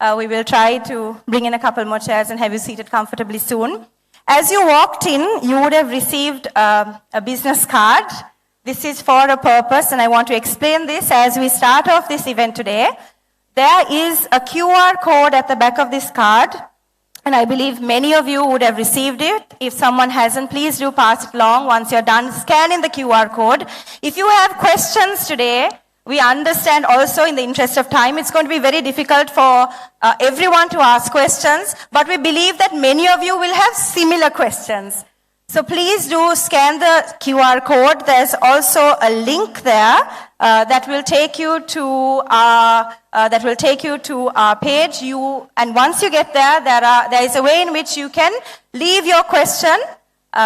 We will try to bring in a couple more chairs and have you seated comfortably soon. As you walked in, you would have received a business card. This is for a purpose, and I want to explain this as we start off this event today. There is a QR code at the back of this card, and I believe many of you would have received it. If someone hasn't, please do pass it along. Once you're done, scan in the QR code. If you have questions today, we understand also in the interest of time, it's going to be very difficult for everyone to ask questions, but we believe that many of you will have similar questions. So please do scan the QR code. There's also a link there that will take you to our page. And once you get there, there is a way in which you can leave your question.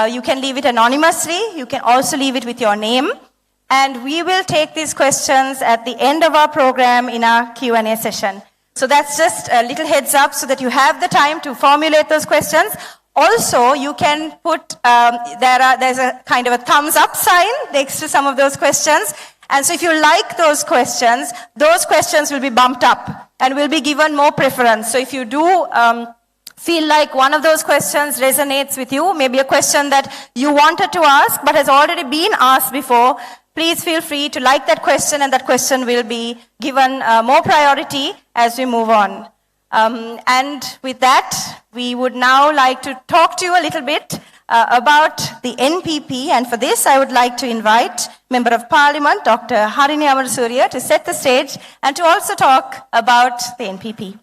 You can leave it anonymously. You can also leave it with your name. And we will take these questions at the end of our program in our Q&A session. So that's just a little heads up so that you have the time to formulate those questions. Also, you can put, there's a kind of a thumbs up sign next to some of those questions. And so if you like those questions will be bumped up and will be given more preference. So if you do feel like one of those questions resonates with you, maybe a question that you wanted to ask but has already been asked before, please feel free to like that question, and that question will be given more priority as we move on. And with that, we would now like to talk to you a little bit about the NPP. And for this, I would like to invite Member of Parliament, Dr. Harini Amarasuriya, to set the stage and to also talk about the NPP.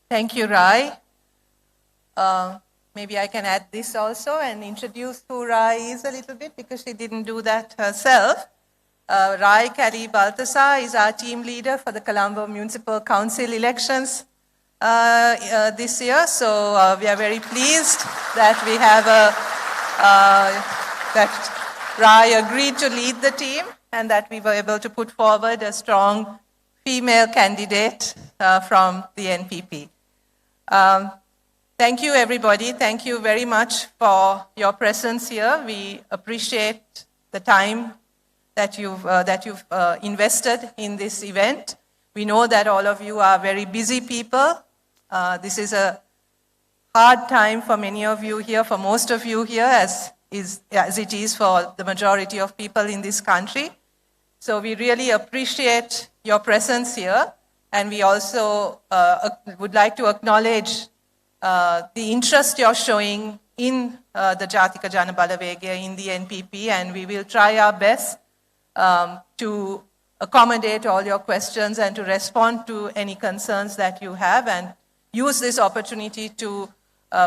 Thank you, Rai. Maybe I can add this also and introduce who Rai is a little bit, because she didn't do that herself. Rai Kari Baltasar is our team leader for the Colombo Municipal Council elections this year. So we are very pleased that we have that Rai agreed to lead the team and that we were able to put forward a strong female candidate from the NPP. Thank you, everybody. Thank you very much for your presence here. We appreciate the time that you've invested in this event. We know that all of you are very busy people. This is a hard time for many of you here, for most of you here, as it is for the majority of people in this country. So we really appreciate your presence here. And we also would like to acknowledge the interest you're showing in the Jatika Jana Balawegaya, in the NPP, and we will try our best to accommodate all your questions and to respond to any concerns that you have, and use this opportunity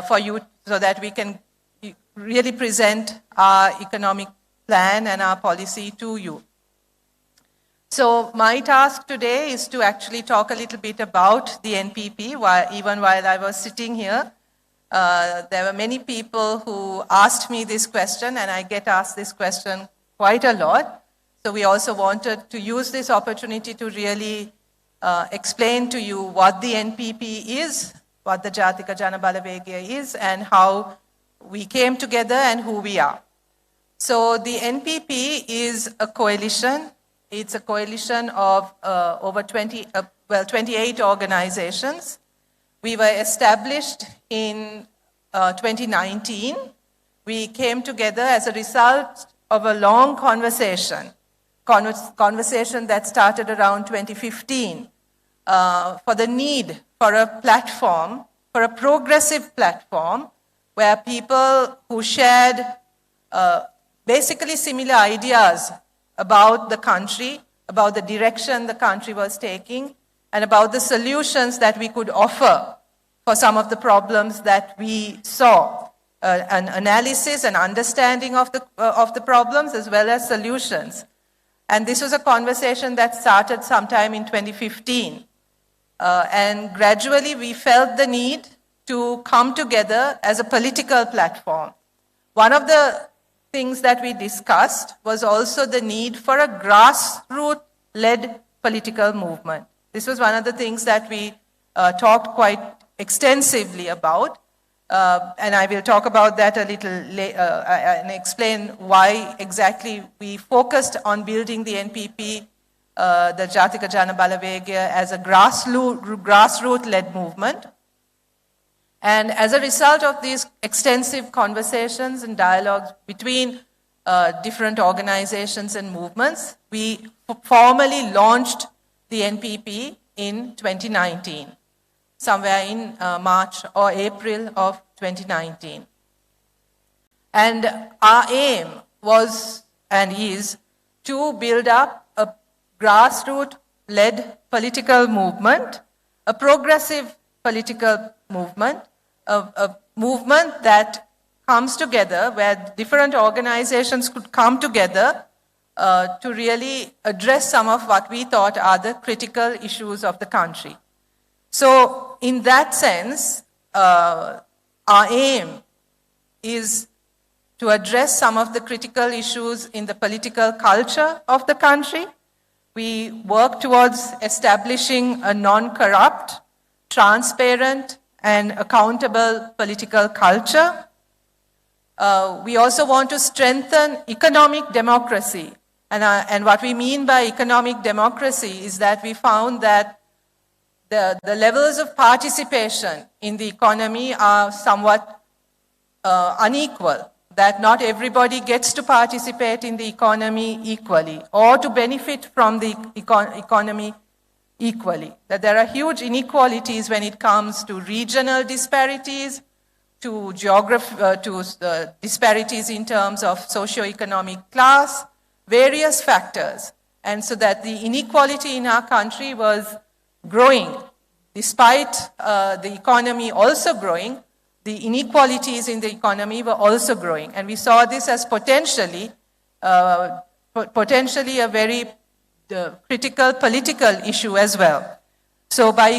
for you so that we can really present our economic plan and our policy to you. So my task today is to actually talk a little bit about the NPP. Even while I was sitting here, there were many people who asked me this question, and I get asked this question quite a lot. So we also wanted to use this opportunity to really explain to you what the NPP is, what the Jatika Jana Balawegaya is, and how we came together and who we are. So the NPP is a coalition. It's a coalition of over 28 organizations. We were established in 2019. We came together as a result of a long conversation that started around 2015 for the need for a platform, for a progressive platform, where people who shared basically similar ideas about the country, about the direction the country was taking, and about the solutions that we could offer for some of the problems that we saw. An analysis, an understanding of the problems, as well as solutions. And this was a conversation that started sometime in 2015. And gradually we felt the need to come together as a political platform. One of the things that we discussed was also the need for a grassroots-led political movement. This was one of the things that we talked quite extensively about. And I will talk about that a little later and explain why exactly we focused on building the NPP, the Jatika Jana Balavegya, as a grassroots-led movement. And as a result of these extensive conversations and dialogues between different organizations and movements, we formally launched the NPP in 2019, somewhere in March or April of 2019. And our aim was and is to build up a grassroots-led political movement, a progressive political movement, a movement that comes together, where different organizations could come together to really address some of what we thought are the critical issues of the country. So in that sense, our aim is to address some of the critical issues in the political culture of the country. We work towards establishing a non-corrupt, transparent, and accountable political culture. We also want to strengthen economic democracy. And what we mean by economic democracy is that we found that the levels of participation in the economy are somewhat unequal, that not everybody gets to participate in the economy equally or to benefit from the economy equally, that there are huge inequalities when it comes to regional disparities, to disparities in terms of socio-economic class, various factors. And so that the inequality in our country was growing. Despite the economy also growing, the inequalities in the economy were also growing. And we saw this as potentially a very critical political issue as well. So by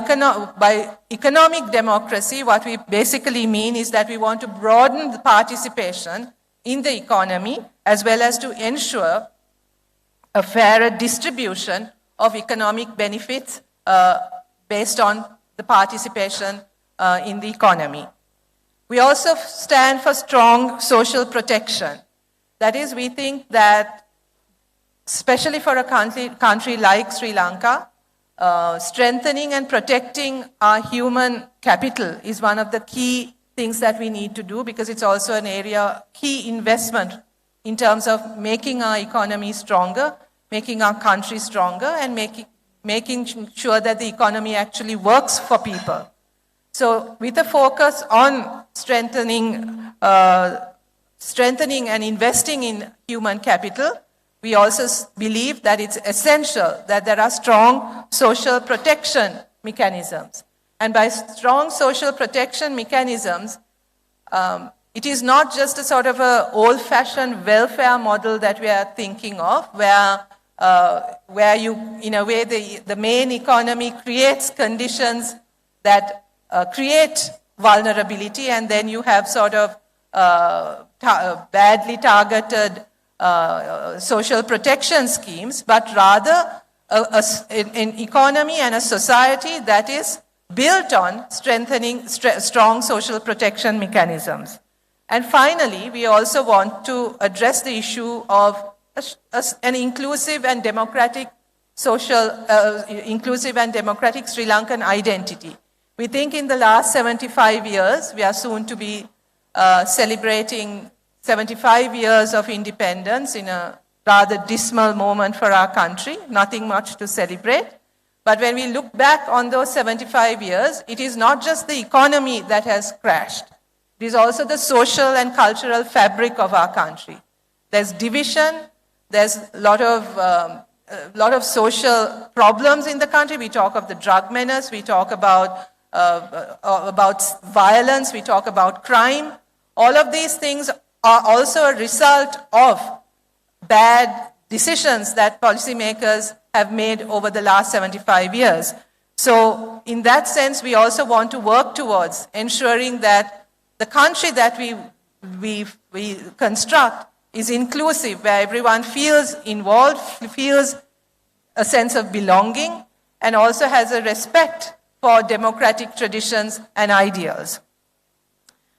economic democracy, what we basically mean is that we want to broaden the participation in the economy as well as to ensure a fairer distribution of economic benefits based on the participation in the economy. We also stand for strong social protection. That is, we think that especially for a country like Sri Lanka, strengthening and protecting our human capital is one of the key things that we need to do, because it's also an area, key investment in terms of making our economy stronger, making our country stronger, and making sure that the economy actually works for people. So with a focus on strengthening and investing in human capital, we also believe that it's essential that there are strong social protection mechanisms. And by strong social protection mechanisms, it is not just a sort of an old-fashioned welfare model that we are thinking of, where you, in a way, the main economy creates conditions that create vulnerability, and then you have sort of badly targeted social protection schemes, but rather an economy and a society that is built on strengthening strong social protection mechanisms. And finally, we also want to address the issue of an inclusive and democratic Sri Lankan identity. We think in the last 75 years, we are soon to be celebrating 75 years of independence in a rather dismal moment for our country, nothing much to celebrate. But when we look back on those 75 years, it is not just the economy that has crashed. It is also the social and cultural fabric of our country. There's division, there's a lot of social problems in the country. We talk of the drug menace, we talk about violence, we talk about crime. All of these things are also a result of bad decisions that policymakers have made over the last 75 years. So in that sense, we also want to work towards ensuring that the country that we construct is inclusive, where everyone feels involved, feels a sense of belonging, and also has a respect for democratic traditions and ideals.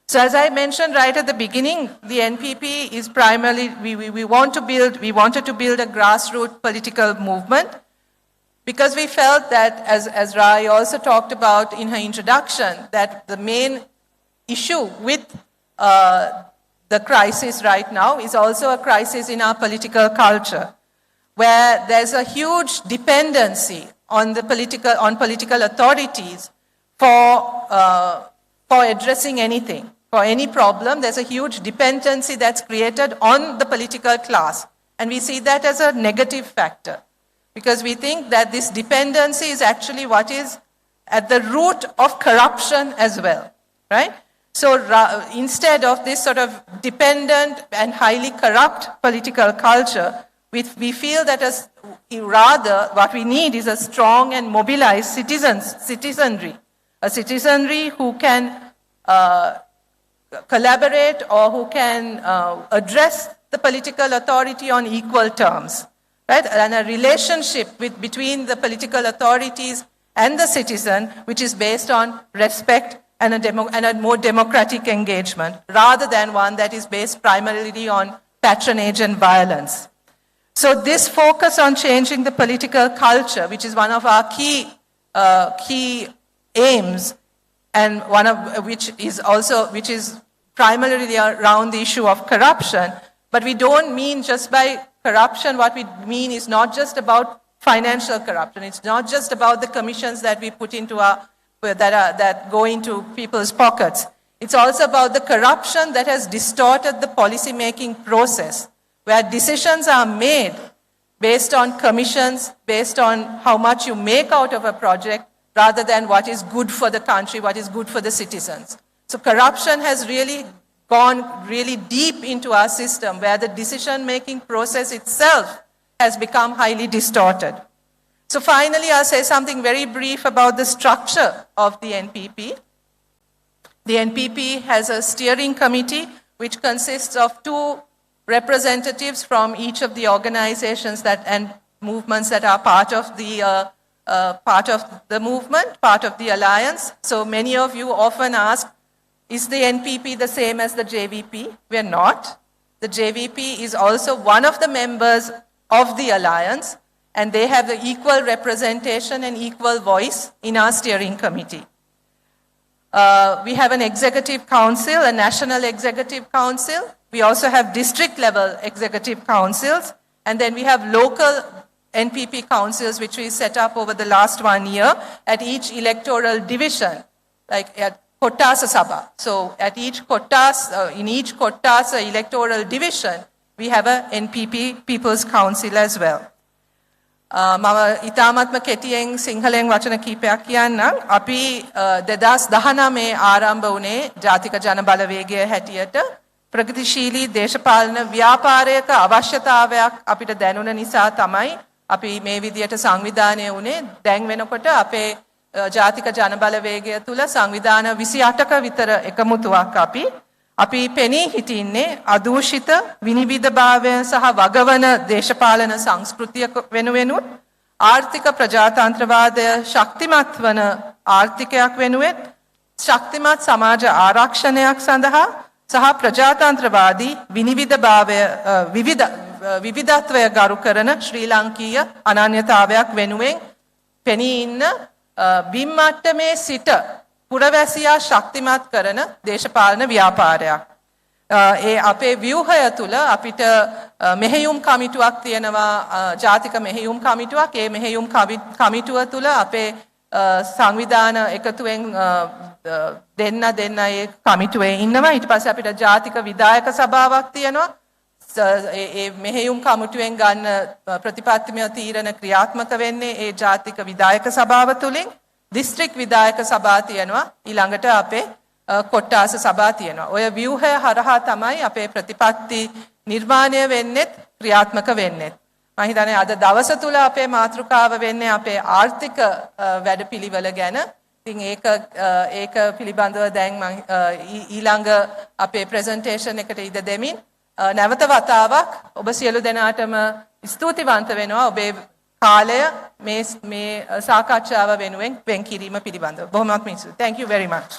So as I mentioned right at the beginning, the NPP is primarily, we wanted to build a grassroots political movement because we felt that, as Rai also talked about in her introduction, that the main issue with the crisis right now is also a crisis in our political culture, where there's a huge dependency on political authorities for addressing anything. For any problem, there's a huge dependency that's created on the political class. And we see that as a negative factor, because we think that this dependency is actually what is at the root of corruption as well, right? So instead of this sort of dependent and highly corrupt political culture, we feel that rather what we need is a strong and mobilized citizenry, a citizenry who can collaborate or who can address the political authority on equal terms, right? And a relationship between the political authorities and the citizen, which is based on respect and a more democratic engagement, rather than one that is based primarily on patronage and violence. So this focus on changing the political culture, which is one of our key aims, and one of which is primarily around the issue of corruption. But we don't mean just by corruption, what we mean is not just about financial corruption. It's not just about the commissions that we put into that go into people's pockets. It's also about the corruption that has distorted the policy-making process, where decisions are made based on commissions, based on how much you make out of a project, rather than what is good for the country, what is good for the citizens. So corruption has really gone really deep into our system, where the decision-making process itself has become highly distorted. So finally, I'll say something very brief about the structure of the NPP. The NPP has a steering committee which consists of 2 representatives from each of the organizations and movements that are part of the movement, part of the alliance. So many of you often ask, is the NPP the same as the JVP? We're not. The JVP is also one of the members of the alliance, and they have the equal representation and equal voice in our steering committee. We have an executive council, a national executive council. We also have district level executive councils, and then we have local NPP councils, which we set up over the last 1 year at each electoral division, like at Kottasa Sabha. So at each in each Kottasa electoral division, we have a NPP People's Council as well. මම ඉතාමත්ම කෙටියෙන් සිංහලෙන් වචන කීපයක් කියන්නම්. අපි 2019 ආරම්භ වුණේ ජාතික ජන බලවේගය හැටියට ප්‍රගතිශීලී දේශපාලන ව්‍යාපාරයක අවශ්‍යතාවයක් අපිට දැනුන නිසා තමයි අපි මේ විදියට සංවිධානය වුණේ. දැන් වෙනකොට අපේ ජාතික ජන බලවේගය තුල සංවිධාන 28ක විතර එකමුතුවක් අපි පෙනී හිටින්නේ අදූෂිත විනිවිදභාවය සහ වගවන දේශපාලන සංස්කෘතිය වෙනුවෙනුත් ආර්ථික ප්‍රජාතන්ත්‍රවාදය ශක්තිමත් වන ආර්ථිකයක් වෙනුවෙන් ශක්තිමත් සමාජ ආරක්ෂණයක් සඳහා සහ ප්‍රජාතන්ත්‍රවාදී විනිවිදභාවය විවිධත්වය ගරු කරන ශ්‍රී ලාංකීය අනන්‍යතාවයක් වෙනුවෙන් පෙනී ඉන්න බිම්මට්ටමේ සිට පුරවැසියා ශක්තිමත් කරන දේශපාලන ව්‍යාපාරයක්. ඒ අපේ ව්‍යුහය තුල අපිට මෙහෙයුම් කමිටුවක් තියෙනවා, ජාතික මෙහෙයුම් කමිටුවක්. ඒ මෙහෙයුම් කමිටුව තුල අපේ සංවිධාන එකතුවෙන් දෙන්න ඒ කමිටුවේ ඉන්නවා. ඊට පස්සේ අපිට ජාතික විධායක සභාවක් තියෙනවා. ඒ මෙහෙයුම් කමිටුවෙන් ගන්න ප්‍රතිපත්තිමය තීරණ ක්‍රියාත්මක වෙන්නේ ඒ ජාතික විධායක සභාව තුලින්. දිස්ත්‍රික් විධායක සභා තියෙනවා, ඊළඟට අපේ කොට්ටාස සභා තියෙනවා. ඔය ව්‍යුහය හරහා තමයි අපේ ප්‍රතිපත්ති නිර්මාණය වෙන්නෙත් ක්‍රියාත්මක වෙන්නෙත්. මම හිතන්නේ අද දවස තුල අපේ මාතෘකාව වෙන්නේ අපේ ආර්ථික වැඩපිළිවෙල ගැන. ඉතින් ඒක පිළිබඳව දැන් මම ඊළඟ අපේ ප්‍රසන්ටේෂන් එකට ඉඩ දෙමින් නැවත වතාවක් ඔබ සියලු දෙනාටම ස්තුතිවන්ත වෙනවා ඔබේ කාලය මේ සාකච්ඡාව වෙනුවෙන් වෙන් කිරීම පිළිබඳව. බොහොමත්ම ස්තුතියි. Thank you very much.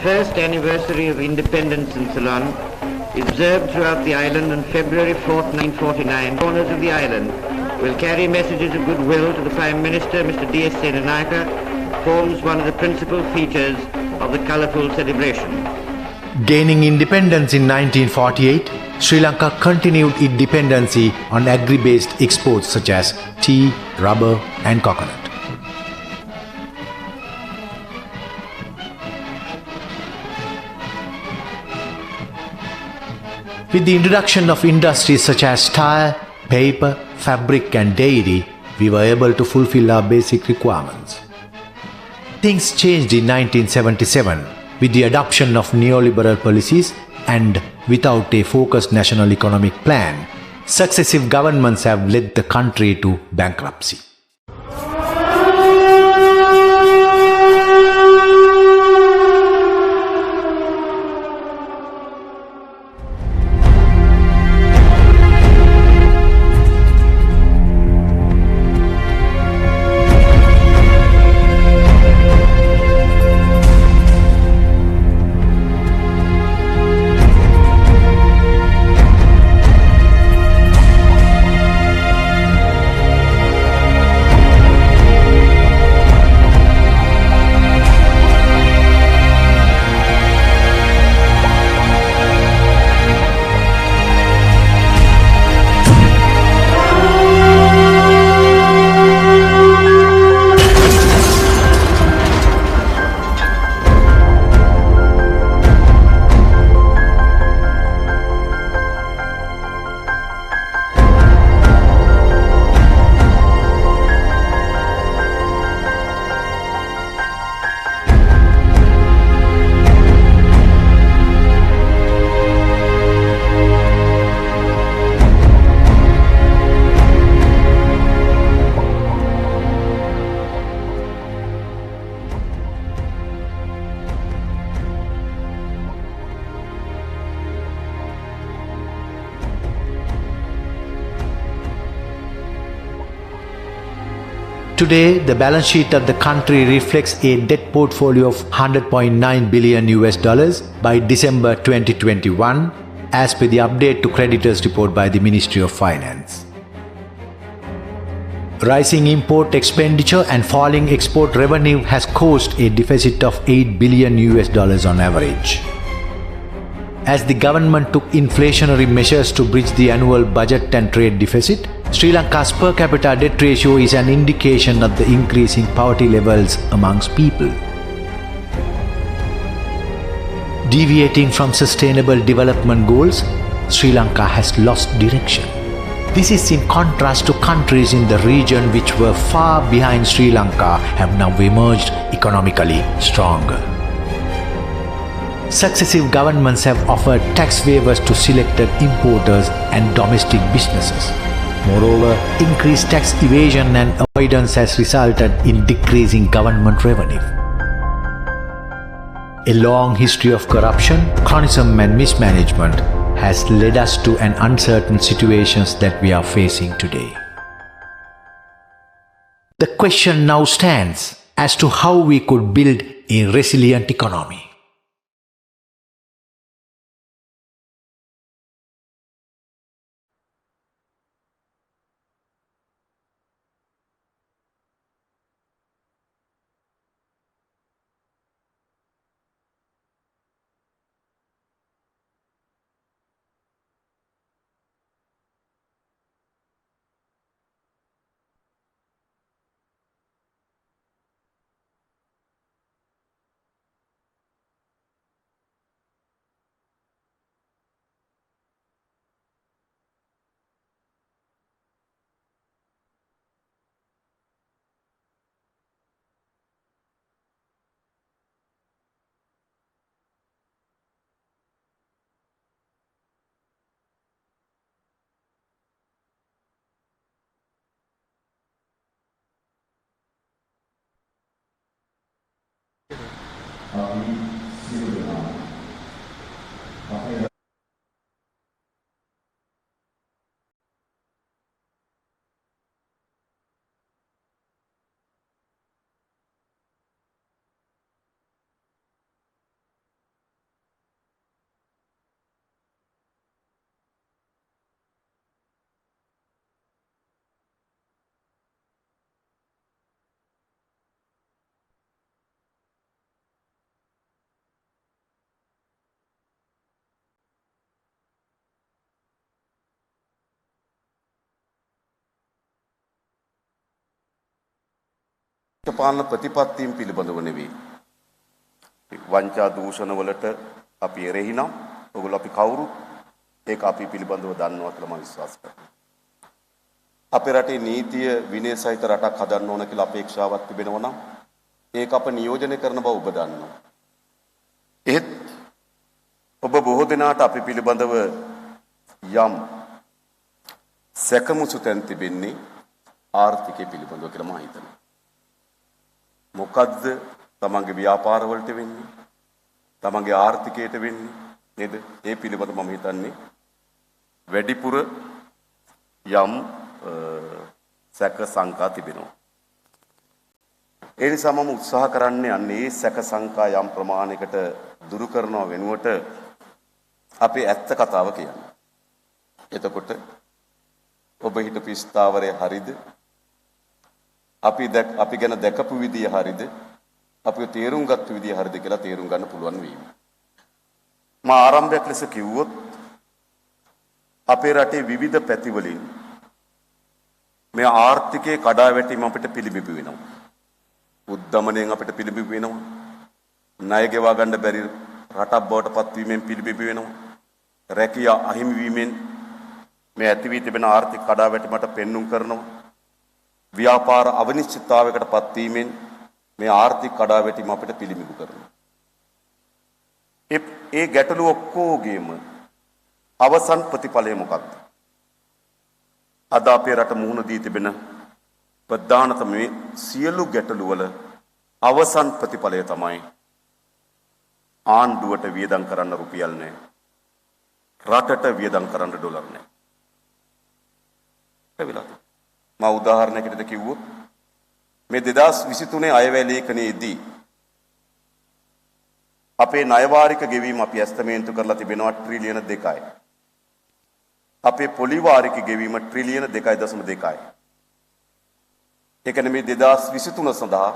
first anniversary of independence in Ceylon is observed throughout the island on February 4th, 1949. Corners of the island will carry messages of goodwill to the Prime Minister, Mr. D.S. Senanayake, forms one of the principal features of the colourful celebration. Gaining independence in 1948, Sri Lanka continued its dependency on agri-based exports such as tea, rubber and coconut. With the introduction of industries such as tire, paper, fabric and dairy, we were able to fulfill our basic requirements. Things changed in 1977 with the adoption of neoliberal policies, and without a focused national economic plan, successive governments have led the country to bankruptcy. Today, the balance sheet of the country reflects a debt portfolio of $100.9 billion by December 2021, as per the update to creditors report by the Ministry of Finance. Rising import expenditure and falling export revenue has caused a deficit of $8 billion on average. As the government took inflationary measures to bridge the annual budget and trade deficit, Sri Lanka's per capita debt ratio is an indication of the increasing poverty levels amongst people. Deviating from sustainable development goals, Sri Lanka has lost direction. This is in contrast to countries in the region which were far behind Sri Lanka have now emerged economically stronger. Successive governments have offered tax waivers to selected importers and domestic businesses. Moreover, increased tax evasion and avoidance has resulted in decreasing government revenue. A long history of corruption, cronyism and mismanagement has led us to an uncertain situations that we are facing today. The question now stands as to how we could build a resilient economy. දේශපාලන ප්‍රතිපත්තීන් පිළිබඳව නෙවෙයි. වංචා දූෂණ වලට අපි එරෙහි නම් ඔයගොල්ලෝ අපි කවුරුත් ඒක අපි පිළිබඳව දන්නවා කියලා මම විශ්වාස කරනවා. අපේ රටේ නීතිය විනය සහිත රටක් හදන්න ඕන කියලා අපේක්ෂාවක් තිබෙනවා නම් ඒක අප නියෝජනය කරන බව ඔබ දන්නවා. ඒත් ඔබ බොහෝ දෙනාට අපි පිළිබඳව යම් සැකමුසු තැන් තිබෙන්නේ ආර්ථිකය පිළිබඳව කියලා මම හිතනවා. මොකද්ද තමන්ගේ ව්‍යාපාර වලට වෙන්නේ? තමන්ගේ ආර්ථිකයට වෙන්නේ නේද? ඒ පිළිබඳව මම හිතන්නේ වැඩිපුර යම් සැක සංකා තිබෙනවා. ඒ නිසා මම උත්සාහ කරන්නේ අන්නේ සැක සංකා යම් ප්‍රමාණයකට දුරු කරනව වෙනුවට අපි ඇත්ත කතාව කියන්න. එතකොට ඔබ හිතපු ස්ථාවරය හරිද? අපි ගැන දැකපු විදිය හරිද? අපි තේරුම් ගත්ත විදිය හරිද කියලා තේරුම් ගන්න පුළුවන් වීම. මම ආරම්භයක් ලෙස කිව්වොත් අපේ රටේ විවිධ පැතිවලින් මේ ආර්ථිකයේ කඩාවැටීම අපිට පිළිබිඹු වෙනවා. උද්දමණයෙන් අපිට පිළිබිඹු වෙනවා. ණය ගෙවා ගන්න බැරි රටක් බවට පත්වීමෙන් පිළිබිඹු වෙනවා. රැකියා අහිමි වීමෙන් මේ ඇති වී තිබෙන ආර්ථික කඩාවැටීමට පෙන්눔 කරනවා. ව්‍යාපාර අනිශ්චිතතාවයකට පත්වීමෙන් මේ ආර්ථික කඩාවැටීම අපිට පිළිබිඹු කරනවා. ඒ ගැටලු ඔක්කොගේම අවසන් ප්‍රතිඵලය මොකක්ද? අද අපේ රට මුහුණ දී තිබෙන ප්‍රධානතම මේ සියලු ගැටලු වල අවසන් ප්‍රතිඵලය තමයි ආණ්ඩුවට වියදම් කරන්න රුපියල් නැහැ. රටට වියදම් කරන්න ඩොලර් නැහැ. මම උදාහරණයකට කිව්වොත් මේ 2023 අයවැය ලේඛනයේදී අපේ ණය වාරික ගෙවීම අපි ඇස්තමේන්තු කරලා තිබෙනවා ට්‍රිලියන 2යි. අපේ පොලි වාරික ගෙවීම ට්‍රිලියන 2.2යි. ඒ කියන්නේ මේ 2023 සඳහා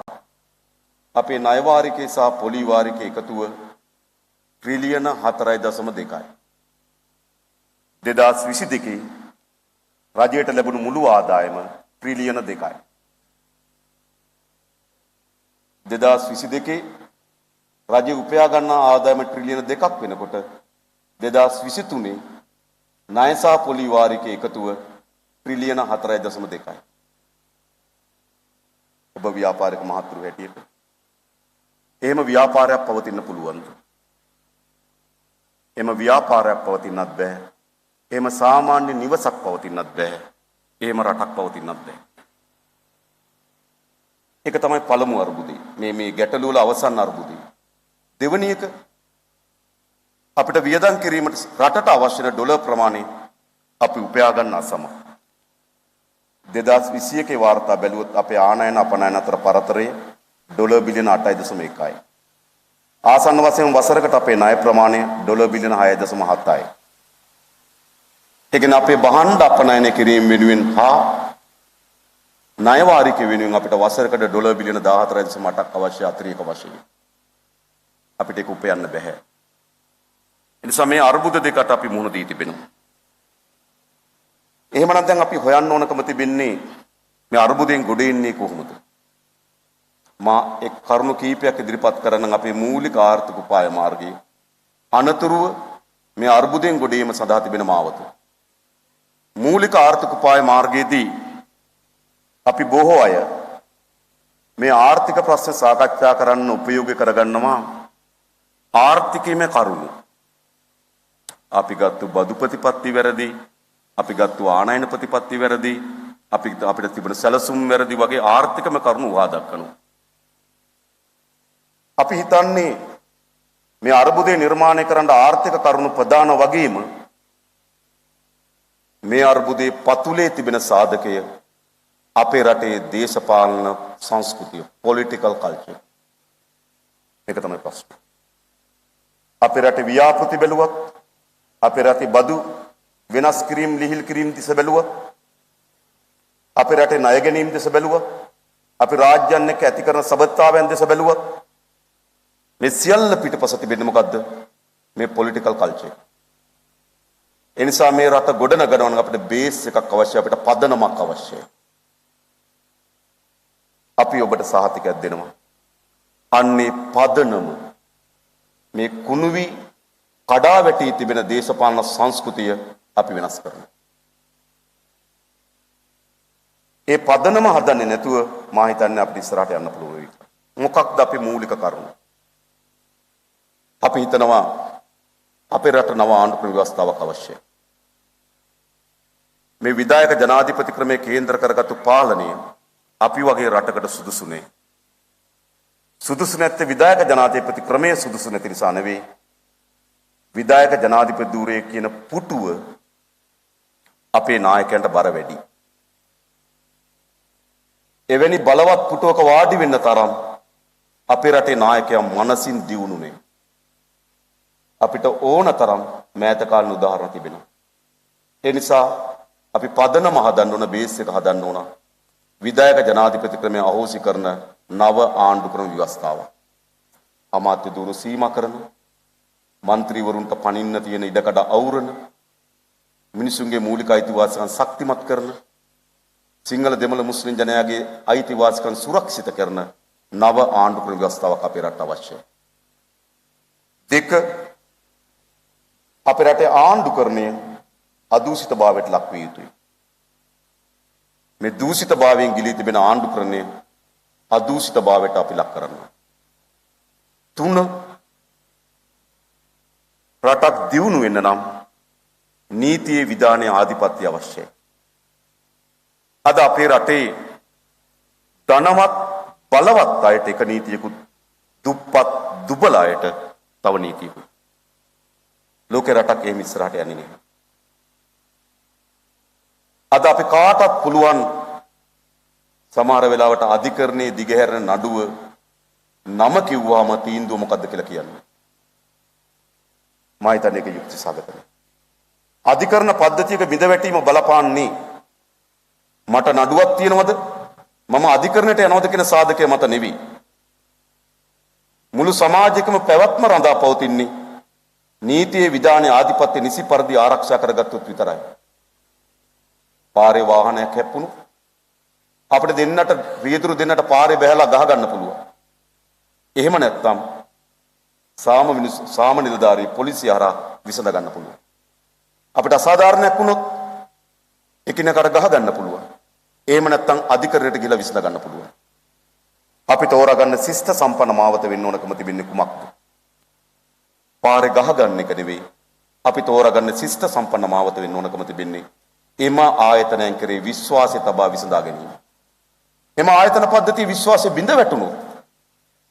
අපේ ණය වාරිකේ සහ පොලි වාරිකේ එකතුව ට්‍රිලියන 4.2යි. 2022 රජයට ලැබුණු මුළු ආදායම ට්‍රිලියන 2යි. 2022 රජය උපයා ගන්නා ආදායම ට්‍රිලියන 2ක් වෙනකොට 2023 ණය සහ පොලි වාරිකේ එකතුව ට්‍රිලියන 4.2යි. ඔබ ව්‍යාපාරික මහත්තුරු හැටියට එහෙම ව්‍යාපාරයක් පවතින්න පුළුවන්ද? එහෙම ව්‍යාපාරයක් පවතින්නත් බෑ. එහෙම සාමාන්‍ය නිවසක් පවතින්නත් බෑ. එහෙම රටක් පවතින්නත් බෑ. ඒක තමයි පළමු අර්බුදය. මේ ගැටලුව වල අවසන් අර්බුදය. දෙවැනි එක අපිට වියදම් කිරීමට රටට අවශ්‍ය ඩොලර් ප්‍රමාණය අපි උපයා ගන්න අසමත්. 2021 වාර්තා බැලුවොත් අපේ ආනයන අපනයන අතර පරතරය ඩොලර් බිලියන 8.1යි. ආසන්න වශයෙන් වසරකට අපේ ණය ප්‍රමාණය ඩොලර් බිලියන 6.7යි. ඒ කියන්නේ අපේ බහණ්ඩ අපනයන කිරීම වෙනුවෙන් හා ණය වාරික වෙනුවෙන් අපිට වසරකට ඩොලර් බිලියන 14.8ක් අවශ්‍ය අතිරේක වශයෙන්. අපිට ඒක උපයන්න බෑ. එනිසා මේ අර්බුද දෙකට අපි මුහුණ දී තිබෙනවා. එහෙමනම් දැන් අපි හොයන්න ඕනකම තිබෙන්නේ මේ අර්බුදයෙන් ගොඩ එන්නේ කොහොමද? මා එක් කරුණු කීපයක් ඉදිරිපත් කරන අපේ මූලික ආර්ථික උපාය මාර්ගයේ අනතුරුව මේ අර්බුදයෙන් ගොඩ ඒම සඳහා තිබෙන මාවත. මූලික ආර්ථික උපාය මාර්ගයේදී අපි බොහෝ අය මේ ආර්ථික ප්‍රශ්න සාකච්ඡා කරන්න උපයෝගී කරගන්නවා ආර්ථිකයේ කරුණු. අපි ගත්තු බදු ප්‍රතිපත්ති වැරදි, අපි ගත්තු ආනයන ප්‍රතිපත්ති වැරදි, අපිට තිබුණ සැලසුම් වැරදි වගේ ආර්ථිකම කරුණු උහා දක්වනවා. අපි හිතන්නේ මේ අර්බුදය නිර්මාණය කරන්න ආර්ථික කරුණු ප්‍රධාන වගේම මේ අර්බුදයේ පතුලේ තිබෙන සාධකය අපේ රටේ දේශපාලන සංස්කෘතිය, political culture. මේක තමයි ප්‍රශ්නේ. අපේ රටේ ව්‍යාපෘති බැලුවත්, අපේ රටේ බදු වෙනස් කිරීම ලිහිල් කිරීම දිස බැලුවත්, අපේ රටේ ණය ගැනීම දිස බැලුවත්, අපි රාජ්‍යයන් එක්ක ඇති කරන සබඳතාවයන් දිස බැලුවත්, මේ සියල්ල පිටපස තිබෙන්නේ මොකද්ද? මේ political culture. ඒ නිසා මේ රට ගොඩනගනවා නම් අපිට බේස් එකක් අවශ්‍යයි, අපිට පදනමක් අවශ්‍යයි. අපි ඔබට සහතිකයක් දෙනවා. අන්නේ පදනම මේ කුණුවි කඩා වැටී තිබෙන දේශපාලන සංස්කෘතිය අපි වෙනස් කරනවා. ඒ පදනම හදන්නේ නැතුව මා හිතන්නේ අපිට ඉස්සරහට යන්න පුළුවන් වෙයි. මොකක්ද අපේ මූලික කරුණ? අපි හිතනවා අපේ රට නව ආණ්ඩුක්‍රම ව්‍යවස්ථාවක් අවශ්‍යයි. මේ විධායක ජනාධිපති ක්‍රමයේ කේන්ද්‍ර කරගත්තු පාලනය අපි වගේ රටකට සුදුසු නෑ. සුදුසු නැත්තේ විධායක ජනාධිපති ක්‍රමයේ සුදුසු නැති නිසා නෙවෙයි. විධායක ජනාධිපති ධූරයේ කියන පුටුව අපේ නායකයන්ට බර වැඩි. එවැනි බලවත් පුටුවක වාඩි වෙන්න තරම් අපේ රටේ නායකයන් මනසින් දියුණුනේ. අපිට ඕන තරම් මෑත කාලේ උදාහරණ තිබෙනවා. ඒ නිසා අපි පදනම හදන්න ඕන, බේස් එක හදන්න ඕන. විධායක ජනාධිපති ක්‍රමය අහෝසි කරන නව ආණ්ඩුක්‍රම ව්‍යවස්ථාවක්. අමාත්‍ය ධූර සීමා කරන, മന്ത്രിවරුන්ට පනින්න තියෙන ඉඩකඩ අවුරන, මිනිසුන්ගේ මූලික අයිතිවාසිකම් ශක්තිමත් කරන, සිංහල දෙමළ මුස්ලිම් ජනයාගේ අයිතිවාසිකම් සුරක්ෂිත කරන නව ආණ්ඩුක්‍රම ව්‍යවස්ථාවක් අපේ රටට අවශ්‍යයි. දෙක, අපේ රටේ ආණ්ඩුකරණය අදූෂිතභාවයට ලක් විය යුතුයි. මේ දූෂිතභාවයෙන් ගිලී තිබෙන ආණ්ඩුකරණය අදූෂිතභාවයට අපි ලක් කරනවා. තුන, රටක් දියුණු වෙන්න නම් නීතියේ විධානයේ ආධිපත්‍ය අවශ්‍යයි. අද අපේ රටේ ධනවත් බලවත් අයට එක නීතියකුත්, දුප්පත් දුබල අයට තව නීතියකුත්. ලෝකේ රටක් එහෙම ඉස්සරහට යන්නේ නැහැ. අද අපි කාටත් පුළුවන් සමහර වෙලාවට අධිකරණයේ දිගහැරෙන නඩුව නම කිව්වම තීන්දුව මොකද්ද කියලා කියන්නේ. මා හිතන්නේ ඒක යුක්ති සාගතයි. අධිකරණ පද්ධතියක බිඳවැටීම බලපාන්නේ මට නඩුවක් තියෙනවද, මම අධිකරණයට යනවද කියන සාධකය මත නෙවෙයි. මුළු සමාජයකම පැවැත්ම රඳා පවතින්නේ නීතියේ විධානයේ ආධිපත්‍ය නිසි පරිදි ආරක්ෂා කරගත්තොත් විතරයි. පාරේ වාහනයක් හැප්පුණු අපිට දෙන්නට රියදුරු දෙන්නට පාරේ බැහැලා ගහ ගන්න පුළුවන්. එහෙම නැත්නම් සාම නිලධාරී පොලිසිය හරහා විසඳ ගන්න පුළුවන්. අපිට අසාධාරණයක් වුණොත් එකිනෙකට ගහ ගන්න පුළුවන්. එහෙම නැත්නම් අධිකරණයට ගිහලා විසඳ ගන්න පුළුවන්. අපි තෝරාගන්න ශිෂ්ට සම්පන්න මාවත වෙන්න ඕනකම තිබෙන්නේ කුමක්ද? පාරේ ගහ ගන්න එක නෙවෙයි. අපි තෝරාගන්න ශිෂ්ට සම්පන්න මාවත වෙන්න ඕනකම තිබෙන්නේ එම ආයතනයන් කෙරේ විශ්වාසය තබා විසඳා ගැනීම. එම ආයතන පද්ධතිය විශ්වාසය බිඳ වැටුණොත්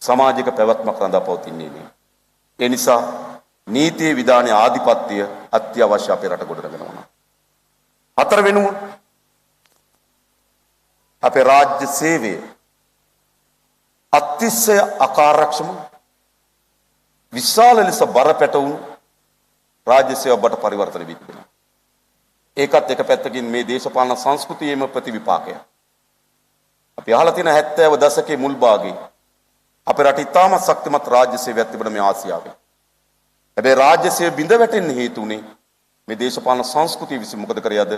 සමාජික පැවැත්මක් රඳා පවතින්නේ නැහැ. ඒ නිසා නීතියේ විධානයේ ආධිපත්‍ය අත්‍යවශ්‍ය අපේ රට ගොඩනගනවා. හතර වෙනුව අපේ රාජ්‍ය සේවය අතිශය අකාර්යක්ෂම විශාල ලෙස බරපැටවුණු රාජ්‍ය සේවයට පරිවර්තන වී තිබෙනවා. ඒකත් එක පැත්තකින් මේ දේශපාලන සංස්කෘතියේම ප්‍රතිවිපාකයක්. අපි අහලා තියෙන 70 දශකයේ මුල් භාගයේ අපේ රට ඉතාමත් ශක්තිමත් රාජ්‍ය සේවයක් තිබුණ මේ ආසියාවේ. හැබැයි රාජ්‍ය සේවය බිඳ වැටෙන්න හේතු උනේ මේ දේශපාලන සංස්කෘතිය විසින්. මොකද කරයද?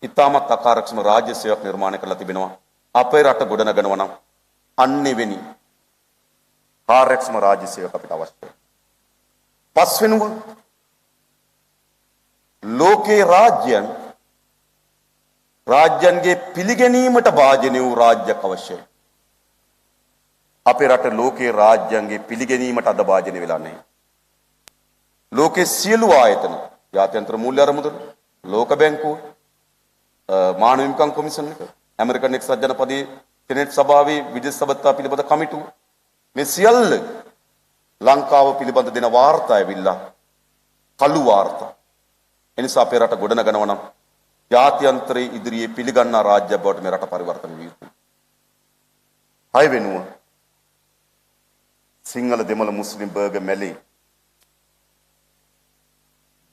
ඉතාමත් අකාර්යක්ෂම රාජ්‍ය සේවයක් නිර්මාණය කරලා තිබෙනවා. අපේ රට ගොඩනගනවා නම් අන්නෙවෙනි කාර්යක්ෂම රාජ්‍ය සේවයක් අපිට අවශ්‍යයි. පස්වෙනුව ලෝකේ රාජ්‍යයන්ගේ පිළිගැනීමට භාජනය වූ රාජ්‍යයක් අවශ්‍යයි. අපේ රට ලෝකේ රාජ්‍යයන්ගේ පිළිගැනීමට අද භාජනය වෙලා නැහැ. ලෝකේ සියලු ආයතන, ජාත්‍යන්තර මූල්‍ය අරමුදල, ලෝක බැංකුව, මානව හිමිකම් කොමිෂන් එක, ඇමරිකන් එක්සත් ජනපදයේ සෙනෙට් සභාවේ විදේශ සබඳතා පිළිබඳ කමිටුව, මේ සියල්ල ලංකාව පිළිබඳ දෙන වාර්තා ඇවිල්ලා කළු වාර්තා. එනිසා අපේ රට ගොඩනගනවා නම් ජාත්‍යන්තරයේ ඉදිරියේ පිළිගන්නා රාජ්‍යයක් බවට මේ රට පරිවර්තන විය යුතුයි. 6 වෙනුව සිංහල දෙමළ මුස්ලිම් බර්ග මැලේ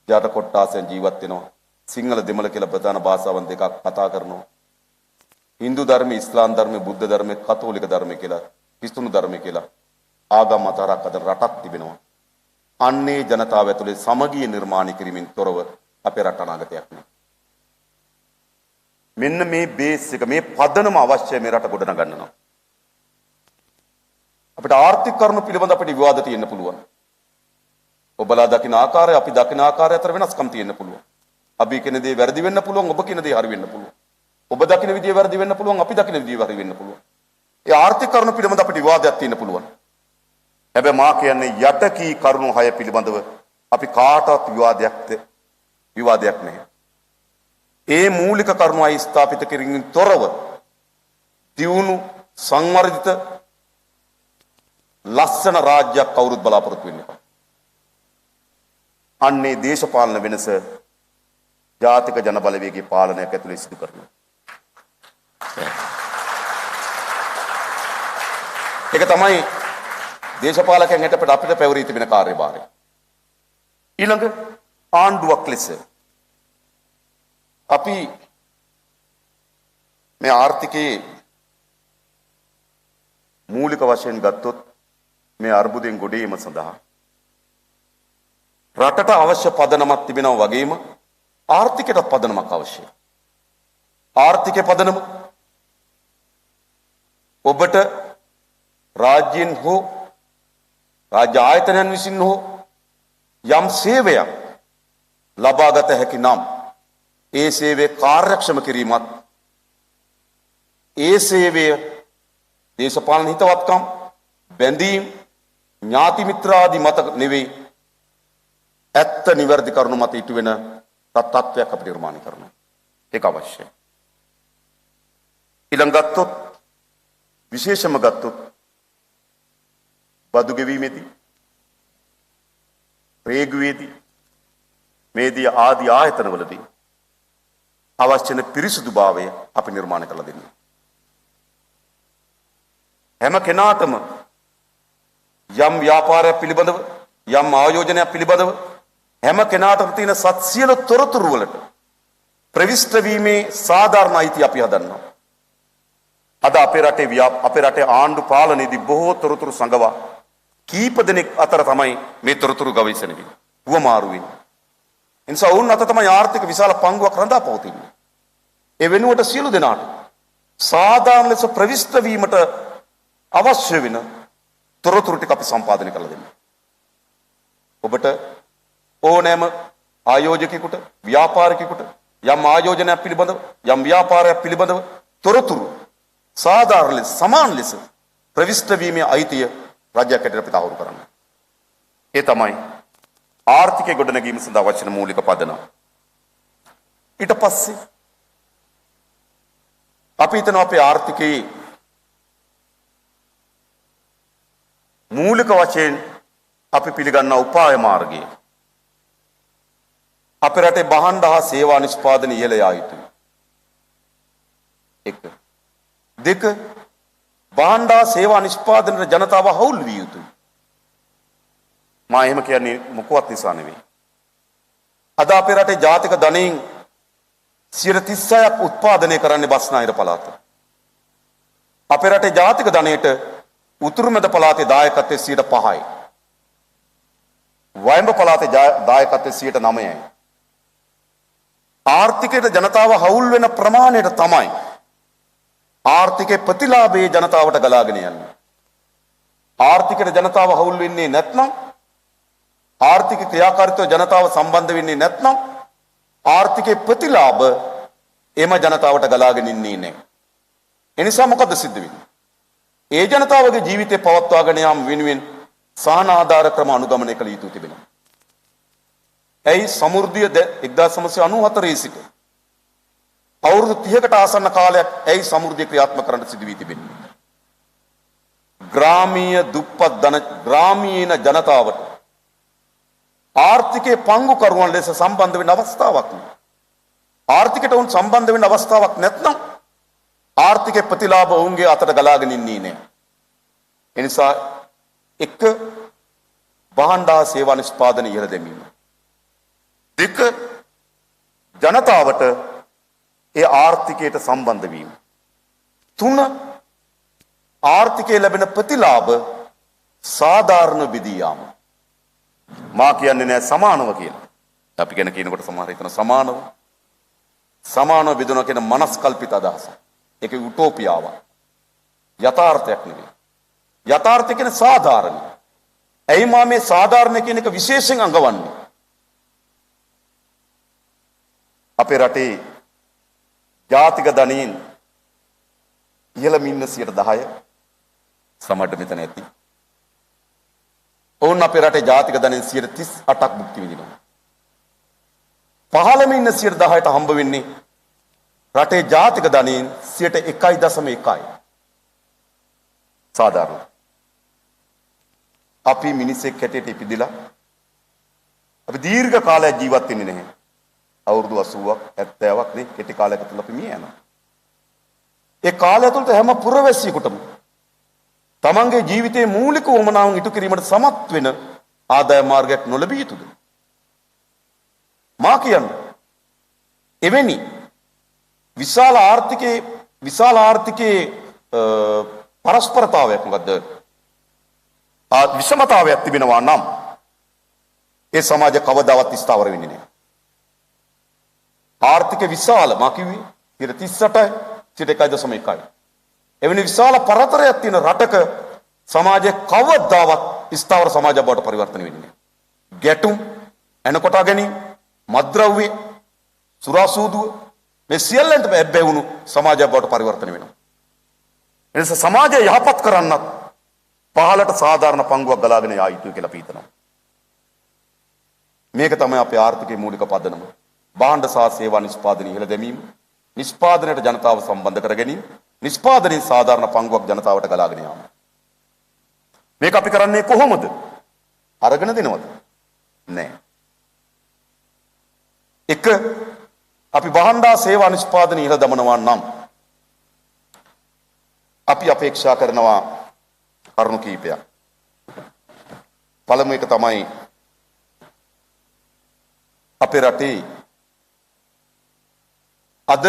ජාත කොට්ටාසෙන් ජීවත් වෙනවා. සිංහල දෙමළ කියලා ප්‍රධාන භාෂාවන් දෙකක් කතා කරනවා. හින්දු ධර්මය, ඉස්ලාම් ධර්මය, බුද්ධ ධර්මය, කතෝලික ධර්මය කියලා, ක්‍රිස්තුණු ධර්මය කියලා ආගම් අතරක් අතර රටක් තිබෙනවා. අන්නේ ජනතාව ඇතුලේ සමගිය නිර්මාණය කිරීමෙන් තොරව අපේ රට අනාගතයක් නෑ. මෙන්න මේ බේස් එක, මේ පදනම අවශ්‍යයි මේ රට ගොඩනගන්න නම්. අපිට ආර්ථික කරුණු පිළිබඳ අපිට විවාද තියෙන්න පුළුවන්. ඔබලා දකින ආකාරය අපි දකින ආකාරය අතර වෙනස්කම් තියෙන්න පුළුවන්. අපි කියන දේ වැරදි වෙන්න පුළුවන්, ඔබ කියන දේ හරි වෙන්න පුළුවන්. ඔබ දකින විදිය වැරදි වෙන්න පුළුවන්, අපි දකින විදිය හරි වෙන්න පුළුවන්. ඒ ආර්ථික කරුණු පිළිබඳ අපිට විවාදයක් තියෙන්න පුළුවන්. හැබැයි මා කියන්නේ යටකී කරුණු 6 පිළිබඳව අපි කාටවත් විවාදයක් නැහැ. ඒ මූලික කරුණු 6 ස්ථාපිත කිරීමෙන් තොරව දියුණු සංවර්ධිත ලස්සන රාජ්‍යයක් කවුරුත් බලාපොරොත්තු වෙන්නේ නැහැ. අන්නේ දේශපාලන වෙනස ජාතික ජන බලවේගයේ පාලනයක් ඇතුළේ සිදු කරනවා. ඒක තමයි දේශපාලකයන් හිටපට අපිට පැවරී තිබෙන කාර්යභාරය. ඊළඟ ආණ්ඩුවක් ලෙස අපි මේ ආර්ථිකයේ මූලික වශයෙන් ගත්තොත් මේ අර්බුදයෙන් ගොඩේම සඳහා රටට අවශ්‍ය පදනමක් තිබෙනවා වගේම ආර්ථිකයට පදනමක් අවශ්‍යයි. ආර්ථිකයේ පදනම ඔබට රාජ්‍යයෙන් හෝ රාජ්‍ය ආයතනයන් විසින් හෝ යම් සේවයක් ලබාගත හැකි නම් ඒ සේවය කාර්යක්ෂම කිරීමත් ඒ සේවය දේශපාලන හිතවත්කම් බැඳීම් ඥාති මිත්‍රාදී මත නෙවෙයි ඇත්ත නිවැරදි කරුණු මත ඉටු වෙන තත්ත්වයක් අපිට නිර්මාණය කරනවා. ඒක අවශ්‍යයි. ඊළඟ ගත්තොත් විශේෂම ගත්තොත් බදු ගෙවීමේදී රේගුවේදී මේදී ආදී ආයතනවලදී අවශ්‍ය වෙන පිරිසුදුභාවය අපි නිර්මාණය කරලා දෙන්න. හැම කෙනාටම යම් ව්‍යාපාරයක් පිළිබඳව යම් ආයෝජනයක් පිළිබඳව හැම කෙනාටම තියෙන සත්සියලු තොරතුරු වලට ප්‍රවිෂ්ඨ වීමේ සාධාරණ අයිතිය අපි හදන්නවා. අද අපේ රටේ ආණ්ඩු පාලනයේදී බොහෝ තොරතුරු සංගවා කීප දෙනෙක් අතර තමයි මේ තොරතුරු ගවේෂණය වෙන්නේ. වමාරු වෙන්නේ. එනිසා වුණ අත තමයි ආර්ථික විශාල පංගුවක් රඳා පවතින්නේ. ඒ වෙනුවට සියලු දෙනාට සාධාරණ ලෙස ප්‍රවිෂ්ඨ වීමට අවශ්‍ය වෙන තොරතුරු ටික අපි සම්පාදනය කරලා දෙන්න. ඔබට ඕනෑම ආයෝජකයෙකුට ව්‍යාපාරිකයෙකුට යම් ආයෝජනයක් පිළිබඳව යම් ව්‍යාපාරයක් පිළිබඳව තොරතුරු සාධාරණ ලෙස සමාන ලෙස ප්‍රවිෂ්ඨ වීමේ අයිතිය රාජ්‍යයක් හැටියට අපි තහවුරු කරන්න. ඒ තමයි ආර්ථිකය ගොඩනැගීම සඳහා අවශ්‍ය මූලික පදනම. ඊට පස්සේ අපි හිතනවා අපේ ආර්ථිකයේ මූලික වශයෙන් අපි පිළිගන්නා උපාය මාර්ගය අපේ රටේ භාණ්ඩ හා සේවා නිෂ්පාදනය ඉහළ යා යුතුයි. 1. 2. භාණ්ඩ හා සේවා නිෂ්පාදනයේ ජනතාව හවුල් විය යුතුයි. මා එහෙම කියන්නේ මොකවත් නිසා නෙවෙයි. අද අපේ රටේ ජාතික ධනයෙන් 36ක් උත්පාදනය කරන්නේ බස්නාහිර පළාත. අපේ රටේ ජාතික ධනයට උතුරු මැද පළාතේ දායකත්වයේ 5%යි. වයඹ පළාතේ දායකත්වයේ 9%යි. ආර්ථිකයට ජනතාව හවුල් වෙන ප්‍රමාණයට තමයි ආර්ථිකයේ ප්‍රතිලාභයේ ජනතාවට ගලාගෙන යන්නේ. ආර්ථිකයට ජනතාව හවුල් වෙන්නේ නැත්නම් ආර්ථික ක්‍රියාකාරීත්වය ජනතාව සම්බන්ධ වෙන්නේ නැත්නම් ආර්ථිකයේ ප්‍රතිලාභ එම ජනතාවට ගලාගෙන ඉන්නේ නැහැ. එනිසා මොකද සිද්ධ වෙන්නේ? ඒ ජනතාවගේ ජීවිතය පවත්වාගෙන යාම වෙනුවෙන් සාන ආධාර ක්‍රම අනුගමනය කළ යුතු තිබෙනවා. ඇයි සමෘද්ධිය 1994 සිට අවුරුදු 30කට ආසන්න කාලයක් ඇයි සමෘද්ධිය ක්‍රියාත්මක කරන්න සිදු වී තිබෙන්නේ? ග්‍රාමීණ ජනතාවට ආර්ථිකයේ පංගුකරුවන් ලෙස සම්බන්ධ වෙන්න අවස්ථාවක් නෑ. ආර්ථිකයට උන් සම්බන්ධ වෙන්න අවස්ථාවක් නැත්නම් ආර්ථිකයේ ප්‍රතිලාභ ඔවුන්ගේ අතට ගලාගෙන ඉන්නේ නෑ. එනිසා 1. භාණ්ඩ හා සේවා නිෂ්පාදනය ඉහළ දැමීම. 2. ජනතාවට ඒ ආර්ථිකයට සම්බන්ධ වීම. 3. ආර්ථිකයේ ලැබෙන ප්‍රතිලාභ සාධාරණ බෙදී යාම. මා කියන්නේ නෑ සමානව කියලා. අපි ගැන කියනකොට සමහර හිතන සමානව. සමානව බෙදනවා කියන මනස්කල්පිත අදහස. ඒක යුටෝපියාවක්. යථාර්ථයක් නෙවෙයි. යථාර්ථය කියන්නේ සාධාරණ. ඇයි මා මේ සාධාරණ කියන එක විශේෂයෙන් අඟවන්නේ? අපේ රටේ ජාතික ධනයෙන් ඉහළම ඉන්න 10% සමහරට මෙතන ඇති. ඔවුන් අපේ රටේ ජාතික ධනයෙන් 38ක් භුක්ති විඳිනවා. පහළම ඉන්න 10%ට හම්බ වෙන්නේ රටේ ජාතික ධනයෙන් 1.1%. සාධාරණ. අපි මිනිසෙක් හැටියට ඉපදිලා අපි දීර්ඝ කාලයක් ජීවත් වෙන්නේ නැහැ. අවුරුදු 80ක් 70ක් නේ කෙටි කාලයක තුල අපි මිය යනවා. ඒ කාලය තුළට හැම පුරවැසියෙකුටම තමන්ගේ ජීවිතයේ මූලික වමනාවන් ඉටු කිරීමට සමත් වෙන ආදාය මාර්ගයක් නොලැබිය යුතුද? මා කියන්නේ එවැනි විශාල ආර්ථිකයේ පරස්පරතාවයක් මොකද්ද? විෂමතාවයක් තිබෙනවා නම් ඒ සමාජය කවදාවත් ස්ථාවර වෙන්නේ නැහැ. ආර්ථික විශාල මා කිව්වේ 38යි 1.1%. එවැනි විශාල පරතරයක් තියෙන රටක සමාජය කවදාවත් ස්ථාවර සමාජයක් බවට පරිවර්තන වෙන්නේ නැහැ. ගැටුම්, එනකොටා ගැනීම, මත්ද්‍රව්‍ය, සුරාසූදුව මේ සියල්ලන්ට බැහැවුණු සමාජයක් බවට පරිවර්තන වෙනවා. එනිසා සමාජය යහපත් කරන්නත් පහළට සාධාරණ පංගුවක් ගලාගෙන යා යුතුයි කියලා අපි හිතනවා. මේක තමයි අපේ ආර්ථිකයේ මූලික පදනම. භාණ්ඩ සහ සේවා නිෂ්පාදනය ඉහළ දැමීම, නිෂ්පාදනයට ජනතාව සම්බන්ධ කර ගැනීම, නිෂ්පාදනයේ සාධාරණ පංගුවක් ජනතාවට ගලාගෙන යාම. මේක අපි කරන්නේ කොහොමද? අරගෙන දෙනවද? නෑ. එක අපි භාණ්ඩ සේවා නිෂ්පාදනය ඉහළ දමනවා නම් අපි අපේක්ෂා කරනවා කරුණු කීපයක්. පළමු එක තමයි අපේ රටේ අද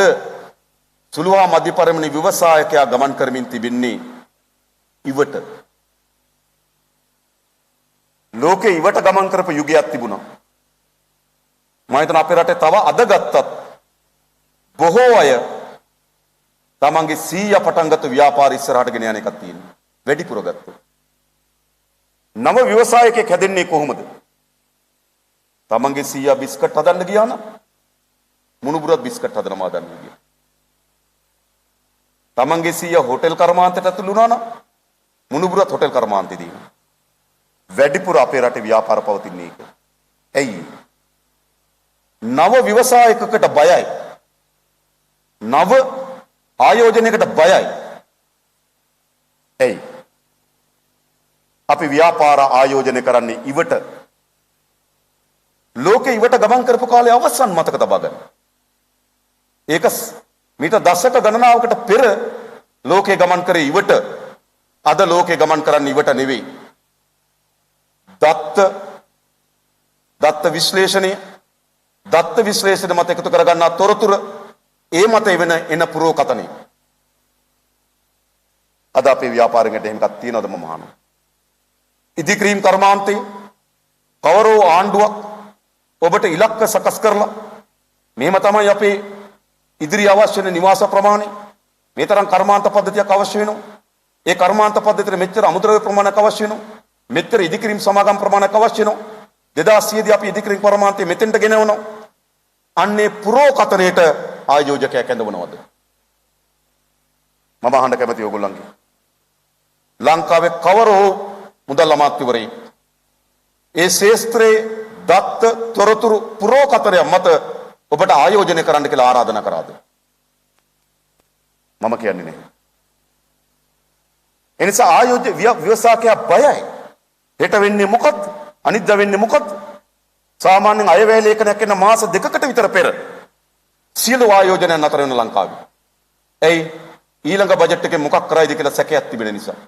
සුළු හා මධ්‍ය පරිමාණ ව්‍යවසායකයා ගමන් කරමින් තිබෙන්නේ ඉවට. ලෝකේ ඉවට ගමන් කරපු යුගයක් තිබුණා. මම හිතන අපේ රටේ තව අද ගත්තත් බොහෝ අය තමන්ගේ 100 පටන් ගත්ත ව්‍යාපාර ඉස්සරහට ගෙන යන එකක් තියෙනවා. වැඩිපුර ගත්තොත්. නව ව්‍යවසායකයෙක් හැදෙන්නේ කොහොමද? තමන්ගේ 100 බිස්කට් හදන්න ගියා නම් මුණුබුරත් බිස්කට් හදනවා හදන්න ගියා. තමන්ගේ 100 හොටෙල් කර්මාන්තයට ඇතුළු වුණා නම් මුණුබුරත් හොටෙල් කර්මාන්තෙ දිනවා. වැඩිපුර අපේ රටේ ව්‍යාපාර පවතින්නේ ඒක. ඇයි? නව ව්‍යවසායකකට බයයි. නව ආයෝජනයකට බයයි. ඇයි? අපි ව්‍යාපාර ආයෝජනය කරන්නේ ඉවට. ලෝකේ ඉවට ගමන් කරපු කාලේ අවසන් මතක තබා ගන්න. ඒක මීට දශක ගණනාවකට පෙර ලෝකේ ගමන් කරේ ඉවට. අද ලෝකේ ගමන් කරන්නේ ඉවට නෙවෙයි. දත්ත විශ්ලේෂණය මත එකතු කරගන්නා තොරතුරු ඒ මත එන පුරෝකතනෙ. අද අපේ ව්‍යාපාරයකට එහෙම එකක් තියනවද මම අහනවා. ඉදික්‍රීම් කර්මාන්තේ කවරෝ ආණ්ඩුවක් ඔබට ඉලක්ක සකස් කරලා මේම තමයි අපේ ඉදිරි අවශ්‍ය වෙන නිවාස ප්‍රමාණය. මේ තරම් කර්මාන්ත පද්ධතියක් අවශ්‍ය වෙනවා. ඒ කර්මාන්ත පද්ධතියට මෙච්චර අමුද්‍රව්‍ය ප්‍රමාණයක් අවශ්‍ය වෙනවා. මෙච්චර ඉදික්‍රීම් සමාගම් ප්‍රමාණයක් අවශ්‍ය වෙනවා. 2000 දී අපි ඉදික්‍රීම් කර්මාන්තය මෙතෙන්ට ගෙනවනවා. අන්නේ පුරෝකතනයේට ආයෝජකයා කැඳවනවද? මම අහන්න කැමතියි ඔයගොල්ලන්ගේ. ලංකාවේ කවරෝ මුදල් අමාත්‍යවරයෙක් ඒ ශේස්ත්‍රයේ දත්ත තොරතුරු පුරෝකතනය මත ඔබට ආයෝජනය කරන්න කියලා ආරාධනා කරාද? මම කියන්නේ නැහැ. එනිසා ආයෝජ්‍ය ව්‍යවසායකයා බයයි. හෙට වෙන්නේ මොකද්ද? අනිද්දා වෙන්නේ මොකද්ද? සාමාන්‍යයෙන් අයවැය ලේඛනයක් එන මාස දෙකකට විතර පෙර සියලු ආයෝජනයන් අතර වෙන ලංකාවේ. එයි ඊළඟ බජට් එකේ මොකක් කරයිද කියලා සැකයක් තිබෙන නිසා.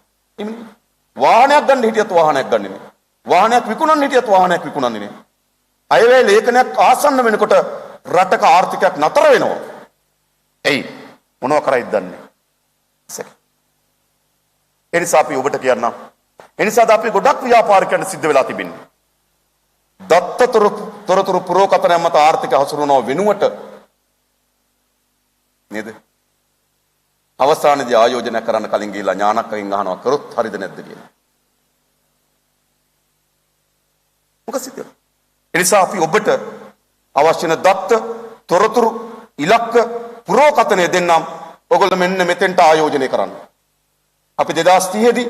වාහනයක් ගන්න හිටියත් වාහනයක් ගන්නෙ නෑ. වාහනයක් විකුණන්න හිටියත් වාහනයක් විකුණන්නේ නෑ. අයවැය ලේඛනයක් ආසන්න වෙනකොට රටක ආර්ථිකයක් නතර වෙනවා. එයි මොනව කරයිද දන්නේ. එනිසා අපි ඔබට කියන්නම්. එනිසාද අපි ගොඩක් ව්‍යාපාරිකයන්ට සිද්ධ වෙලා තිබෙන්නේ. දත්ත තොරතුරු පුරෝකතනය මත ආර්ථික හසුරුවනව වෙනුවට නේද? අවසානයේදී ආයෝජනය කරන්න කලින් ගිහිල්ලා ඥානක්කගෙන් අහනවා කරොත් හරිද නැද්ද කියලා. මොකද සිද්ධ වෙන්නේ? ඒ නිසා අපි ඔබට අවශ්‍ය වෙන දත්ත, තොරතුරු, ඉලක්ක පුරෝකථනය දෙන්නම්. ඔයගොල්ලෝ මෙන්න මෙතෙන්ට ආයෝජනය කරන්න. අපි 2030 දී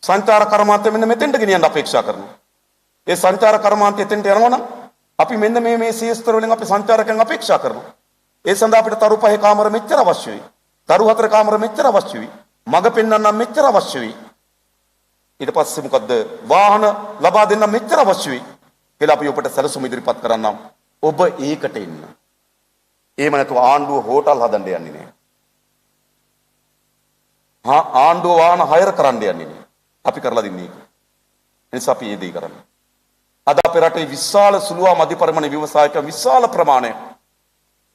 සංචාර කර්මාන්තය මෙන්න මෙතෙන්ට ගෙනියන්න අපේක්ෂා කරනවා. ඒ සංචාර කර්මාන්තය එතෙන්ට යනවා නම් අපි මෙන්න මේ ශේස්ත්‍ර වලින් අපි සංචාරකයන් අපේක්ෂා කරනවා. ඒ සඳහා අපිට තරු පහේ කාමර මෙච්චර අවශ්‍ය වෙයි. තරු හතර කාමර මෙච්චර අවශ්‍ය වෙයි. මග පෙන්වන්න මෙච්චර අවශ්‍ය වෙයි. ඊට පස්සේ මොකද්ද? වාහන ලබා දෙන්න මෙච්චර අවශ්‍ය වෙයි. කියලා අපි ඔබට සැලසුම් ඉදිරිපත් කරන්නම්. ඔබ ඒකට එන්න. එහෙම නැතුව ආණ්ඩුව හෝටල් හදන්න යන්නේ නැහැ. ආණ්ඩුව වාහන හයර කරන්න යන්නේ නැහැ. අපි කරලා දෙන්නේ ඒක. ඒ නිසා අපි මේ දේ කරන්නේ. අද අපේ රටේ විශාල සුළුවා මධ්‍ය පරිමාණ ව්‍යවසායකයන් විශාල ප්‍රමාණයක්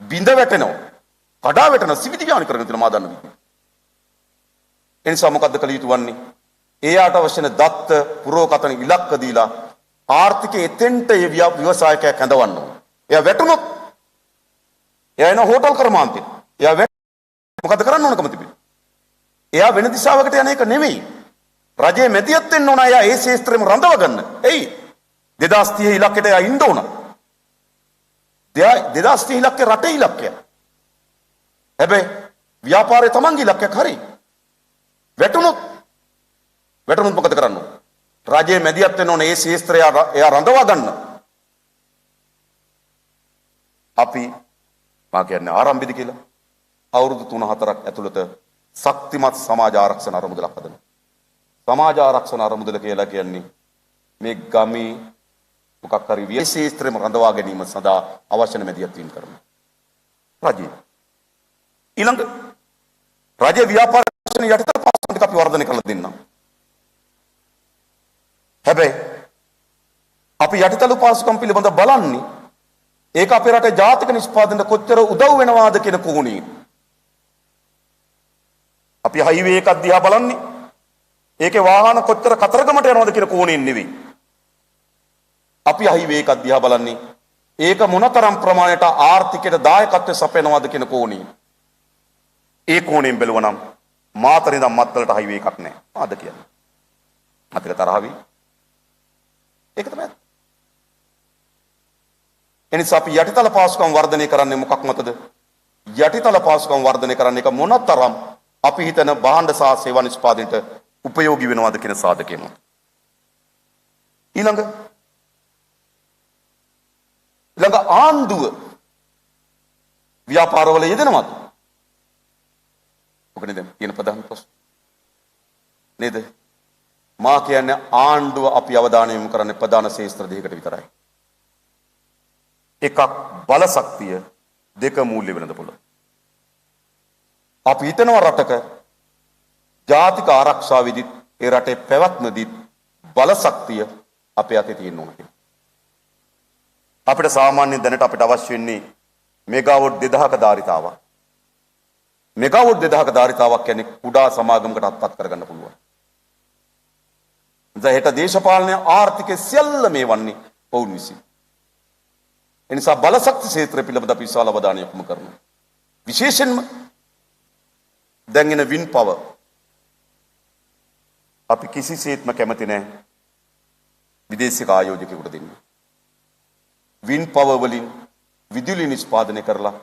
බිඳ වැටෙනවා. කඩා වැටෙනවා. සිවිදි ව්‍යාපාර කරගෙන තියෙනවා මා දන්න විදිහට. ඒ නිසා මොකද්ද කළ යුතු වන්නේ? එයාට අවශ්‍ය වෙන දත්ත පුරෝකථන ඉලක්ක දීලා ආර්ථිකයේ එතෙන්ට ඒ ව්‍යවසායකයා කැඳවන්න ඕන. එයා වැටුනොත් එයා එන හෝටල් කර්මාන්තෙට. එයා මොකද කරන්න ඕනකම තිබෙන්නේ? එයා වෙන දිශාවකට යන එක නෙමෙයි. රජයේ මැදිහත් වෙන්න ඕන අය ඒ ශේස්ත්‍රෙම රඳව ගන්න. එයි 2030 ඉලක්කයට එයා ඉන්න ඕන. 2030 ඉලක්කය රටේ ඉලක්කය. හැබැයි ව්‍යාපාරයේ තමන්ගේ ඉලක්කයක් හරි. වැටුනොත් මොකද කරන්න ඕන? රජයේ මැදිහත් වෙන්න ඕන ඒ ශේස්ත්‍රය එයා රඳවා ගන්න. අපි මා කියන්නේ ආරම්භයේදී කියලා අවුරුදු 3-4ක් ඇතුළත ශක්තිමත් සමාජ ආරක්ෂණ අරමුදලක් හදනවා. සමාජ ආරක්ෂණ අරමුදල කියලා කියන්නේ මේ ගමේ මොකක් හරි විශේෂත්‍රම රඳවා ගැනීම සඳහා අවශ්‍ය මැදිහත් වීම කරනවා. රජය ඊළඟ රජ ව්‍යාපාර යටතට පාසල් අපි වර්ධනය කරලා දෙන්නම්. හැබැයි අපි යටිතල පාසුකම් පිළිබඳ බලන්නේ ඒක අපේ රටේ ජාතික නිෂ්පාදනයට කොච්චර උදව් වෙනවාද කියන කෝණයෙන්. අපි හයිවේ එකක් දිහා බලන්නේ ඒකේ වාහන කොච්චර කතරගමට යනවද කියන කෝණයෙන් නෙවෙයි. අපි හයිවේ එකක් දිහා බලන්නේ ඒක මොනතරම් ප්‍රමාණයට ආර්ථිකයට දායකත්වය සපයනවද කියන කෝණයෙන්. ඒ කෝණයෙන් බැලුවනම් මාතර ඉඳන් මත්තලට හයිවේ එකක් නැහැ. ආද කියන්නේ. මතක තරහවි. ඒක තමයි. එනිසා අපි යටිතල පාසුකම් වර්ධනය කරන්නේ මොකක් මතද? යටිතල පාසුකම් වර්ධනය කරන්නේ එක මොනතරම් අපි හිතන භාණ්ඩ සහ සේවා නිෂ්පාදනයට උපයෝගී වෙනවද කියන සාධකයම. ඊළඟ ආණ්ඩුව ව්‍යාපාරවල යෙදෙනවද? ඔක නේද කියන ප්‍රධාන ප්‍රශ්න. නේද? මා කියන්නේ ආණ්ඩුව අපි අවධානය යොමු කරන්නේ ප්‍රධාන ශේෂ්ත්‍ර දෙකකට විතරයි. එකක් බල ශක්තිය, දෙක මූල්‍ය වෙළඳපොළ. අපි හිතනවා රටක ජාතික ආරක්ෂාවේදීත් ඒ රටේ පැවැත්මදීත් බල ශක්තිය අපේ අතේ තියෙන්න ඕන කියලා. අපිට සාමාන්‍යයෙන් දැනට අපිට අවශ්‍ය වෙන්නේ මෙගාවොට් 2000ක ධාරිතාවක්. මෙගාවොට් 2000ක ධාරිතාවක් කියන්නේ කුඩා සමාගමකට අත්පත් කරගන්න පුළුවන්. හෙට දේශපාලන ආර්ථික සියල්ල මේ වන්නේ ඔවුන් විසින්. එනිසා බලශක්ති ක්ෂේත්‍රය පිළිබඳ අපි විශාල අවධානය යොමු කරනවා. විශේෂයෙන්ම දැන් එන වින් පවර් අපි කිසිසේත්ම කැමති නැහැ විදේශික ආයෝජකයෙකුට දෙන්න. වින් පවර් වලින් විදුලි නිෂ්පාදනය කරලා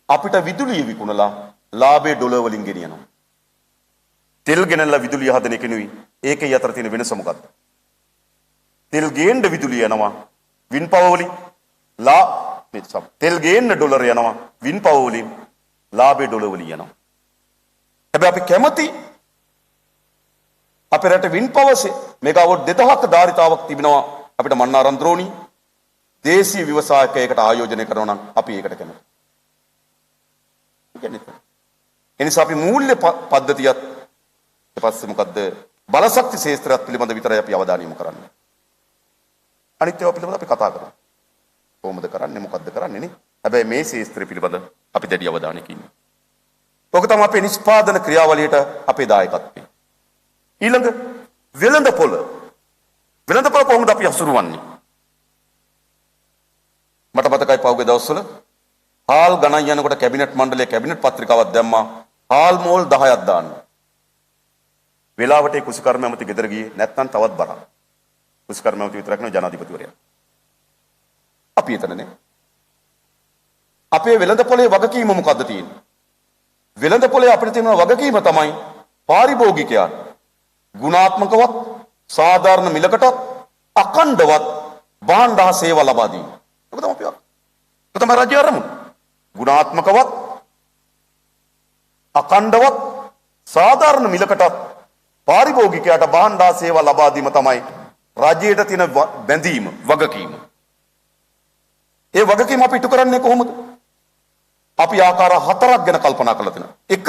අපිට විදුලිය විකුණලා ලාභයේ ඩොලර් වලින් ගෙනියනවා. තෙල් ගෙනල්ලා විදුලිය හදන එකෙනුයි ඒකේ අතර තියෙන වෙනස මොකද්ද? තෙල් ගේන්න විදුලිය යනවා වින් පවර් වලින් තෙල් ගේන්න ඩොලර් යනවා වින් පවර් වලින් ලාභයේ ඩොලර් වලින් යනවා. හැබැයි අපි කැමති අපේ රට වින් පවර් මෙගාවොට් 2000ක ධාරිතාවක් තිබෙනවා අපිට මන්නාරම් ද්‍රෝණි දේශීය ව්‍යවසායකයකට ආයෝජනය කරනවා නම් අපි ඒකට කැමති. එනිසා අපි මූල්‍ය පද්ධතියත් ඊපස්සේ මොකද්ද බලශක්ති ශේත්‍රයත් පිළිබඳ විතරයි අපි අවධානය යොමු කරන්නේ. අනිත් ඒවා පිළිබඳ අපි කතා කරමු. කොහොමද කරන්නේ මොකද්ද කරන්නේ නේ? හැබැයි මේ ශේත්‍රය පිළිබඳ අපි දැඩි අවධානයක ඉන්නේ. ඔක තමයි අපේ නිෂ්පාදන ක්‍රියාවලියට අපේ දායකත්වය. ඊළඟ වෙළඳපොළ කොහොමද අපි හසුරුවන්නේ? මට මතකයි පහුගිය දවස්වල හාල් ගණන් යනකොට කැබිනට් මණ්ඩලයේ කැබිනට් පත්‍රිකාවක් දැම්මා හාල් මෝල් 10ක් දාන්න. වෙලාවට කුසිකර්ම ඇමති ගෙදර ගියේ නැත්නම් තවත් බරක්. කුසිකර්ම ඇමති විතරක් නෙවෙයි ජනාධිපතිවරයා. අපි එතනනේ. අපේ වෙළඳ පොලේ වගකීම මොකද්ද තියෙන්නේ? වෙළඳ පොලේ අපිට තියෙන වගකීම තමයි පාරිභෝගිකයන් ගුණාත්මකවත් සාධාරණ මිලකට අඛණ්ඩවත් භාණ්ඩ හා සේවා ලබා දීම. ඒක තමයි අපි. ඒක තමයි රාජ්‍ය අරමුණ. ගුණාත්මකවත් අඛණ්ඩවත් සාධාරණ මිලකට පාරිභෝගිකයාට භාණ්ඩ හා සේවා ලබා දීම තමයි රාජ්‍යයට තියෙන බැඳීම වගකීම. ඒ වගකීම අපි ඉටු කරන්නේ කොහොමද? අපි ආකාර 4ක් ගැන කල්පනා කරලා තියෙනවා. එක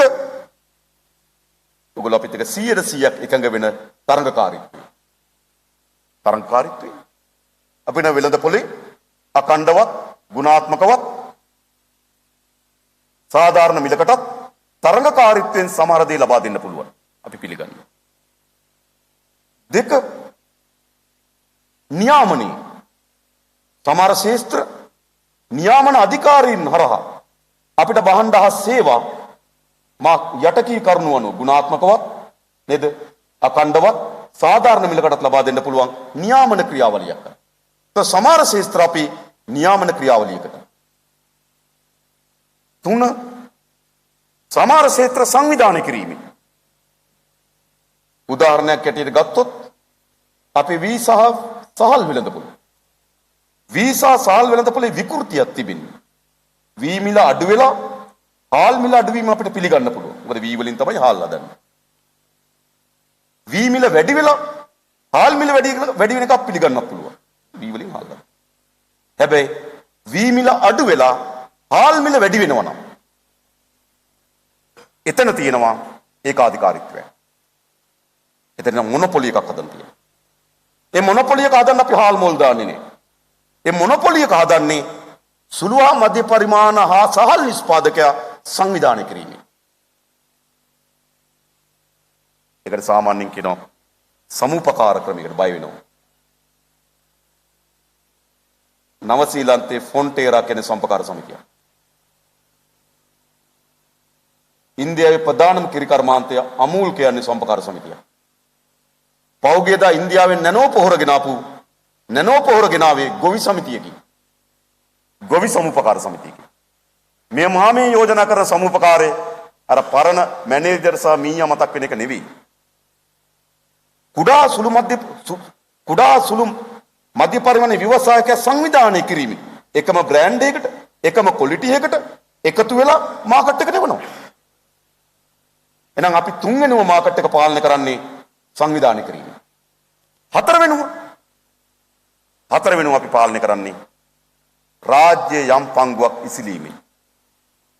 ඔයගොල්ලෝ අපිට 100% එකඟ වෙන තරඟකාරීත්වය. තරඟකාරීත්වය. අපි න වෙළඳ පොලේ අඛණ්ඩවත් ගුණාත්මකවත් සාධාරණ මිලකටත් තරඟකාරීත්වයෙන් සමහර දේ ලබා දෙන්න පුළුවන්. අපි පිළිගන්නවා. දෙක නියාමනයේ සමහර ශේෂ්ත්‍ර නියාමන අධිකාරීන් හරහා අපිට භාණ්ඩ හා සේවා මා යටකී කරුණු අනුව ගුණාත්මකවත් නේද අඛණ්ඩවත් සාධාරණ මිලකටත් ලබා දෙන්න පුළුවන් නියාමන ක්‍රියාවලියක් කරා. તો සමහර ශේෂ්ත්‍ර අපි නියාමන ක්‍රියාවලියකට. තුන සමහර ක්ෂේත්‍ර සංවිධානය කිරීමේ උදාහරණයක් ඇටියට ගත්තොත් අපි වීසා සහල් වෙළඳපොළ වීසා සහල් වෙළඳපොළේ විකෘතියක් තිබෙනවා. වී මිල අඩු වෙලා හාල් මිල අඩු වීම අපිට පිළිගන්න පුළුවන්. මොකද වී වලින් තමයි හාල් හදන්නේ. වී මිල වැඩි වෙලා හාල් මිල වැඩි වෙන එකක් පිළිගන්නත් පුළුවන්. වී වලින් හාල් හදන්න. හැබැයි වී මිල අඩු වෙලා හාල් මිල වැඩි වෙනවා නම් එතන තියෙනවා ඒකාධිකාරීත්වය. එතන මොනොපොලි එකක් හදන්න තියෙනවා. ඒ මොනොපොලි එක හදන්න අපි හාල් මොල් දාන්නේ නේ. ඒ මොනොපොලි එක හදන්නේ සුළු හා මධ්‍ය පරිමාණ හා සහල් නිෂ්පාදකයා සංවිධානය කිරීමේ. ඒකට සාමාන්‍යයෙන් කියනවා සමුපකාර ක්‍රමයකට බය වෙනවා. නව ශ්‍රීලන්තයේ ෆොන්ටේරා කියන සම්පකාර සමිතිය. ඉන්දියාවේ ප්‍රධානම කිරි කර්මාන්තය අමූල් කියන්නේ සම්පකාර සමිතිය. පෞගේදා ඉන්දියාවෙන් නැනෝ පොහොර ගෙනාවේ ගොවි සමිතියකින්. ගොවි සමුපකාර සමිතියකින්. මේ මහාමේ යෝජනා කරන සමුපකාරයේ අර පරණ මැනේජර් සහ මීයා මතක් වෙන එක නෙවෙයි. කුඩා සුළු මධ්‍ය පරිමාණ ව්‍යවසායකයා සංවිධානය කිරීමේ එකම බ්‍රෑන්ඩ් එකකට එකම ක්වොලිටි එකකට එකතු වෙලා මාකට් එකට එවනවා. එහෙනම් අපි තුන්වෙනිම මාකට් එක පාලනය කරන්නේ සංවිධානය කිරීම. හතරවෙනිම අපි පාලනය කරන්නේ රාජ්‍ය යම් පංගුවක් ඉසිලීමේ.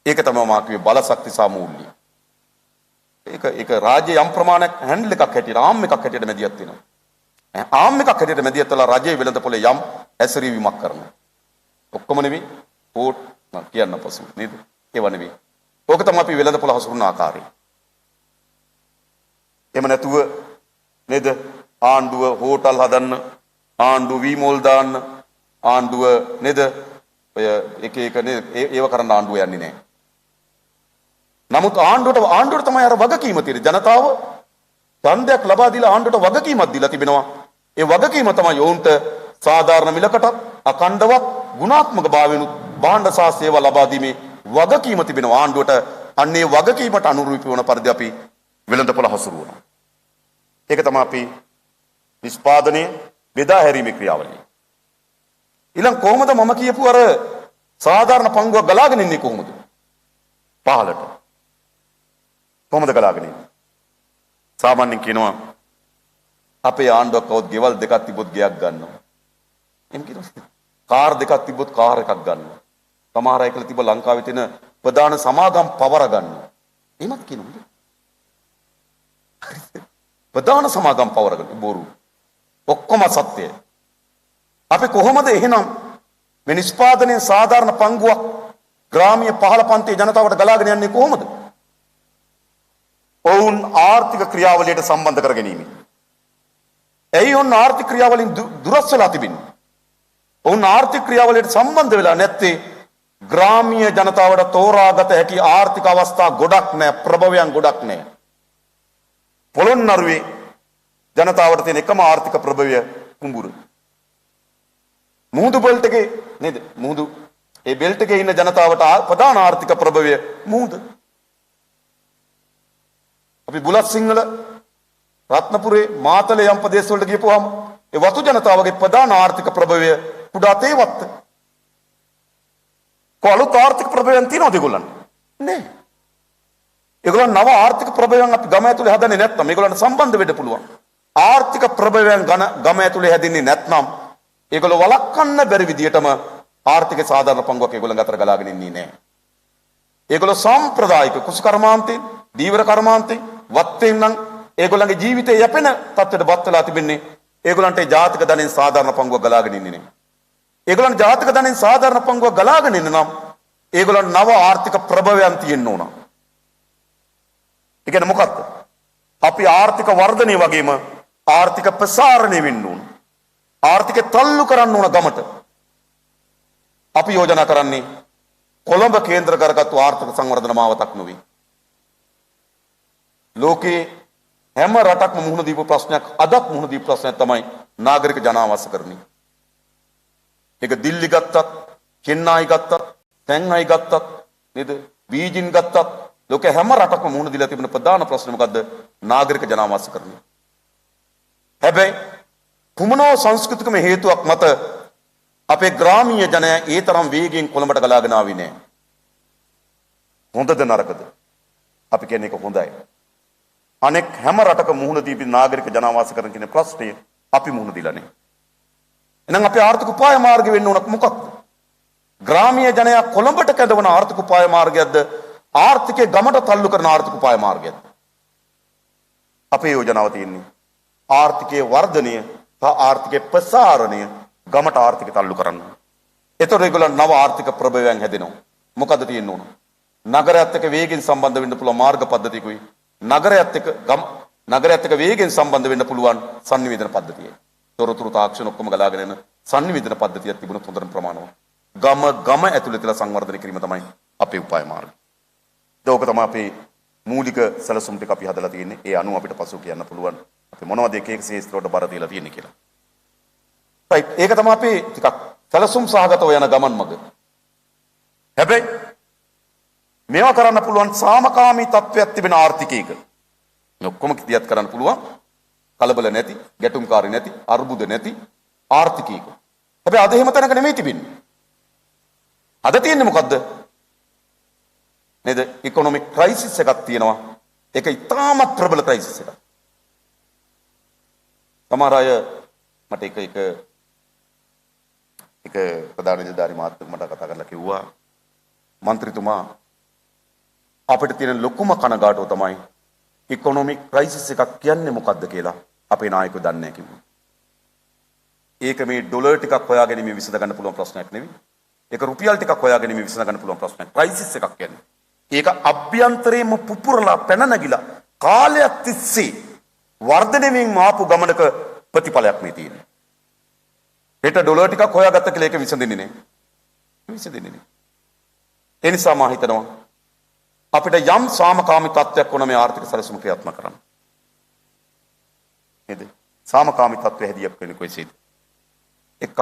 ඒක තමයි මා කිව්වේ බලශක්ති සහ මූල්‍ය. ඒක රාජ්‍ය යම් ප්‍රමාණයක් හැන්ඩල් එකක් හැටියට ආම් එකක් හැටියට මැදිහත් වෙනවා. ආම් එකක් හැටියට මැදිහත් වෙලා රජයේ වෙළඳ පොලේ යම් ඇසරීමක් කරනවා. ඔක්කොම නෙවෙයි ඕට් කියන්න පසු නේද? ඒව නෙවෙයි. ඕක තමයි අපි වෙළඳ පොල හසුරුවන ආකාරය. එහෙම නැතුව නේද ආණ්ඩුව හෝටල් හදන්න ආණ්ඩුව වීමෝල් දාන්න ආණ්ඩුව නේද ඔය එක නේද ඒව කරන්න ආණ්ඩුව යන්නේ නැහැ. නමුත් ආණ්ඩුවට තමයි අර වගකීම තියෙන්නේ. ජනතාව ඡන්දයක් ලබා දීලා ආණ්ඩුවට වගකීමක් දීලා තිබෙනවා. ඒ වගකීම තමයි ඔවුන්ට සාධාරණ මිලකට අඛණ්ඩවත් ගුණාත්මක භාවයෙන් භාණ්ඩ සහ සේවා ලබා දීමේ වගකීම තිබෙනවා ආණ්ඩුවට. අන්නේ වගකීමට අනුරූපී වන පරිදි අපි වෙළඳපොළ හසුරුවනවා. ඒක තමයි අපි නිෂ්පාදනයේ බෙදා හැරීමේ ක්‍රියාවලිය. ඊළඟ කොහොමද මම කියපු අර සාධාරණ පංගුවක් ගලාගෙන ඉන්නේ කොහොමද? පහලට. කොහොමද ගලාගෙන ඉන්නේ? සාමාන්‍යයෙන් කියනවා අපේ ආණ්ඩුවක් කවුද ගෙවල් දෙකක් තිබ්බොත් ගෙයක් ගන්නවා. එහෙම කියනවා. කාර් දෙකක් තිබ්බොත් කාර් එකක් ගන්නවා. සමහර අය කියලා තිබ්බ ලංකාවේ තියෙන ප්‍රධාන සමාගම් පවර ගන්නවා. එහෙමත් කියනවා. ප්‍රධාන සමාගම් පවර ගන්න බොරු. ඔක්කොම සත්‍යයි. අපි කොහොමද එහෙනම් මේ නිෂ්පාදනයේ සාධාරණ පංගුවක් ග්‍රාමීය පහළ පන්තියේ ජනතාවට ගලාගෙන යන්නේ කොහොමද? ඔවුන් ආර්ථික ක්‍රියාවලියට සම්බන්ධ කර ගැනීම. ඇයි ඔවුන් ආර්ථික ක්‍රියාවලින් දුරස් වෙලා තිබෙන්නේ? ඔවුන් ආර්ථික ක්‍රියාවලියට සම්බන්ධ වෙලා නැත්තේ ග්‍රාමීය ජනතාවට තෝරාගත හැකි ආර්ථික අවස්ථා ගොඩක් නැහැ, ප්‍රභවයන් ගොඩක් නැහැ. පොළොන්නරුවේ ජනතාවට තියෙන එකම ආර්ථික ප්‍රභවය කුඹුර. මුහුදු බෙල්ට් එකේ නේද? මුහුදු ඒ බෙල්ට් එකේ ඉන්න ජනතාවට ප්‍රධාන ආර්ථික ප්‍රභවය මුහුද. අපි බුලත් සිංහල රත්නපුරේ මාතලේ යම් ප්‍රදේශ වලට ගියපුවාම ඒ වතු ජනතාවගේ ප්‍රධාන ආර්ථික ප්‍රභවය කුඩා තේවත්ත. කොළු ආර්ථික ප්‍රභවයන් තියෙනවද ඒගොල්ලන්ට? නෑ. ඒගොල්ලන් නව ආර්ථික ප්‍රභවයන් අපි ගම ඇතුලේ හදන්නේ නැත්නම් ඒගොල්ලන්ට සම්බන්ධ වෙන්න පුළුවන්. ආර්ථික ප්‍රභවයන් ගම ඇතුලේ හැදින්නේ නැත්නම් ඒගොල්ලෝ වළක්වන්න බැරි විදියටම ආර්ථික සාධාරණ පංගුවක් ඒගොල්ලන් අතර ගලාගෙන ඉන්නේ නෑ. ඒගොල්ලෝ සාම්ප්‍රදායික කුසකර්මාන්තේ, දීවර කර්මාන්තේ, වත්තෙන් නම් ඒගොල්ලන්ගේ ජීවිතේ යැපෙන තත්ත්වයටපත් වෙලා තිබෙන්නේ. ඒගොල්ලන්ට ජාතික ධනෙන් සාධාරණ පංගුවක් ගලාගෙන ඉන්නේ නෑ. ඒගොල්ලන් ජාතික ධනෙන් සාධාරණ පංගුවක් ගලාගෙන ඉන්න නම් ඒගොල්ලන් නව ආර්ථික ප්‍රභවයන් තියෙන්න ඕන. ඒ කියන්නේ මොකක්ද? අපි ආර්ථික වර්ධනය වගේම ආර්ථික ප්‍රසාරණය වෙන්න ඕන. ආර්ථික තල්ලු කරන්න ඕන ගමට. අපි යෝජනා කරන්නේ කොළඹ කේන්ද්‍ර කරගත්තු ආර්ථික සංවර්ධන මාවතක් නෙවෙයි. ලෝකේ හැම රටක්ම මුහුණ දීපු ප්‍රශ්නයක් අදත් මුහුණ දීපු ප්‍රශ්නයක් තමයි නාගරික ජනාවාසකරණය. ඒක දිල්ලි ගත්තත්, චෙන්නයි ගත්තත්, ෂැන්හයි ගත්තත් නේද? බීජින් ගත්තත් ලෝකේ හැම රටක්ම මුහුණ දීලා තිබෙන ප්‍රධාන ප්‍රශ්නේ මොකද්ද? නාගරික ජනාවාසකරණය. හැබැයි කුමනෝ සංස්කෘතිකම හේතුවක් මත අපේ ග්‍රාමීය ජනයා ඒ තරම් වේගයෙන් කොළඹට ගලාගෙන ආවේ නැහැ. හොඳද නරකද? අපි කියන්නේ ඒක හොඳයි. අනෙක් හැම රටක මුහුණ දීපි නාගරික ජනාවාසකරණ කියන ප්‍රශ්නය අපි මුහුණ දීලා නැහැ. එහෙනම් අපේ ආර්ථික උපාය මාර්ග වෙන්න ඕන මොකක්ද? ග්‍රාමීය ජනයා කොළඹට කැඳවන ආර්ථික උපාය මාර්ගයක්ද? ආර්ථිකයේ ගමට තල්ලු කරන ආර්ථික උපාය මාර්ගයක්ද? අපේ යෝජනාව තියෙන්නේ ආර්ථිකයේ වර්ධනය සහ ආර්ථිකයේ ප්‍රසාරණය ගමට ආර්ථික තල්ලු කරන්න. ඒතර ඒගොල්ලන් නව ආර්ථික ප්‍රභවයන් හැදෙනවා. මොකද්ද තියෙන්න ඕන? නගරයත් එක්ක වේගෙන් සම්බන්ධ වෙන්න පුළුවන් මාර්ග පද්ධතියකුයි. නගරයත් එක්ක වේගෙන් සම්බන්ධ වෙන්න පුළුවන් සංනිවේදන පද්ධතියයි. තොරතුරු තාක්ෂණ ඔක්කොම ගලාගෙන යන සංනිවේදන පද්ධතියක් තිබුණොත් හොඳට ප්‍රමාණවත්. ගම ඇතුළේ තියලා සංවර්ධනය කිරීම තමයි අපේ උපාය මාර්ගය. ඒක තමයි අපේ මූලික සැලසුම් ටික අපි හදලා තියෙන්නේ. ඒ අනුව අපිට පසු කියන්න පුළුවන් අපි මොනවද එක එක ශේත්‍රවලට බර දීලා තියෙන්නේ කියලා. right ඒක තමයි අපි ටිකක් සැලසුම් සහගතව යන ගමන් මඟ. හැබැයි මේවා කරන්න පුළුවන් සාමකාමී තත්වයක් තිබෙන ආර්ථිකයක. මේ ඔක්කොම කිදියත් කරන්න පුළුවන් කලබල නැති, ගැටුම්කාරී නැති, අර්බුද නැති ආර්ථිකයක. හැබැයි අද එහෙම තැනක නෙමෙයි තිබෙන්නේ. අද තියෙන්නේ මොකද්ද? නේද? ඉකොනොමික් ක්‍රයිසිස් එකක් තියෙනවා. ඒක ඉතාමත් ප්‍රබල ක්‍රයිසිස් එකක්. සමහර අය මට එක ප්‍රධාන නිලධාරි මහත්මයෙක් මට කතා කරලා කිව්වා මන්ත්‍රීතුමා අපිට තියෙන ලොකුම කනගාටුව තමයි ඉකොනොමික් ක්‍රයිසිස් එකක් කියන්නේ මොකද්ද කියලා අපේ නායකයෝ දන්නේ නැහැ කිව්වා. ඒක මේ ඩොලර් ටිකක් හොයාගෙන මේ විසඳ ගන්න පුළුවන් ප්‍රශ්නයක් නෙවෙයි. ඒක රුපියල් ටිකක් හොයාගෙන මේ විසඳ ගන්න පුළුවන් ප්‍රශ්නයක්. ක්‍රයිසිස් එකක් කියන්නේ. ඒක අභ්‍යන්තරයෙන්ම පුපුරලා පැන නැගිලා කාලයක් තිස්සේ වර්ධනය වීම ආපු ගමනක ප්‍රතිඵලයක් මේ තියෙන්නේ. හෙට ඩොලර් ටිකක් හොයාගත්ත කියලා ඒක විසඳෙන්නේ නැහැ. විසඳෙන්නේ නැහැ. ඒ නිසා මම හිතනවා අපිට යම් සාමකාමී තත්ත්වයක් වුණ මේ ආර්ථික සැලසුම ක්‍රියාත්මක කරන්න. නේද? සාමකාමී තත්ත්වය හැදියක් වෙන්නේ කොයිසේද? එකක්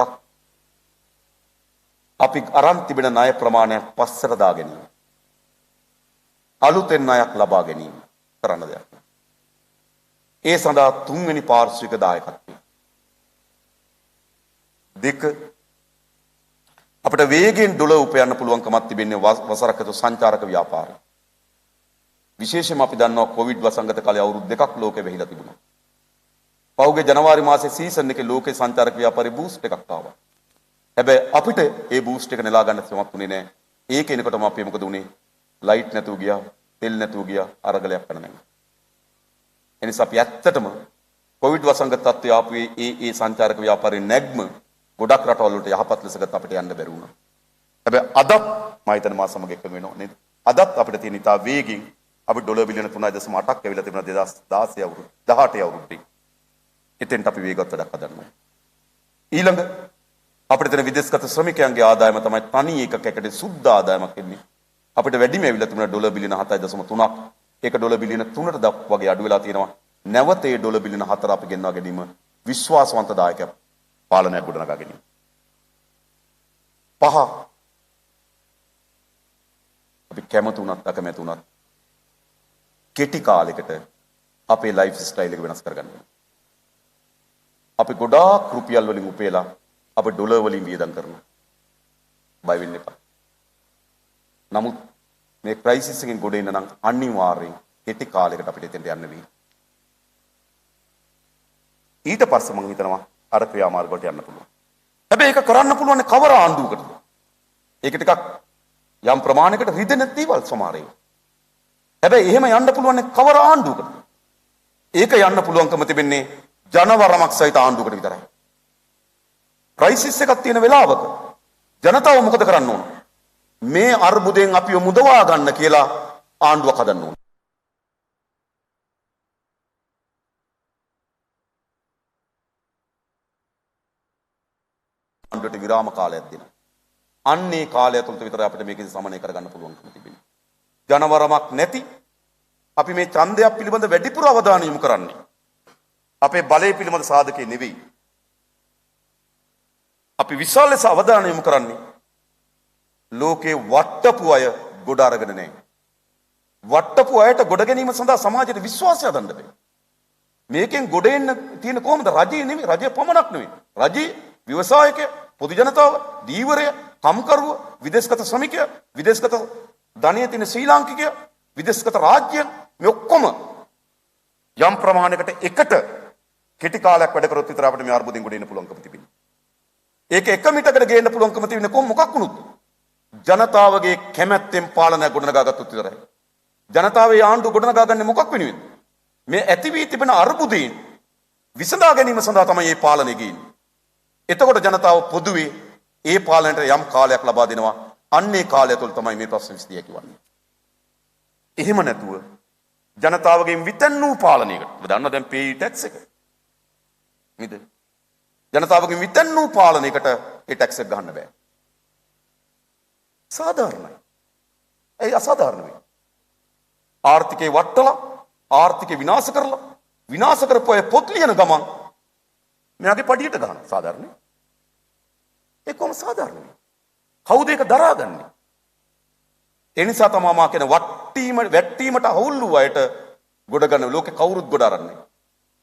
අපි අරන් තිබෙන ණය ප්‍රමාණය පස්සට දා ගැනීම. අලුතෙන් ණයක් ලබා ගැනීම කරන්න දෙයක්. ඒ සඳහා තුන්වෙනි පාර්ශ්වික දායකත්වය. දෙක අපිට වේගෙන් ඩොලර් උපයන්න පුළුවන්කමක් තිබෙන්නේ වසරකට සංචාරක ව්‍යාපාරය. විශේෂයෙන්ම අපි දන්නවා කොවිඩ් වසංගත කාලේ අවුරුදු දෙකක් ලෝකෙ වෙහිලා තිබුණා. පහුගිය ජනවාරි මාසේ සීසන් එකේ ලෝකේ සංචාරක ව්‍යාපාරේ බූස්ට් එකක් ආවා. හැබැයි අපිට ඒ බූස්ට් එක නෙලා ගන්න සමත් වුණේ නැහැ. ඒක එනකොටම අපි මොකද උනේ? ලයිට් නැතුව ගියා, තෙල් නැතුව ගියා, අරගලයක් කරන්න නැහැ. එනිසා අපි ඇත්තටම කොවිඩ් වසංගත තත්ත්වය ආපු ඒ සංචාරක ව්‍යාපාරේ නැග්ම ගොඩක් රටවල් වලට යහපත් ලෙස ගත්ත අපිට යන්න බැරි වුණා. හැබැයි අදත් මම හිතන්නේ මා සමග එකම වෙනව නේද? අදත් අපිට තියෙන ඉතා වේගින් අපි ඩොලර් බිලියන 3.8ක් ඇවිල්ලා තිබුණා 2016 අවුරුද්ද 18 අවුරුද්දේ. එතෙන්ට අපි වේගවත් වැඩක් හදන්න ඕනේ. ඊළඟ අපිට දෙන විදේශගත ශ්‍රමිකයන්ගේ ආදායම තමයි තනි ඒකකයකට සුද්ධ ආදායමක් එන්නේ. අපිට වැඩිම ඇවිල්ලා තිබුණා ඩොලර් බිලියන 7.3ක්. ඒක ඩොලර් බිලියන 3ට දක්වා වගේ අඩු වෙලා තියෙනවා. නැවත ඒ ඩොලර් බිලියන 4 අපි ගෙන්වා ගැනීම විශ්වාසවන්ත දායක පාලනයක් ගොඩනගා ගැනීම. 5 අපි කැමති උනත් අකමැති උනත් කෙටි කාලයකට අපේ ලයිෆ් ස්ටයිල් එක වෙනස් කරගන්න ඕනේ. අපි ගොඩාක් රුපියල් වලින් උපයලා අපි ඩොලර් වලින් වියදම් කරනවා. බය වෙන්න එපා. නමුත් මේ ක්‍රයිසිස් එකෙන් ගොඩ එන්න නම් අනිවාර්යෙන් කෙටි කාලයකට අපිට එතෙන්ට යන්න වෙයි. ඊට පස්සේ මම හිතනවා අර ක්‍රියාමාර්ග වලට යන්න පුළුවන්. හැබැයි ඒක කරන්න පුළුවන් කවර ආණ්ඩුවකටද? ඒක ටිකක් යම් ප්‍රමාණයකට රිදෙන දේවල් සමහර ඒවා. හැබැයි එහෙම යන්න පුළුවන් කවර ආණ්ඩුවකටද? ඒක යන්න පුළුවන්කම තිබෙන්නේ ජනවරමක් සහිත ආණ්ඩුවකට විතරයි. ක්‍රයිසිස් එකක් තියෙන වෙලාවක ජනතාව මොකද කරන්න ඕන? මේ අර්බුදයෙන් අපිව මුදවා ගන්න කියලා ආණ්ඩුවක් හදන්න ඕන. ආණ්ඩුවට විරාම කාලයක් දෙනවා. අන්නේ කාලය තුළ විතරයි අපිට මේක සමනය කරගන්න පුළුවන්කම තිබෙන්නේ. ජනවරමක් නැති අපි මේ ඡන්දයක් පිළිබඳ වැඩිපුර අවධානය යොමු කරන්නේ අපේ බලය පිළිබඳ සාධකේ නෙවෙයි. අපි විශාල ලෙස අවධානය යොමු කරන්නේ ලෝකේ වට්ටපු අය ගොඩ අරගෙන නැහැ. වට්ටපු අයට ගොඩ ගැනීම සඳහා සමාජයට විශ්වාසය හදන්න බෑ. මේකෙන් ගොඩ එන්න තියෙන කොහොමද? රජය නෙවෙයි, රජය පමණක් නෙවෙයි. රජය, ව්‍යවසායකය, පොදු ජනතාව, දීවරය, කම්කරුව, විදේශගත ශ්‍රමිකය, විදේශගත ධනය තියෙන ශ්‍රී ලාංකිකය, විදේශගත රාජ්‍ය මේ ඔක්කොම යම් ප්‍රමාණයකට එකට කෙටි කාලයක් වැඩ කරොත් විතර අපිට මේ අර්බුදෙන් ගොඩ එන්න පුළුවන්කම තිබෙනවා. ඒක එක මිටකට ගේන්න පුළුවන්කම තිබෙන්නේ මොකක් වුණොත්? ජනතාවගේ කැමැත්තෙන් පාලනය ගොඩනගා ගත්තොත් විතරයි. ජනතාවේ ආණ්ඩුව ගොඩනගා ගන්නේ මොකක් වෙනුවෙන්ද? මේ ඇති වී තිබෙන අර්බුදයෙන් විසඳා ගැනීම සඳහා තමයි මේ පාලනය ගේන්නේ. එතකොට ජනතාව පොදුවේ ඒ පාලනයට යම් කාලයක් ලබා දෙනවා. අන්නේ කාලය තුළ තමයි මේ ප්‍රශ්න විසඳිය හැකි වන්නේ. එහෙම නැතුව ජනතාවගෙන් විතන් වූ පාලනයකට ඔබ දන්නවා දැන් පේ ටැක්ස් එක නේද? ජනතාවගෙන් විතන් වූ පාලනයකට ඒ ටැක්ස් එක ගන්න බෑ. සාධාරණයි. ඒ අසාධාරණ වෙයි. ආර්ථිකේ වට්ටලා ආර්ථිකේ විනාශ කරලා විනාශ කරපු අය පොත් ලියන ගමන් මෙයාගේ පඩියට ගන්න සාධාරණයි. ඒ කොහොම සාධාරණයි? කවුද ඒක දරාගන්නේ? ඒ නිසා තමයි මා කියන වැට්ටීමට අවුල් වූ අයට ගොඩ ගන්න ලෝකේ කවුරුත් ගොඩ අරන්නේ.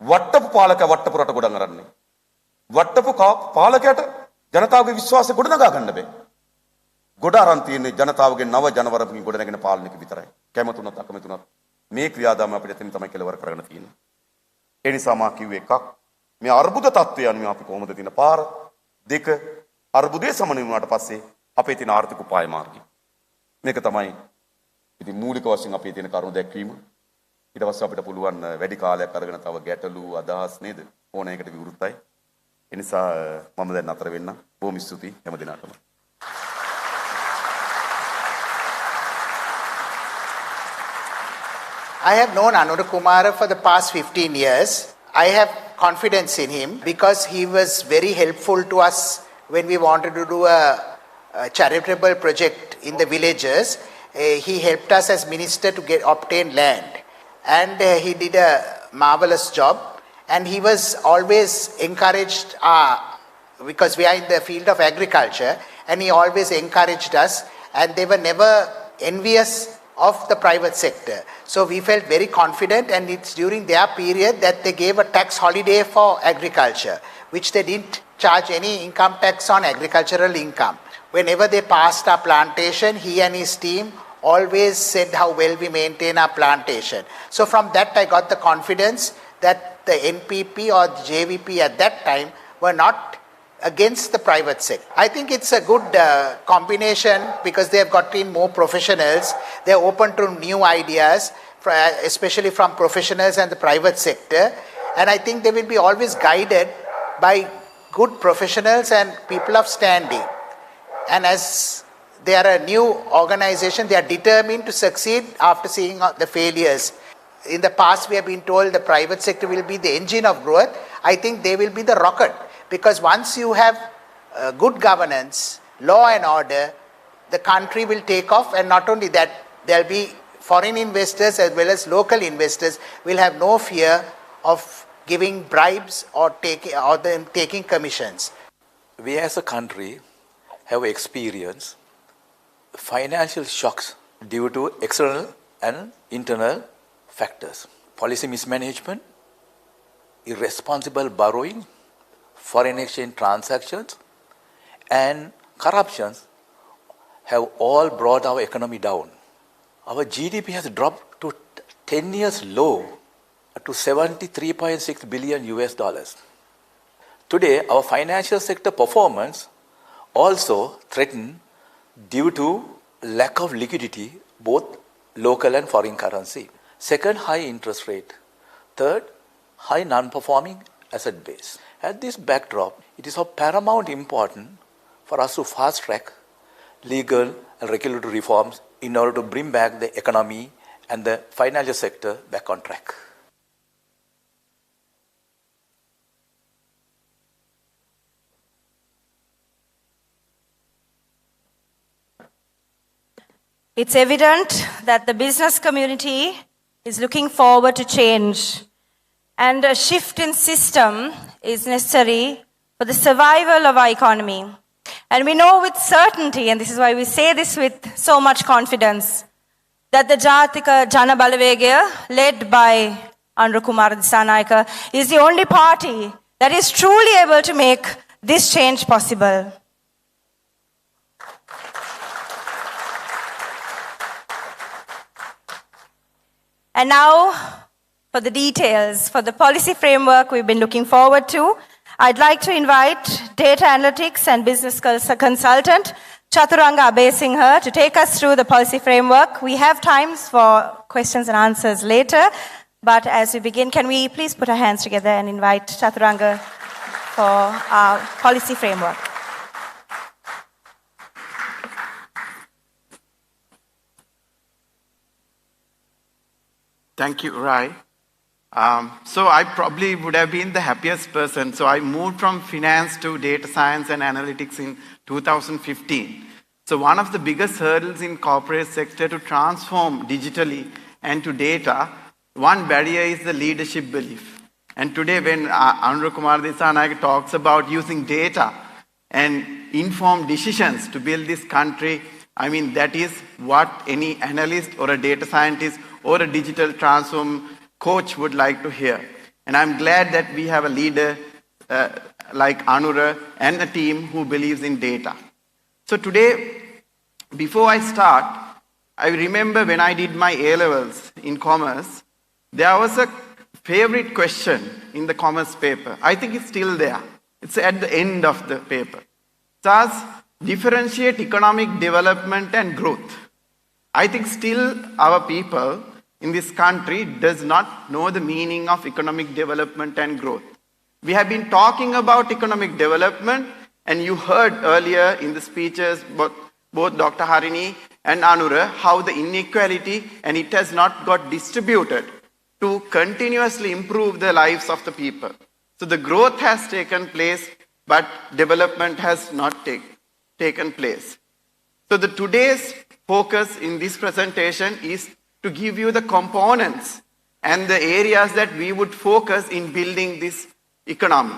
වට්ටපු පාලක වට්ටපු රට ගොඩ අරන්නේ. වට්ටපු පාලකයට ජනතාවගේ විශ්වාසය ගොඩනගා ගන්න බෑ. ගොඩ අරන් තියෙන්නේ ජනතාවගේ නව ජනවරමකින් ගොඩ නැගෙන පාලනයක විතරයි. කැමතුණත් අකමැතුණත් මේ ක්‍රියාදාම අපිට එතන තමයි කෙලවර කරගෙන තියෙන්නේ. ඒ නිසා මා කිව්වේ එකක් මේ අර්බුද තත්ත්වය අනුව අපි කොහොමද තියෙන පාර, දෙක අර්බුදයේ සමනය වුණාට පස්සේ අපේ තියෙන ආර්ථික උපාය මාර්ගය. මේක තමයි ඉතින් මූලික වශයෙන් අපේ තියෙන කරුණු දැක්වීම. ඊට පස්සේ අපිට පුළුවන් වැඩි කාලයක් අරගෙන තව ගැටලු අදහස් නේද ඕන එකට විවෘතයි. ඒ නිසා මම දැන් අතර වෙන්න. බොහොම ස්තුතියි හැම දිනකටම. I have known Anuruddha Kumara for the past 15 years. I have confidence in him because he was very helpful to us when we wanted to do a charitable project in the villages. He helped us as minister to obtain land, and he did a marvelous job. And he was always encouraged because we are in the field of agriculture, and he always encouraged us, and they were never envious of the private sector. So we felt very confident, and it's during their period that they gave a tax holiday for agriculture, which they didn't charge any income tax on agricultural income. Whenever they passed our plantation, he and his team always said how well we maintain our plantation. So from that I got the confidence that the NPP or the JVP at that time were not against the private sector. I think it's a good combination because they have got in more professionals. They are open to new ideas, especially from professionals and the private sector. And I think they will be always guided by good professionals and people of standing. And as they are a new organization, they are determined to succeed after seeing the failures. In the past, we have been told the private sector will be the engine of growth. I think they will be the rocket. Because once you have good governance, law and order, the country will take off. And not only that, there will be foreign investors as well as local investors will have no fear of giving bribes or taking commissions. We as a country have experienced financial shocks due to external and internal factors. Policy mismanagement, irresponsible borrowing, foreign exchange transactions, and corruptions have all brought our economy down. Our GDP has dropped to 10 years low to 73.6 billion US dollars. Today, our financial sector performance also threatened due to lack of liquidity, both local and foreign currency. Second, high interest rate. Third, high non-performing asset base. At this backdrop, it is of paramount importance for us to fast-track legal and regulatory reforms in order to bring back the economy and the financial sector back on track. It's evident that the business community is looking forward to change, and a shift in system is necessary for the survival of our economy. And we know with certainty, and this is why we say this with so much confidence, that the Jatika Jana Balavegaya, led by Anura Kumara Disanayaka, is the only party that is truly able to make this change possible. And now, for the details, for the policy framework we've been looking forward to, I'd like to invite data analytics and business consultant Chaturanga Abesinghe to take us through the policy framework. We have times for questions and answers later, but as we begin, can we please put our hands together and invite Chaturanga for our policy framework. Thank you, Rai. So I probably would have been the happiest person. So I moved from finance to data science and analytics in 2015. So one of the biggest hurdles in corporate sector to transform digitally and to data, one barrier is the leadership belief. And today when Anura Kumara Disanayaka talks about using data and informed decisions to build this country, I mean, that is what any analyst or a data scientist or a digital transform coach would like to hear. And I'm glad that we have a leader like Anura and a team who believes in data. So today, before I start, I remember when I did my A-levels in commerce, there was a favorite question in the commerce paper. I think it's still there. It's at the end of the paper. It says, differentiate economic development and growth. I think still our people in this country does not know the meaning of economic development and growth. We have been talking about economic development, and you heard earlier in the speeches both Dr. Harini and Anura how the inequality and it has not got distributed to continuously improve the lives of the people. So the growth has taken place, but development has not taken place. So the today's focus in this presentation is to give you the components and the areas that we would focus in building this economy.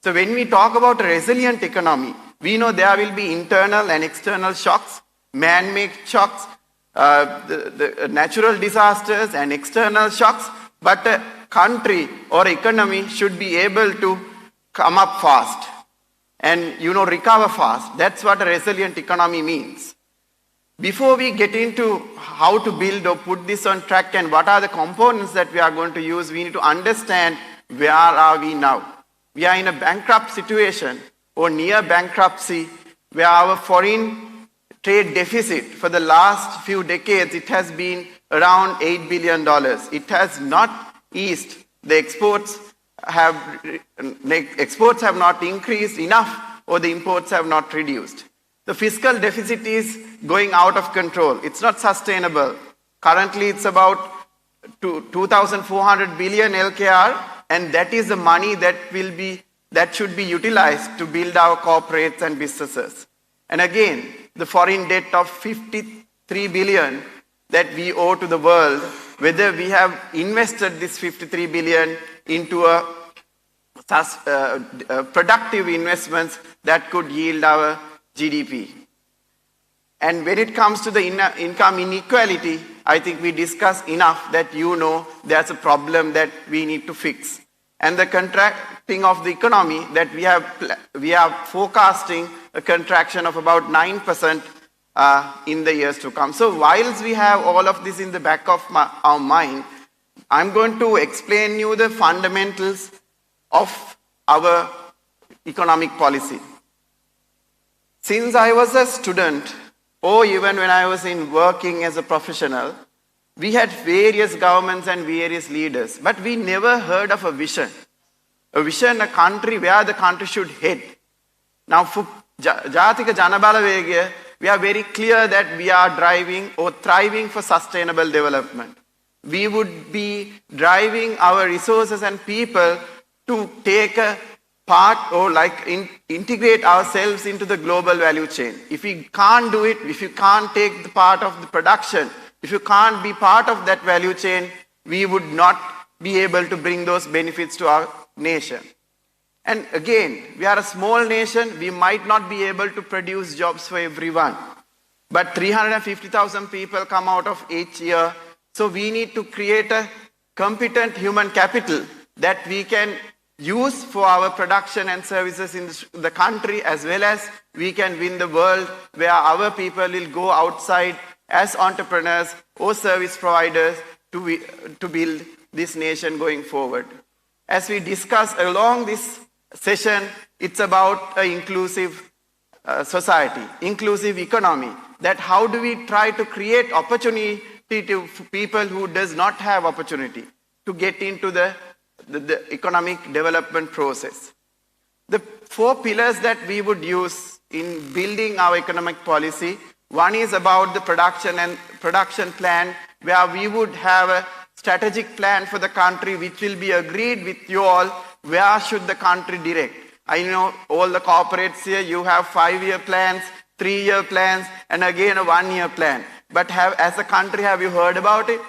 So when we talk about a resilient economy, we know there will be internal and external shocks, man-made shocks, the natural disasters and external shocks, but a country or economy should be able to come up fast and recover fast. That's what a resilient economy means. Before we get into how to build or put this on track and what are the components that we are going to use, we need to understand where are we now. We are in a bankrupt situation or near bankruptcy where our foreign trade deficit for the last few decades, it has been around $8 billion. It has not eased. The exports have not increased enough or the imports have not reduced. The fiscal deficit is going out of control. It's not sustainable. Currently, it's about 2,400 billion LKR, and that is the money that will be that should be utilized to build our corporates and businesses. And again, the foreign debt of 53 billion that we owe to the world, whether we have invested this 53 billion into productive investments that could yield our GDP. And when it comes to the income inequality, I think we discussed enough that you know there's a problem that we need to fix. And the contracting of the economy that we are forecasting a contraction of about 9% in the years to come. So whilst we have all of this in the back of our mind, I'm going to explain you the fundamentals of our economic policy. Since I was a student, or even when I was working as a professional, we had various governments and various leaders, but we never heard of a vision, a country where the country should head. Now, for Jatika Janabalawegya, we are very clear that we are driving or thriving for sustainable development. We would be driving our resources and people to take a part or integrate ourselves into the global value chain. If we can't do it, if you can't take the part of the production, if you can't be part of that value chain, we would not be able to bring those benefits to our nation. And again, we are a small nation, we might not be able to produce jobs for everyone. But 350,000 people come out of each year, so we need to create a competent human capital that we can use for our production and services in the country, as well as we can win the world where our people will go outside as entrepreneurs or service providers to build this nation going forward. As we discuss along this session, it's about an inclusive society, inclusive economy, that how do we try to create opportunity to people who does not have opportunity to get into the economic development process. The 4 pillars that we would use in building our economic policy, one is about the production plan, where we would have a strategic plan for the country which will be agreed with you all, where should the country direct. I know all the corporates here, you have 5-year plans, 3-year plans, and again a 1-year plan. But as a country, have you heard about it?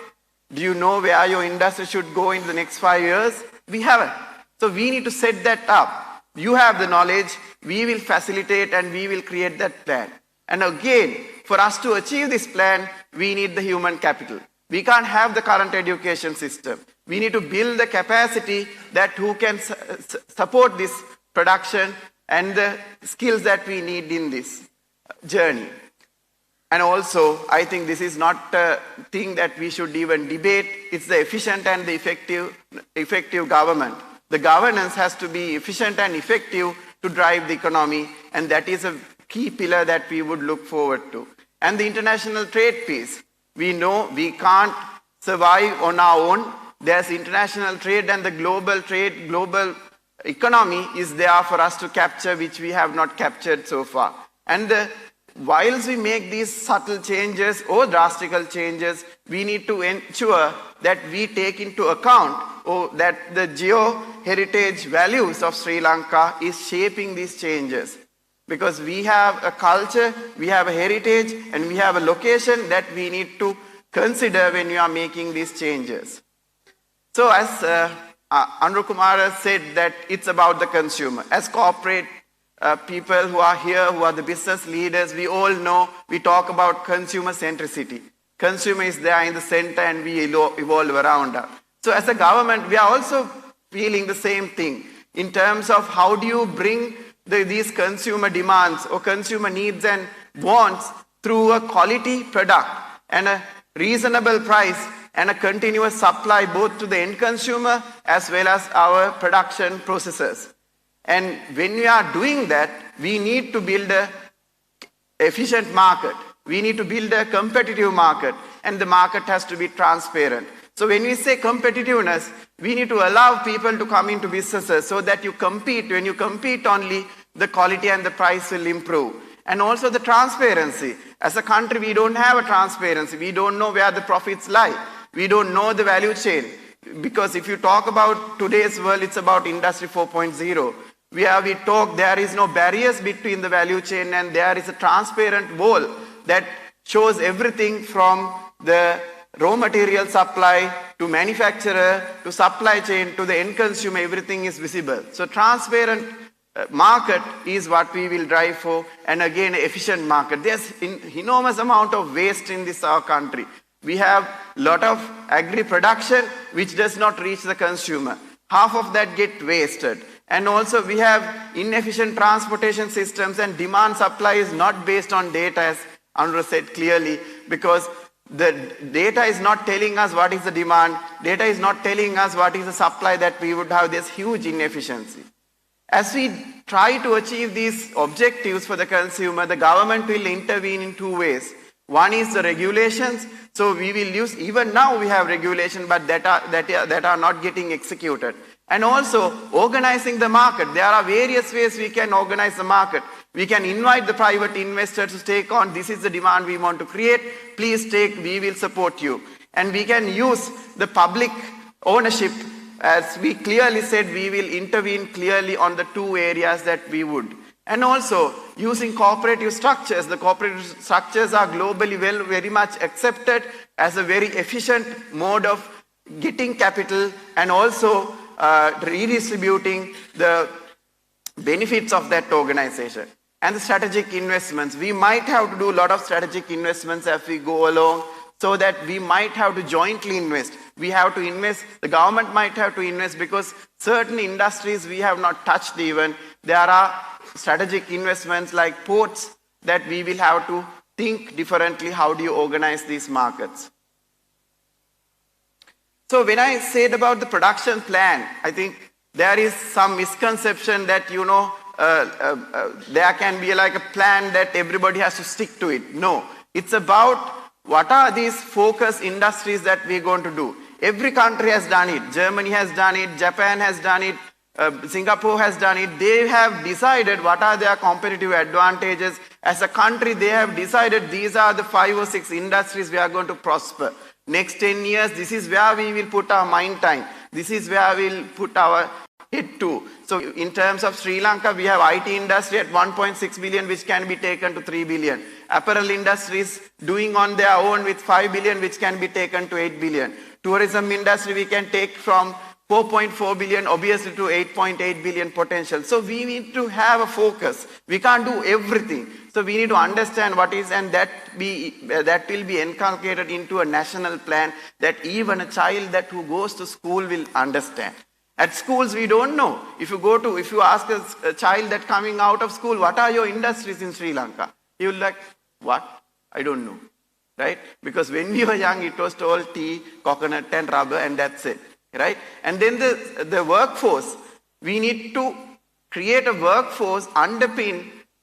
Do you know where your industry should go in the next 5 years? We haven't. So we need to set that up. You have the knowledge, we will facilitate and we will create that plan. And again, for us to achieve this plan, we need the human capital. We can't have the current education system. We need to build the capacity that who can support this production and the skills that we need in this journey. And also, I think this is not a thing that we should even debate. It's the efficient and the effective government. The governance has to be efficient and effective to drive the economy, and that is a key pillar that we would look forward to. And the international trade piece. We know we can't survive on our own. There's international trade, and the global trade, global economy is there for us to capture, which we have not captured so far. And whilst we make these subtle changes or drastical changes, we need to ensure that we take into account that the geo-heritage values of Sri Lanka is shaping these changes. Because we have a culture, we have a heritage, and we have a location that we need to consider when we are making these changes. So as Anru Kumara said, that it's about the consumer. As corporate people who are here, who are the business leaders, we all know, we talk about consumer centricity. Consumer is there in the center and we evolve around us. So as a government, we are also feeling the same thing in terms of how do you bring these consumer demands or consumer needs and wants through a quality product and a reasonable price and a continuous supply both to the end consumer as well as our production processes. And when we are doing that, we need to build an efficient market. We need to build a competitive market, and the market has to be transparent. So when we say competitiveness, we need to allow people to come into businesses so that you compete. When you compete only, the quality and the price will improve. And also the transparency. As a country, we don't have a transparency. We don't know where the profits lie. We don't know the value chain. Because if you talk about today's world, it's about Industry 4.0. we talk there is no barriers between the value chain, and there is a transparent wall that shows everything from the raw material supply to manufacturer to supply chain to the end consumer. Everything is visible. So transparent market is what we will drive for, and again efficient market. There's enormous amount of waste in this our country. We have lot of agri production which does not reach the consumer. Half of that get wasted. And also we have inefficient transportation systems, and demand supply is not based on data, as Andrew said clearly, because the data is not telling us what is the demand. Data is not telling us what is the supply that we would have. There's huge inefficiency. As we try to achieve these objectives for the consumer, the government will intervene in two ways. One is the regulations. So we will use, even now we have regulation, but that are not getting executed. And also organizing the market. There are various ways we can organize the market. We can invite the private investors to take on, this is the demand we want to create, please take, we will support you. And we can use the public ownership. As we clearly said, we will intervene clearly on the two areas that we would. And also using cooperative structures. The cooperative structures are globally very much accepted as a very efficient mode of getting capital and also redistributing the benefits of that organization. And the strategic investments. We might have to do a lot of strategic investments as we go along, so that we might have to jointly invest. We have to invest, the government might have to invest, because certain industries we have not touched even. There are strategic investments like ports that we will have to think differently. How do you organize these markets? So when I said about the production plan, I think there is some misconception that, there can be like a plan that everybody has to stick to it. No, it's about what are these focus industries that we're going to do. Every country has done it. Germany has done it. Japan has done it. Singapore has done it. They have decided what are their competitive advantages. As a country, they have decided these are the 5 or 6 industries we are going to prosper. Next 10 years, this is where we will put our mind time. This is where we'll put our head to. So in terms of Sri Lanka, we have IT industry at 1.6 billion, which can be taken to 3 billion. Apparel industries doing on their own with 5 billion, which can be taken to 8 billion. Tourism industry, we can take from 4.4 billion obviously to 8.8 billion potential. So we need to have a focus. We can't do everything. So we need to understand what is, and that will be inculcated into a national plan that even a child who goes to school will understand. At schools, we don't know. If you ask a child that coming out of school, what are your industries in Sri Lanka? He will like, what? I don't know. Right? Because when we were young, it was told tea, coconut and rubber, and that's it. Right? And then the workforce, we need to create a workforce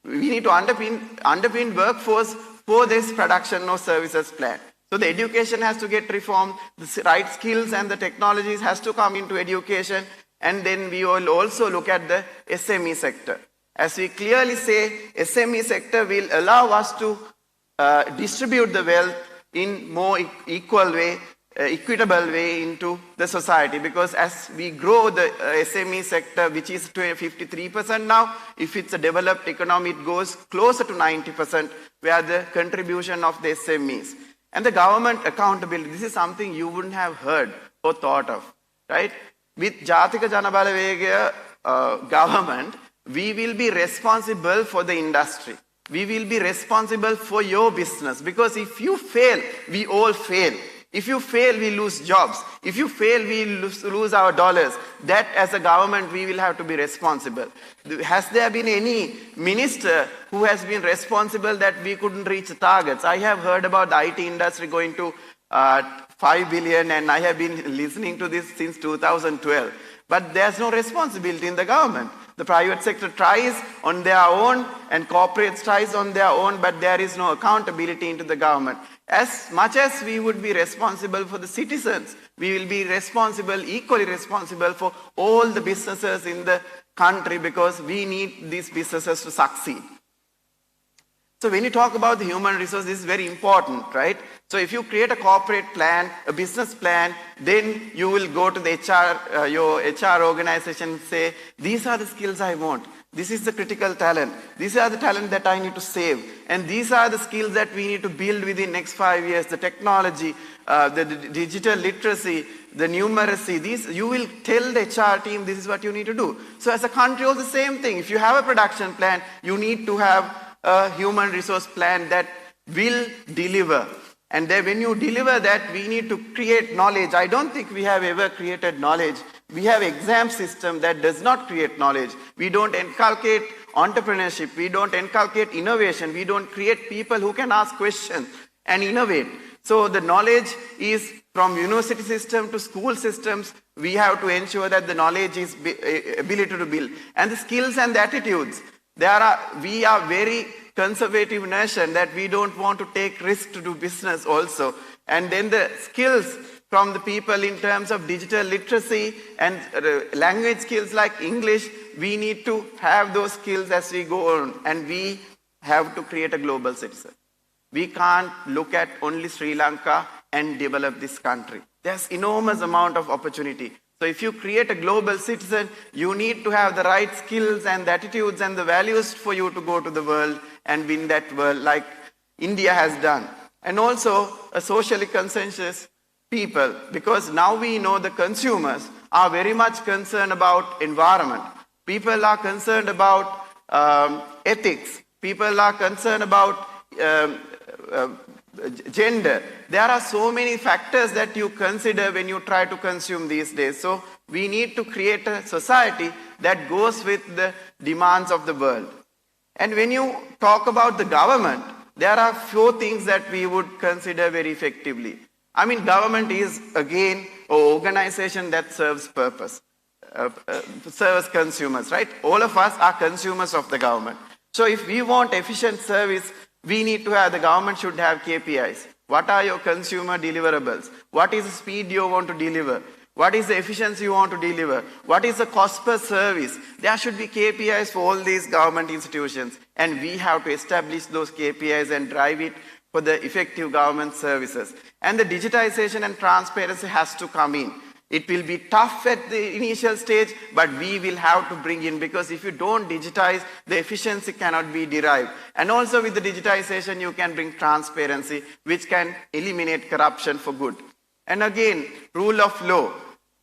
we need to underpin workforce for this production or services plan. So the education has to get reformed, the right skills and the technologies has to come into education, and then we will also look at the SME sector. As we clearly say, SME sector will allow us to distribute the wealth in more equitable way into the society, because as we grow the SME sector, which is to 53% now, if it's a developed economy, it goes closer to 90%, where the contribution of the SMEs. And the government accountability, this is something you wouldn't have heard or thought of, right? With Jatika Janabalawegaya government, we will be responsible for the industry. We will be responsible for your business, because if you fail, we all fail. If you fail, we lose jobs. If you fail, we lose our dollars. That as a government, we will have to be responsible. Has there been any minister who has been responsible that we couldn't reach the targets? I have heard about the IT industry going to 5 billion, and I have been listening to this since 2012. But there's no responsibility in the government. The private sector tries on their own and corporates tries on their own, but there is no accountability into the government. As much as we would be responsible for the citizens, we will be equally responsible for all the businesses in the country, because we need these businesses to succeed. So when you talk about the human resource, this is very important, right? So if you create a corporate plan, a business plan, then you will go to the HR, your HR organization and say, these are the skills I want. This is the critical talent. These are the talent that I need to save. And these are the skills that we need to build within the next 5 years, the technology, the digital literacy, the numeracy. These, you will tell the HR team this is what you need to do. So as a country, also the same thing. If you have a production plan, you need to have a human resource plan that will deliver. And then when you deliver that, we need to create knowledge. I don't think we have ever created knowledge. We have exam system that does not create knowledge. We don't inculcate entrepreneurship. We don't inculcate innovation. We don't create people who can ask questions and innovate. So the knowledge is from university system to school systems. We have to ensure that the knowledge is ability to build. And the skills and the attitudes. We are very conservative nation that we don't want to take risk to do business also. And then the skills from the people in terms of digital literacy and language skills like English, we need to have those skills as we go on. And we have to create a global citizen. We can't look at only Sri Lanka and develop this country. There's enormous amount of opportunity. So if you create a global citizen, you need to have the right skills and the attitudes and the values for you to go to the world and win that world like India has done. And also a socially conscientious people, because now we know the consumers are very much concerned about environment. People are concerned about ethics. People are concerned about gender. There are so many factors that you consider when you try to consume these days. So we need to create a society that goes with the demands of the world. And when you talk about the government, there are few things that we would consider very effectively. I mean, government is again an organization that serves purpose, serves consumers, right? All of us are consumers of the government. So if we want efficient service, we need to have, the government should have KPIs. What are your consumer deliverables? What is the speed you want to deliver? What is the efficiency you want to deliver? What is the cost per service? There should be KPIs for all these government institutions. And we have to establish those KPIs and drive it for the effective government services. And the digitization and transparency has to come in. It will be tough at the initial stage, but we will have to bring in, because if you don't digitize, the efficiency cannot be derived. And also with the digitization, you can bring transparency, which can eliminate corruption for good. And again, rule of law,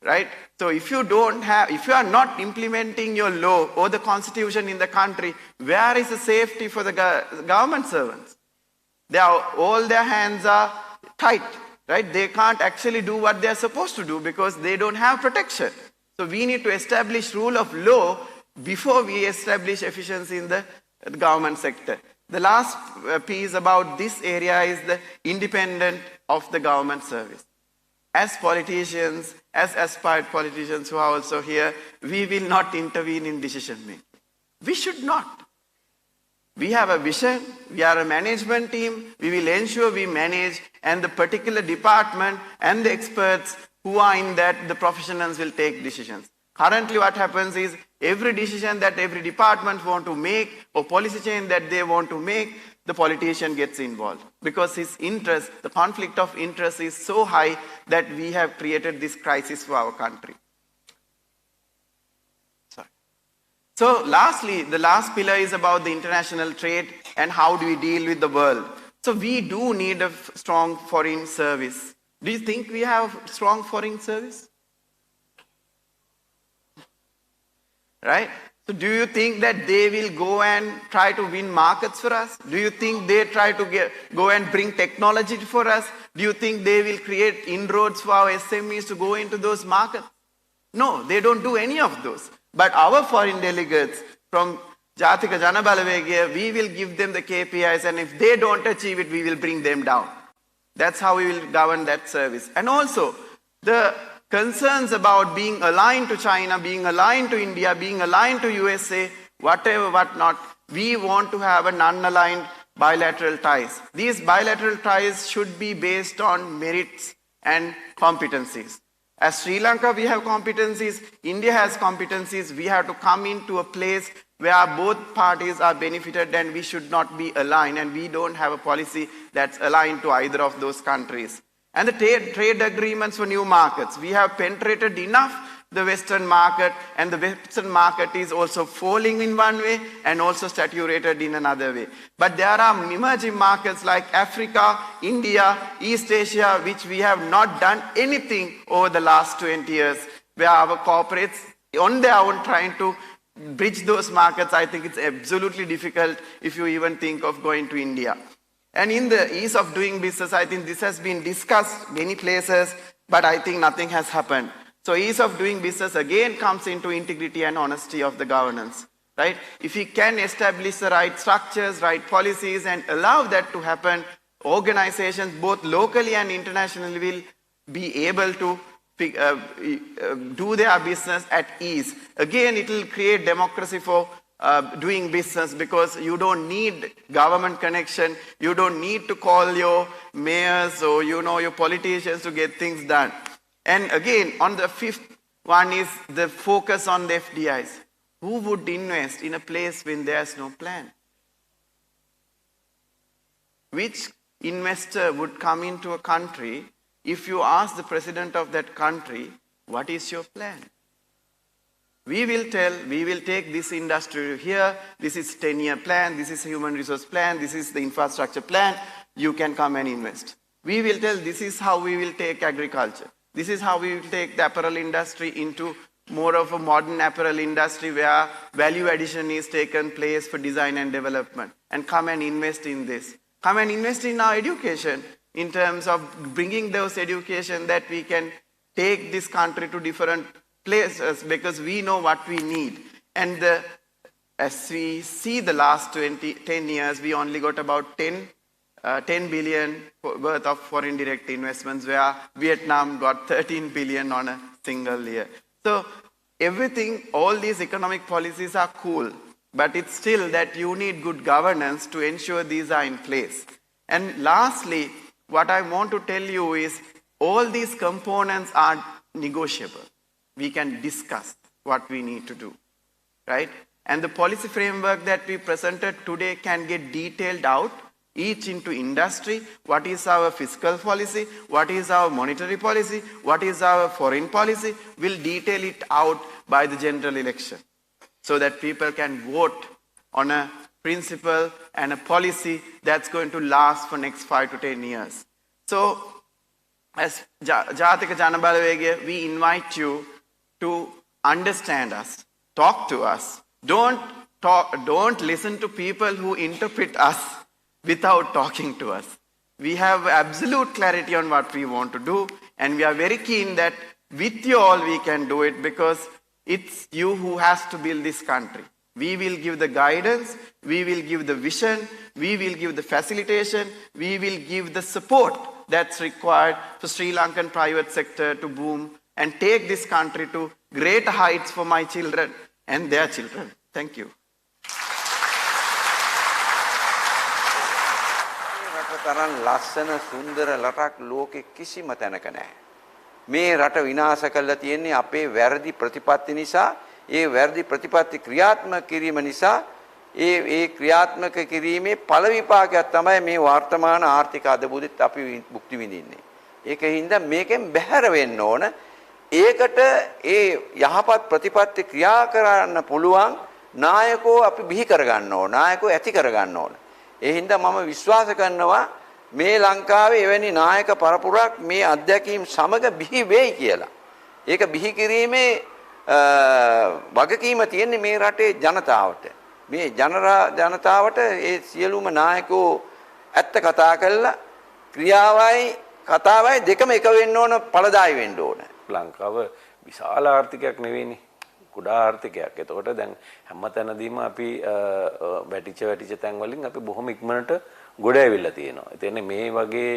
right? So if you are not implementing your law or the constitution in the country, where is the safety for the government servants? All their hands are tight. Right? They can't actually do what they're supposed to do because they don't have protection. So we need to establish rule of law before we establish efficiency in the government sector. The last piece about this area is the independence of the government service. As politicians, as aspired politicians who are also here, we will not intervene in decision making. We should not. We have a vision, we are a management team, we will ensure we manage, and the particular department and the experts who are in that, the professionals will take decisions. Currently what happens is, every decision that every department want to make, or policy change that they want to make, the politician gets involved. Because his interest, the conflict of interest is so high that we have created this crisis for our country. So lastly, the last pillar is about the international trade and how do we deal with the world. So we do need a strong foreign service. Do you think we have a strong foreign service? Right? So do you think that they will go and try to win markets for us? Do you think they try to go and bring technology for us? Do you think they will create inroads for our SMEs to go into those markets? No, they don't do any of those. But our foreign delegates from Jatika Jana Balawegaya, we will give them the KPIs, and if they don't achieve it, we will bring them down. That's how we will govern that service. And also, the concerns about being aligned to China, being aligned to India, being aligned to USA, whatever, whatnot, we want to have a non-aligned bilateral ties. These bilateral ties should be based on merits and competencies. As Sri Lanka, we have competencies, India has competencies, we have to come into a place where both parties are benefited and we should not be aligned, and we don't have a policy that's aligned to either of those countries. And the trade agreements for new markets. We have penetrated enough the Western market, and the Western market is also falling in one way and also saturated in another way. But there are emerging markets like Africa, India, East Asia, which we have not done anything over the last 20 years, where our corporates on their own trying to bridge those markets. I think it's absolutely difficult if you even think of going to India. And in the ease of doing business, I think this has been discussed many places, but I think nothing has happened. So ease of doing business again comes into integrity and honesty of the governance, right? If we can establish the right structures, right policies, and allow that to happen, organizations both locally and internationally will be able to do their business at ease. Again, it will create democracy for doing business, because you don't need government connection, you don't need to call your mayors or your politicians to get things done. And again, on the fifth one is the focus on the FDIs. Who would invest in a place when there's no plan? Which investor would come into a country if you ask the president of that country, what is your plan? We will take this industry here, this is 10-year plan, this is human resource plan, this is the infrastructure plan, you can come and invest. We will tell this is how we will take agriculture. This is how we will take the apparel industry into more of a modern apparel industry where value addition is taken place for design and development. And come and invest in this. Come and invest in our education in terms of bringing those education that we can take this country to different places, because we know what we need. And as we see the last 10 years, we only got about 10 billion worth of foreign direct investments, where Vietnam got 13 billion on a single year. So everything, all these economic policies are cool, but it's still that you need good governance to ensure these are in place. And lastly, what I want to tell you is all these components are negotiable. We can discuss what we need to do, right? And the policy framework that we presented today can get detailed out, each into industry, what is our fiscal policy, what is our monetary policy, what is our foreign policy. We'll detail it out by the general election so that people can vote on a principle and a policy that's going to last for next 5 to 10 years. So as Jatika Janabalawege, we invite you to understand us, talk to us. Don't listen to people who interpret us without talking to us. We have absolute clarity on what we want to do, and we are very keen that with you all we can do it, because it's you who has to build this country. We will give the guidance, we will give the vision, we will give the facilitation, we will give the support that's required for Sri Lankan private sector to boom and take this country to great heights for my children and their children. Thank you. තරම් ලස්සන සුන්දර රටක් ලෝකෙ කිසිම තැනක නැහැ. මේ රට විනාශ කරලා තියෙන්නේ අපේ වැරදි ප්‍රතිපත්ති නිසා. ඒ වැරදි ප්‍රතිපත්ති ක්‍රියාත්මක කිරීම නිසා ඒ ක්‍රියාත්මක කිරීමේ ඵල විපාකයක් තමයි මේ වර්තමාන ආර්ථික අදබුදෙත් අපි භුක්ති විඳින්නේ. ඒකින්ද මේකෙන් බැහැර වෙන්න ඕන. ඒකට ඒ යහපත් ප්‍රතිපත්ති ක්‍රියා කරන්න පුළුවන් නායකෝ අපි බිහි කරගන්න ඕන. නායකෝ ඇති කරගන්න ඕන. ඒ හින්දා මම විශ්වාස කරනවා මේ ලංකාවේ එවැනි නායක පරපුරක් මේ අධ්‍යක්ීම් සමග බිහි වෙයි කියලා. ඒක බිහි කිරීමේ වගකීම තියෙන්නේ මේ රටේ ජනතාවට. මේ ජනතාවට ඒ සියලුම නායකෝ ඇත්ත කතා කරලා ක්‍රියාවයි කතාවයි දෙකම එක වෙන්න ඕන, ඵලදායි වෙන්න ඕන. ලංකාව විශාල ආර්ථිකයක් නෙවෙයිනේ. කුඩා ආර්ථිකයක්. එතකොට දැන් හැමතැනදීම අපි වැටිච්ච තැන් වලින් අපි බොහොම ඉක්මනට ගොඩ ඇවිල්ලා තියෙනවා. ඒ කියන්නේ මේ වගේ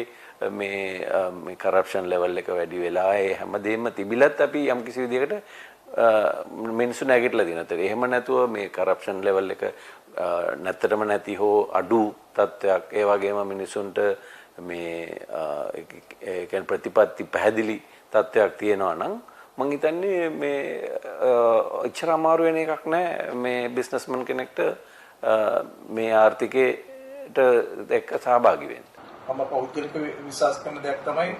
මේ කරප්ෂන් ලෙවල් එක වැඩි වෙලා ඒ හැමදේම තිබිලත් අපි යම් කිසි විදිහකට මිනිස්සු නැගිටලා තියෙනවා. එහෙම නැතුව මේ කරප්ෂන් ලෙවල් එක නැත්තරම නැති හෝ අඩු තත්ත්වයක්, ඒ වගේම මිනිසුන්ට මේ කියන්නේ ප්‍රතිපත්ති පැහැදිලි තත්ත්වයක් තියෙනවා නම් මං හිතන්නේ මේ එච්චර අමාරු වෙන එකක් නෑ මේ බිස්නස්මන් කෙනෙක්ට මේ ආර්ථිකයට එක්ක සහභාගී වෙන්න. මම පෞද්ගලික විශ්වාස කරන දෙයක් තමයි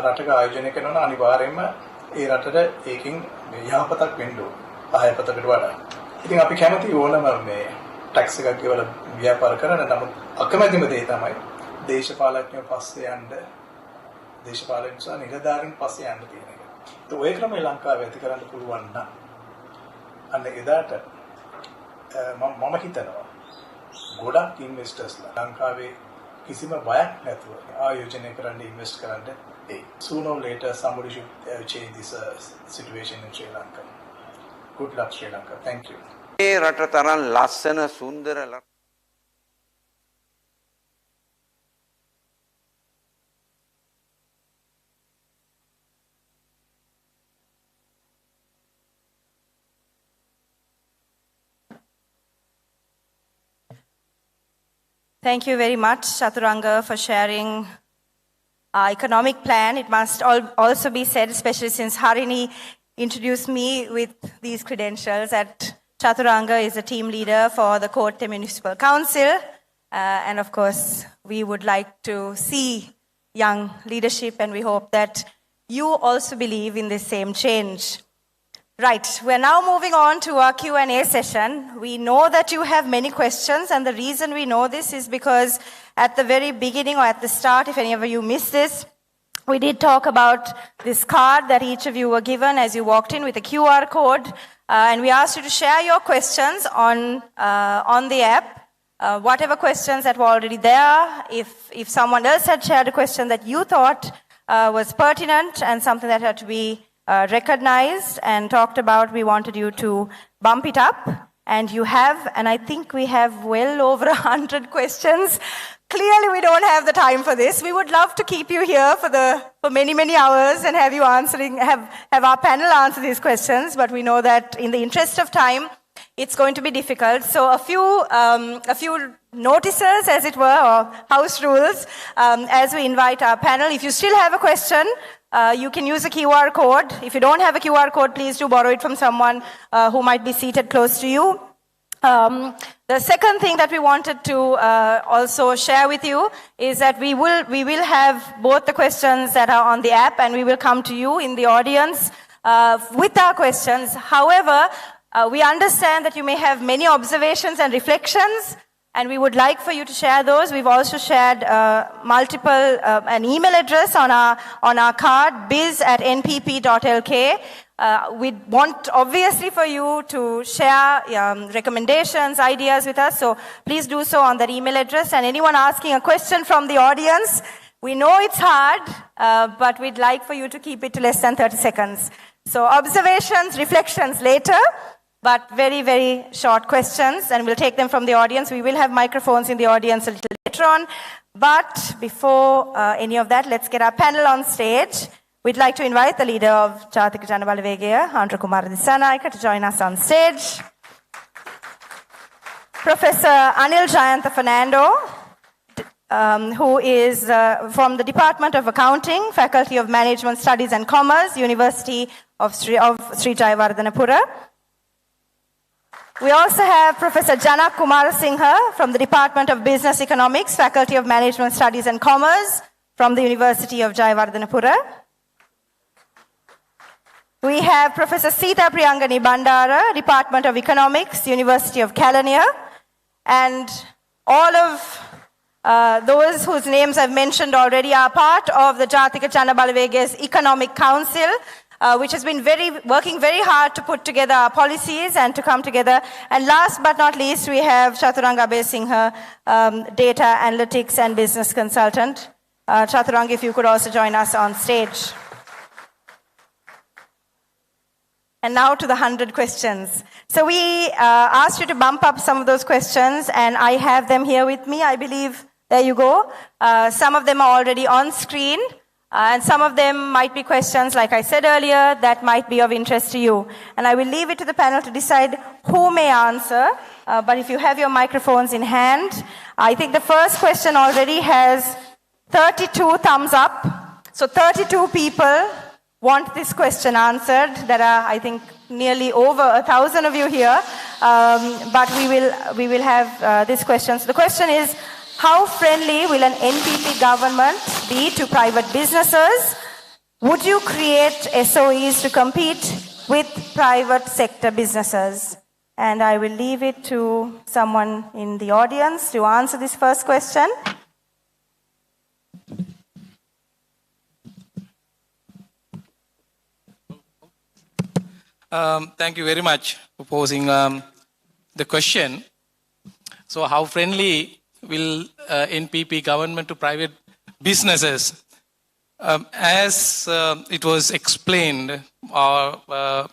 රටක ආයෝජනය කරනවා අනිවාර්යයෙන්ම ඒ රටට ඒකෙන් යහපතක් වෙන්න ඕන. ආයපතකට වඩා. ඉතින් අපි කැමති ඕනම මේ ටැක්ස් එකක් ගෙවලා ව්‍යාපාර කරන්න. නමුත් අකමැතිම දේ තමයි දේශපාලඥයෝ පස්සේ යන්න දේශපාලන නිසා නිලධාරීන් පස්සේ යන්න තියෙන එක. ඒ ඔය ක්‍රමය ලංකාවේ ඇති කරන්න පුළුවන් නම් අන්න එදාට මම හිතනවා ගොඩක් ඉන්වෙස්ටර්ස්ලා ලංකාවේ කිසිම බයක් නැතුව ආයෝජනය කරන්න ඉන්වෙස්ට් කරන්න ඒ sooner or later somebody should change this situation in Sri Lanka. Good luck Sri Lanka. Thank you. මේ රට තරම් ලස්සන සුන්දර Thank you very much, Chaturanga, for sharing our economic plan. It must also be said, especially since Harini introduced me with these credentials, that Chaturanga is a team leader for the Kotte Municipal Council. And of course, we would like to see young leadership, and we hope that you also believe in this same change. Right, we're now moving on to our Q&A session. We know that you have many questions, and the reason we know this is because at the very beginning or at the start, if any of you missed this, we did talk about this card that each of you were given as you walked in with a QR code, and we asked you to share your questions on the app. Whatever questions that were already there, if someone else had shared a question that you thought was pertinent and something that had to be recognized and talked about, we wanted you to bump it up, and you have, and I think we have well over 100 questions. Clearly we don't have the time for this. We would love to keep you here for many hours and have you have our panel answer these questions, but we know that in the interest of time it's going to be difficult. So a few notices, as it were, or house rules, as we invite our panel. If you still have a question, you can use a QR code. If you don't have a QR code, please do borrow it from someone who might be seated close to you. The second thing that we wanted to also share with you is that we will have both the questions that are on the app, and we will come to you in the audience with our questions. However, we understand that you may have many observations and reflections, and we would like for you to share those. We've also shared an email address on our card, biz@npp.lk. We want obviously for you to share recommendations, ideas with us, so please do so on that email address. And anyone asking a question from the audience, we know it's hard, but we'd like for you to keep it to less than 30 seconds. So observations, reflections later, but very short questions, and we'll take them from the audience. We will have microphones in the audience a little later on. But before any of that, let's get our panel on stage. We'd like to invite the leader of Jathika Jana Balawegaya, Andra Kumara Dissanayake, to join us on stage. Professor Anil Jayantha Fernando, who is from the Department of Accounting, Faculty of Management Studies and Commerce, University of Sri Jayawardhanapura. We also have Professor Janak Kumarasinghe from the Department of Business Economics, Faculty of Management Studies and Commerce from the University of Jayawardhanapura. We have Professor Sita Priyangani Bandara, Department of Economics, University of Kelaniya, and all of those whose names I've mentioned already are part of the Jathika Jana Balawegaya's Economic Council, which has been working very hard to put together our policies and to come together. And last but not least, we have Chaturanga Abesinghe, Data Analytics and Business Consultant. Chaturanga, if you could also join us on stage. And now to the 100 questions. So we asked you to bump up some of those questions, and I have them here with me. I believe, there you go. Some of them are already on screen. And some of them might be questions, like I said earlier, that might be of interest to you. And I will leave it to the panel to decide who may answer. But if you have your microphones in hand, I think the first question already has 32 thumbs up. So 32 people want this question answered. There are, I think, nearly over 1,000 of you here, but we will have this question. So the question is, how friendly will an NPP government be to private businesses? Would you create SOEs to compete with private sector businesses? And I will leave it to someone in the audience to answer this first question. Thank you very much for posing the question. So how friendly will NPP government to private businesses? As it was explained, our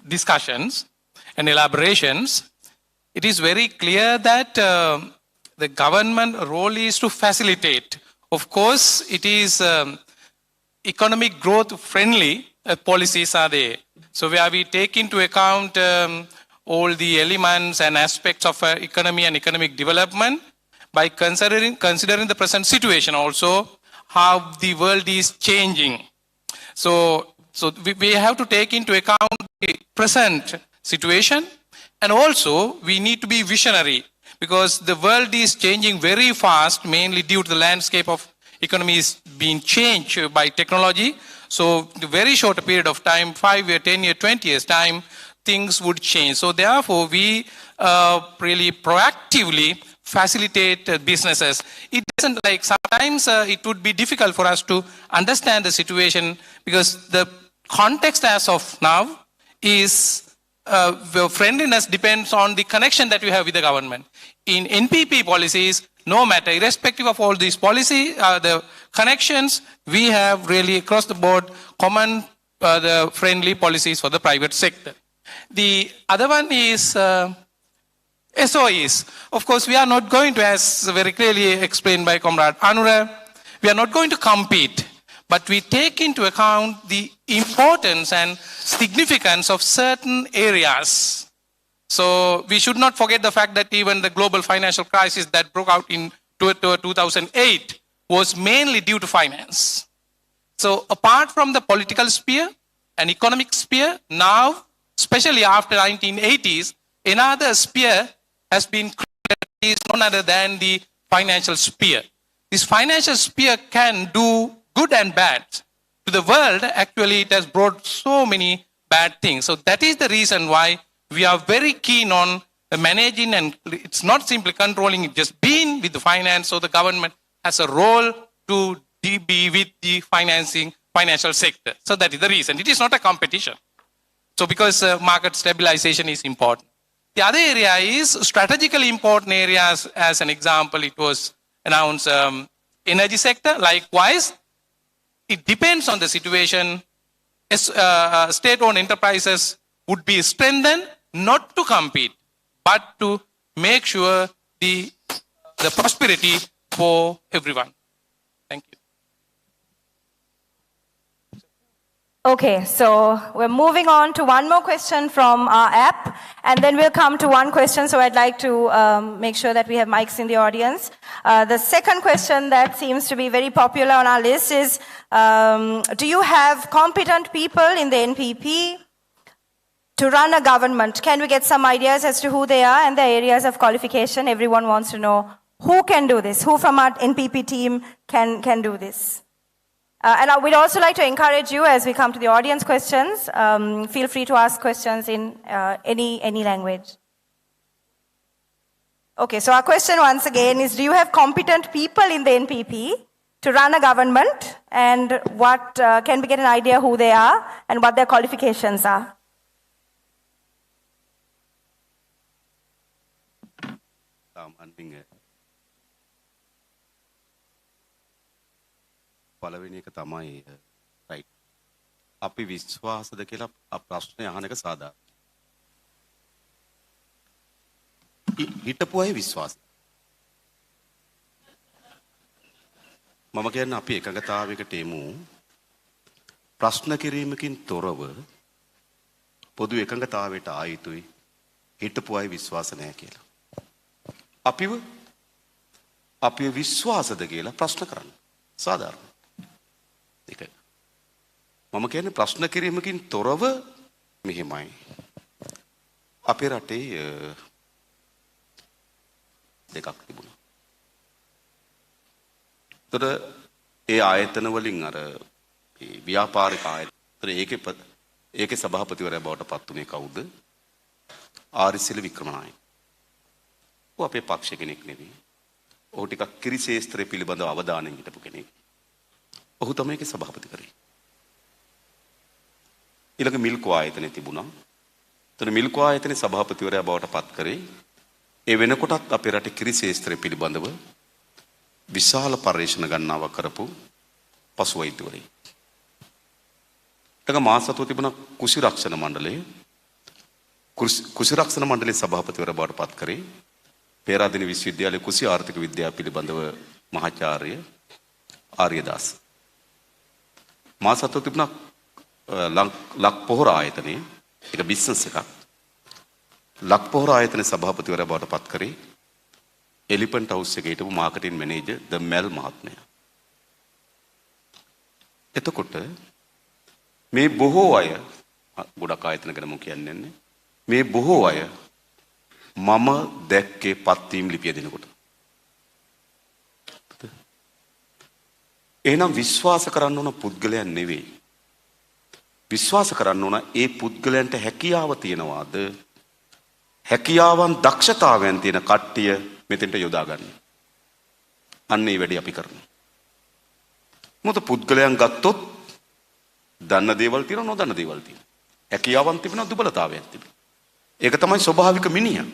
discussions and elaborations, it is very clear that the government role is to facilitate. Of course, it is economic growth friendly policies are there. So where we take into account all the elements and aspects of economy and economic development by considering the present situation also, how the world is changing. So we have to take into account the present situation, and also we need to be visionary because the world is changing very fast, mainly due to the landscape of economy is being changed by technology. So in a very short period of time, 5 years, 10 years, 20 years time, things would change. So therefore, we really proactively facilitate businesses. It doesn't like sometimes it would be difficult for us to understand the situation because the context as of now is friendliness depends on the connection that you have with the government. In NPP policies, no matter, irrespective of all these policies, the connections, we have really across the board common the friendly policies for the private sector. The other one is SOEs. Of course, we are not going to, as very clearly explained by Comrade Anura, we are not going to compete, but we take into account the importance and significance of certain areas. So we should not forget the fact that even the global financial crisis that broke out in 2008 was mainly due to finance. So apart from the political sphere and economic sphere, now, especially after 1980s, another sphere has been created, is none other than the financial sphere. This financial sphere can do good and bad. To the world, actually, it has brought so many bad things. So that is the reason why we are very keen on managing, and it's not simply controlling, it just being with the finance. So the government has a role to be with the financial sector. So that is the reason. It is not a competition. So because market stabilization is important. The other area is strategically important areas. As an example, it was announced energy sector. Likewise, it depends on the situation. State-owned enterprises would be strengthened not to compete, but to make sure the prosperity for everyone. Thank you. Okay, so we're moving on to one more question from our app, and then we'll come to one question. So I'd like to make sure that we have mics in the audience. The second question that seems to be very popular on our list is, do you have competent people in the NPP to run a government? Can we get some ideas as to who they are and their areas of qualification? Everyone wants to know who can do this, who from our NPP team can do this. And we'd also like to encourage you as we come to the audience questions, feel free to ask questions in any language. Okay, so our question once again is, do you have competent people in the NPP to run a government, and what can we get an idea who they are and what their qualifications are? පළවෙනි එක තමයි right අපි විශ්වාසද කියලා ප්‍රශ්නේ අහන එක සාධාරණයි හිටපු අය විශ්වාස මම කියන්නේ අපි එකඟතාවයකට එමු ප්‍රශ්න කිරීමකින් තොරව පොදු එකඟතාවයට ආයුතුයි හිටපු අය විශ්වාස නැහැ කියලා අපි විශ්වාසද කියලා ප්‍රශ්න කරන්න සාධාරණයි මම කියන්නේ ප්‍රශ්න කිරීමකින් තොරව මෙහෙමයි. අපේ රටේ දෙකක් තිබුණා. ඒතර ඒ ආයතන වලින් අර ව්‍යාපාරික ආයතන ඒකේ සභාපතිවරයා බවට පත් වුණේ කවුද? ආරිසිල වික්‍රමනායක. ඔහු අපේ පක්ෂ කෙනෙක් නෙවෙයි. ඔහු ටිකක් කිරි ශේස්ත්‍රය පිළිබඳව අවධානයෙන් හිටපු කෙනෙක්. ඔහු තමයි ඒකේ සභාපති කරේ. ඊළඟ මිල්කෝ ආයතනය තිබුණා. එතන මිල්කෝ ආයතනයේ සභාපතිවරයා බවට පත් කරේ ඒ වෙනකොටත් අපේ රටේ කිරි ශේස්ත්‍රය පිළිබඳව විශාල පරිශ්‍රණ ගණනාවක් කරපු පසු වෛද්‍යවරයෙක්. ඊළඟ මාසතුව තිබුණා කුසි රක්ෂණ මණ්ඩලය. කුසි රක්ෂණ මණ්ඩලයේ සභාපතිවරයා බවට පත් කරේ පේරාදෙණිය විශ්වවිද්‍යාලයේ කුසි ආර්ථික විද්‍යාව පිළිබඳව මහාචාර්ය ආර්යදාස්. මාසතුව තිබුණා ලක් පොහොර ආයතනයේ ඒක බිස්නස් එකක්. ලක් පොහොර ආයතනයේ සභාපතිවරයා බවට පත් කරේ එලිෆන්ට් හවුස් එකේ හිටපු මාකටිං මැනේජර් ද මෙල් මහත්මයා. එතකොට මේ බොහෝ අය ගොඩක් ආයතන ගැන මම කියන්නේ නැහැ. මේ බොහෝ අය මම දැක්කේ පත්වීම් ලිපිය දෙනකොට. එහෙනම් විශ්වාස කරන්න ඕන පුද්ගලයන් නෙවෙයි. විශ්වාස කරන්න ඕන ඒ පුද්ගලයන්ට හැකියාව තියනවාද? හැකියාවන් දක්ෂතාවයන් තියෙන කට්ටිය මෙතෙන්ට යොදා ගන්න. අන්න ඒ වැඩේ අපි කරනවා. මොකද පුද්ගලයන් ගත්තොත් දන්න දේවල් තියෙනවා නොදන්න දේවල් තියෙනවා. හැකියාවන් තිබෙනවා දුබලතාවයක් තිබෙනවා. ඒක තමයි ස්වභාවික මිනිහා.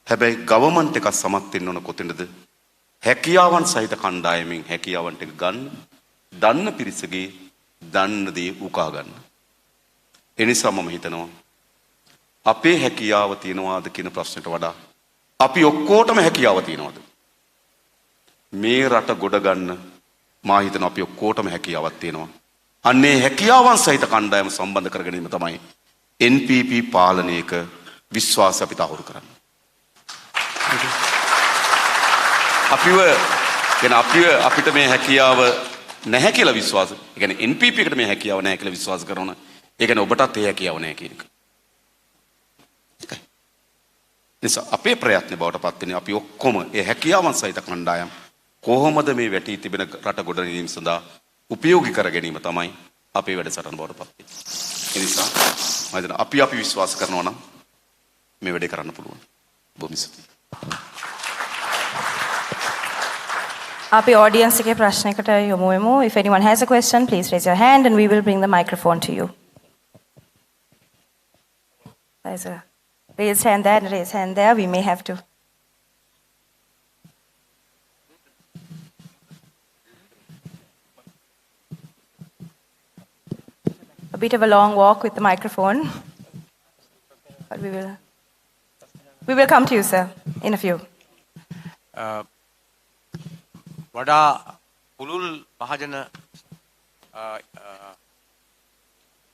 හැබැයි ගවර්න්මන්ට් එකක් සමත් වෙන්න ඕන කොතැනද? හැකියාවන් සහිත කණ්ඩායමෙන් හැකියාවන් ටික ගන්න, දන්න පිරිසගේ දන්න දේ උකහා ගන්න. ඒ නිසා මම හිතනවා අපේ හැකියාව තියනවාද කියන ප්‍රශ්නට වඩා අපි ඔක්කොටම හැකියාව තියනවාද? මේ රට ගොඩ ගන්න මා හිතනවා අපි ඔක්කොටම හැකියාවක් තියෙනවා. අන්නේ හැකියාවන් සහිත කණ්ඩායම සම්බන්ධ කර ගැනීම තමයි NPP පාලනයක විශ්වාසය අපි තහවුරු කරන්නේ. අපිට මේ හැකියාව නැහැ කියලා විශ්වාස. ඒ කියන්නේ NPP එකට මේ හැකියාව නැහැ කියලා විශ්වාස කරනවා. ඒ කියන්නේ ඔබටත් ඒ හැකියාව නැහැ කියන එක. නිසා අපේ ප්‍රයත්න බවට පත් වෙන්නේ අපි ඔක්කොම ඒ හැකියාවන් සහිත කණ්ඩායම් කොහොමද මේ වැටී තිබෙන රට ගොඩ ගැනීම සඳහා උපයෝගී කර ගැනීම තමයි අපේ වැඩසටහන බවට පත් වෙන්නේ. ඒ නිසා මම හිතනවා අපි විශ්වාස කරනවා නම් මේ වැඩේ කරන්න පුළුවන්. බොහොම ස්තුතියි. අපි audience එකේ ප්‍රශ්නයකට යොමු වෙමු. If anyone has a question, please raise your hand and we will bring the microphone to you. There's a raised hand there and raised hand there. We may have to. A bit of a long walk with the microphone. But we will come to you, sir, in a few. වඩා පුළුල් මහජන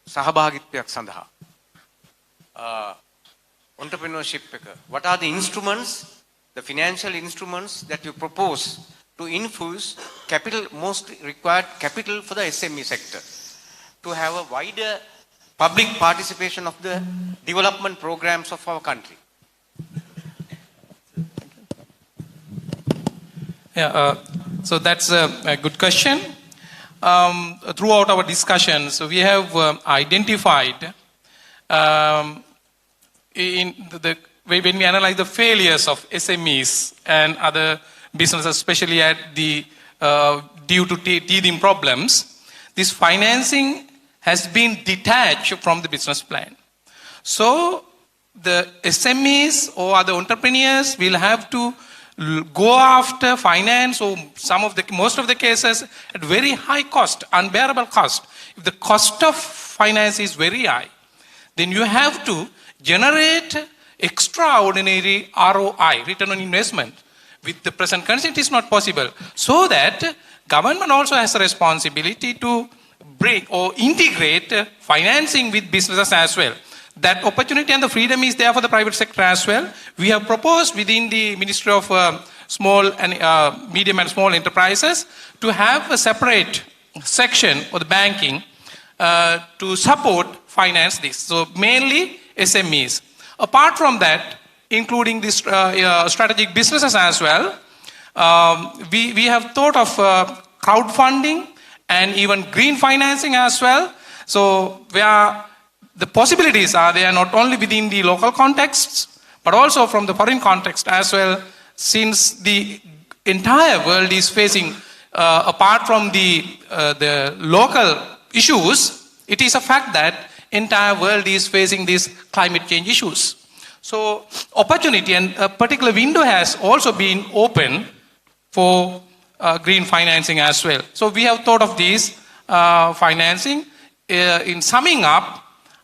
සහභාගිත්වයක් සඳහා entrepreneurship එක, what are the instruments, the financial instruments that you propose to infuse capital, most required capital for the SME sector, to have a wider public participation of the development programs of our country? Yeah, so that's a good question. Throughout our discussions, we have identified when we analyze the failures of SMEs and other businesses, especially at the due to teething problems, this financing has been detached from the business plan. So the SMEs or other entrepreneurs will have to go after finance or most of the cases at very high cost, unbearable cost. If the cost of finance is very high, then you have to generate extraordinary ROI, return on investment. With the present condition, it is not possible. So that government also has a responsibility to bring or integrate financing with businesses as well. That opportunity and the freedom is there for the private sector as well. We have proposed within the Ministry of Small and Medium and Small Enterprises to have a separate section or the banking to support finance this. So mainly SMEs. Apart from that, including these strategic businesses as well, we have thought of crowdfunding and even green financing as well. So where the possibilities are there not only within the local contexts, but also from the foreign context as well, since the entire world is facing, apart from the local issues, it is a fact that entire world is facing these climate change issues. So opportunity and a particular window has also been open for green financing as well. So we have thought of these financing. In summing up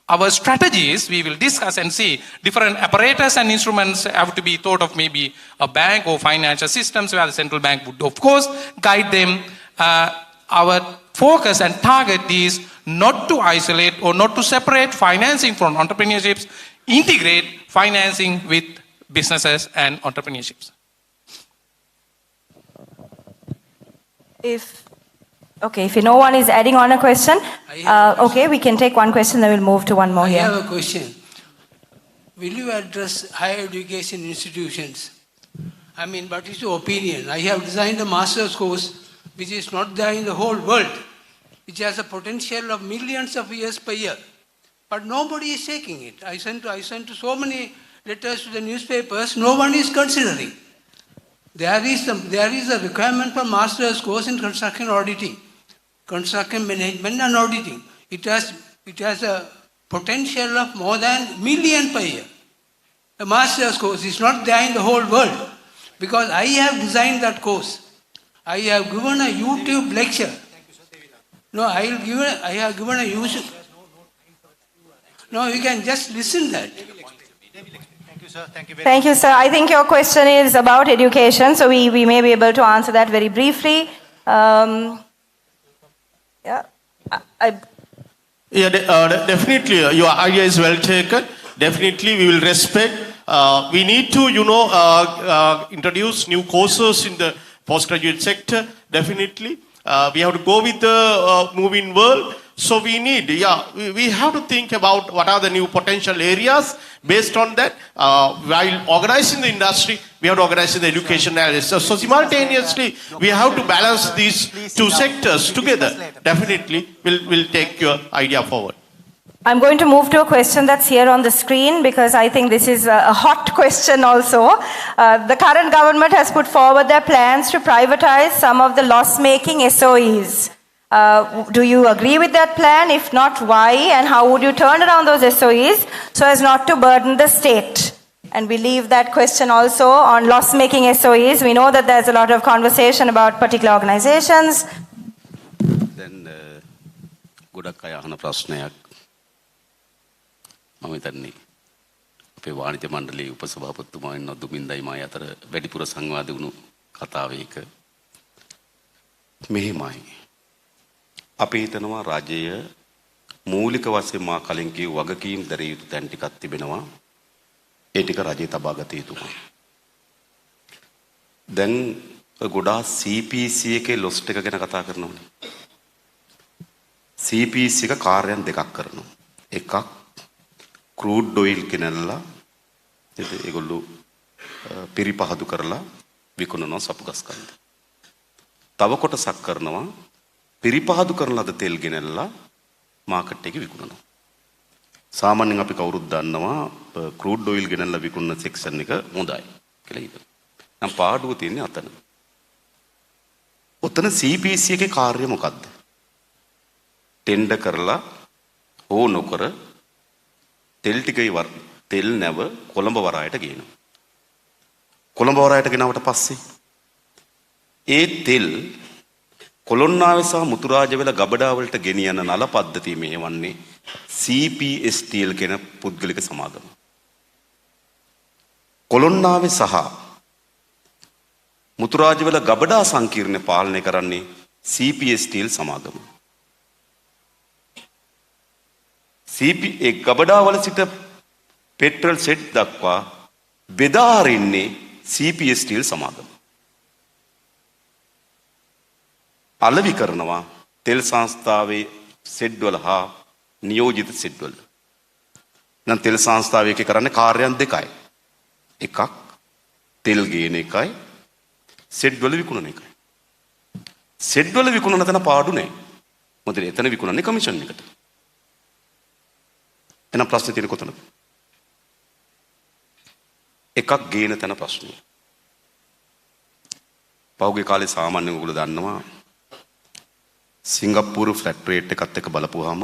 our strategies, we will discuss and see different apparatus and instruments have to be thought of, maybe a bank or financial systems where the central bank would of course guide them. Our focus and target is not to isolate or not to separate financing from entrepreneurships, integrate financing with businesses and entrepreneurships. If no one is adding on a question, okay, we can take one question, then we'll move to one more here. I have a question. Will you address higher education institutions? I mean, what is your opinion? I have designed a master's course which is not there in the whole world, which has a potential of millions of years per year. But nobody is taking it. I sent to so many letters to the newspapers, no one is considering. There is a requirement for master's course in construction auditing, construction management and auditing. It has a potential of more than 1 million per year. The master's course is not there in the whole world because I have designed that course. I have given a YouTube lecture. No, I have given a YouTube. No, you can just listen that. Thank you, sir. I think your question is about education, so we may be able to answer that very briefly. Definitely, your idea is well taken. Definitely, we will respect. We need to, introduce new courses in the postgraduate sector. Definitely, we have to go with the moving world. So we need, we have to think about what are the new potential areas. Based on that, while organizing the industry, we have to organize the education areas. So simultaneously, we have to balance these two sectors together. Definitely, we'll take your idea forward. I'm going to move to a question that's here on the screen because I think this is a hot question also. The current government has put forward their plans to privatize some of the loss-making SOEs. Do you agree with that plan? If not, why? And how would you turn around those SOEs so as not to burden the state? And we leave that question also on loss-making SOEs. We know that there's a lot of conversation about particular organizations. Then, ගොඩක් අය අහන ප්‍රශ්නයක් මම හිතන්නේ අපේ වාණිජ මණ්ඩලයේ උපසභාපතිතුමා ඉන්න දුමින්දයි මායි අතර වැඩිපුර සංවාද වුණු කතාව එක මෙහෙමයි. අපි හිතනවා රජය මූලික වශයෙන් මා කලින් කිව්ව වගකීම් දරිය යුතු තැන් ටිකක් තිබෙනවා. ඒ ටික රජය තබා ගත යුතුමයි. දැන් ගොඩාක් CPC එකේ ලොස්ට් එක ගැන කතා කරනවානේ. CPC එක කාර්යයන් දෙකක් කරනවා. එකක් ක්‍රූඩ් ඔයිල් ගෙනල්ලා ඒගොල්ලෝ පිරිපහදු කරලා විකුණනවා සපු ගස් කන්ද. තව කොටසක් කරනවා පිරිපහදු කරන ලද තෙල් ගෙනල්ලා මාකට් එකේ විකුණනවා. සාමාන්‍යයෙන් අපි කවුරුත් දන්නවා ක්‍රූඩ් ඔයිල් ගෙනල්ලා විකුණන සෙක්ෂන් එක හොඳයි කියලා හිතනවා. නම් පාඩුව තියෙන්නේ අතන. ඔතන CPC එකේ කාර්යය මොකද්ද? ටෙන්ඩර් කරලා හෝ නොකර තෙල් ටිකේ තෙල් නැව කොළඹ වරායට ගේනවා. කොළඹ වරායට ගෙනාවට පස්සේ ඒ තෙල් කොළොන්නාවේ සහ මුතුරාජවැල ගබඩා වලට ගෙනියන නල පද්ධතිය මෙහෙවන්නේ CPSTL කියන පුද්ගලික සමාගම. කොළොන්නාවේ සහ මුතුරාජවැල ගබඩා සංකීර්ණය පාලනය කරන්නේ CPSTL සමාගම. ගබඩාවල සිට පෙට්‍රල් සෙට් දක්වා බෙදා හරින්නේ CPSTL සමාගම. අලෙවි කරනවා තෙල් සංස්ථාවේ සෙඩ් වල හා නියෝජිත සෙඩ් වල. නම් තෙල් සංස්ථාවේ එක කරන්නේ කාර්යයන් දෙකයි. එකක් තෙල් ගේන එකයි සෙඩ් වල විකුණන එකයි. සෙඩ් වල විකුණන තැන පාඩු නැහැ. මොකද එතන විකුණන්නේ කමිෂන් එකට. එහෙනම් ප්‍රශ්නේ තියෙන්නේ කොතනද? එකක් ගේන තැන ප්‍රශ්නේ. පහුගිය කාලේ සාමාන්‍යයෙන් ඔයගොල්ලෝ දන්නවා සිංගප්පූරු ෆ්ලැට් රේට් එකත් එක්ක බලපුවාම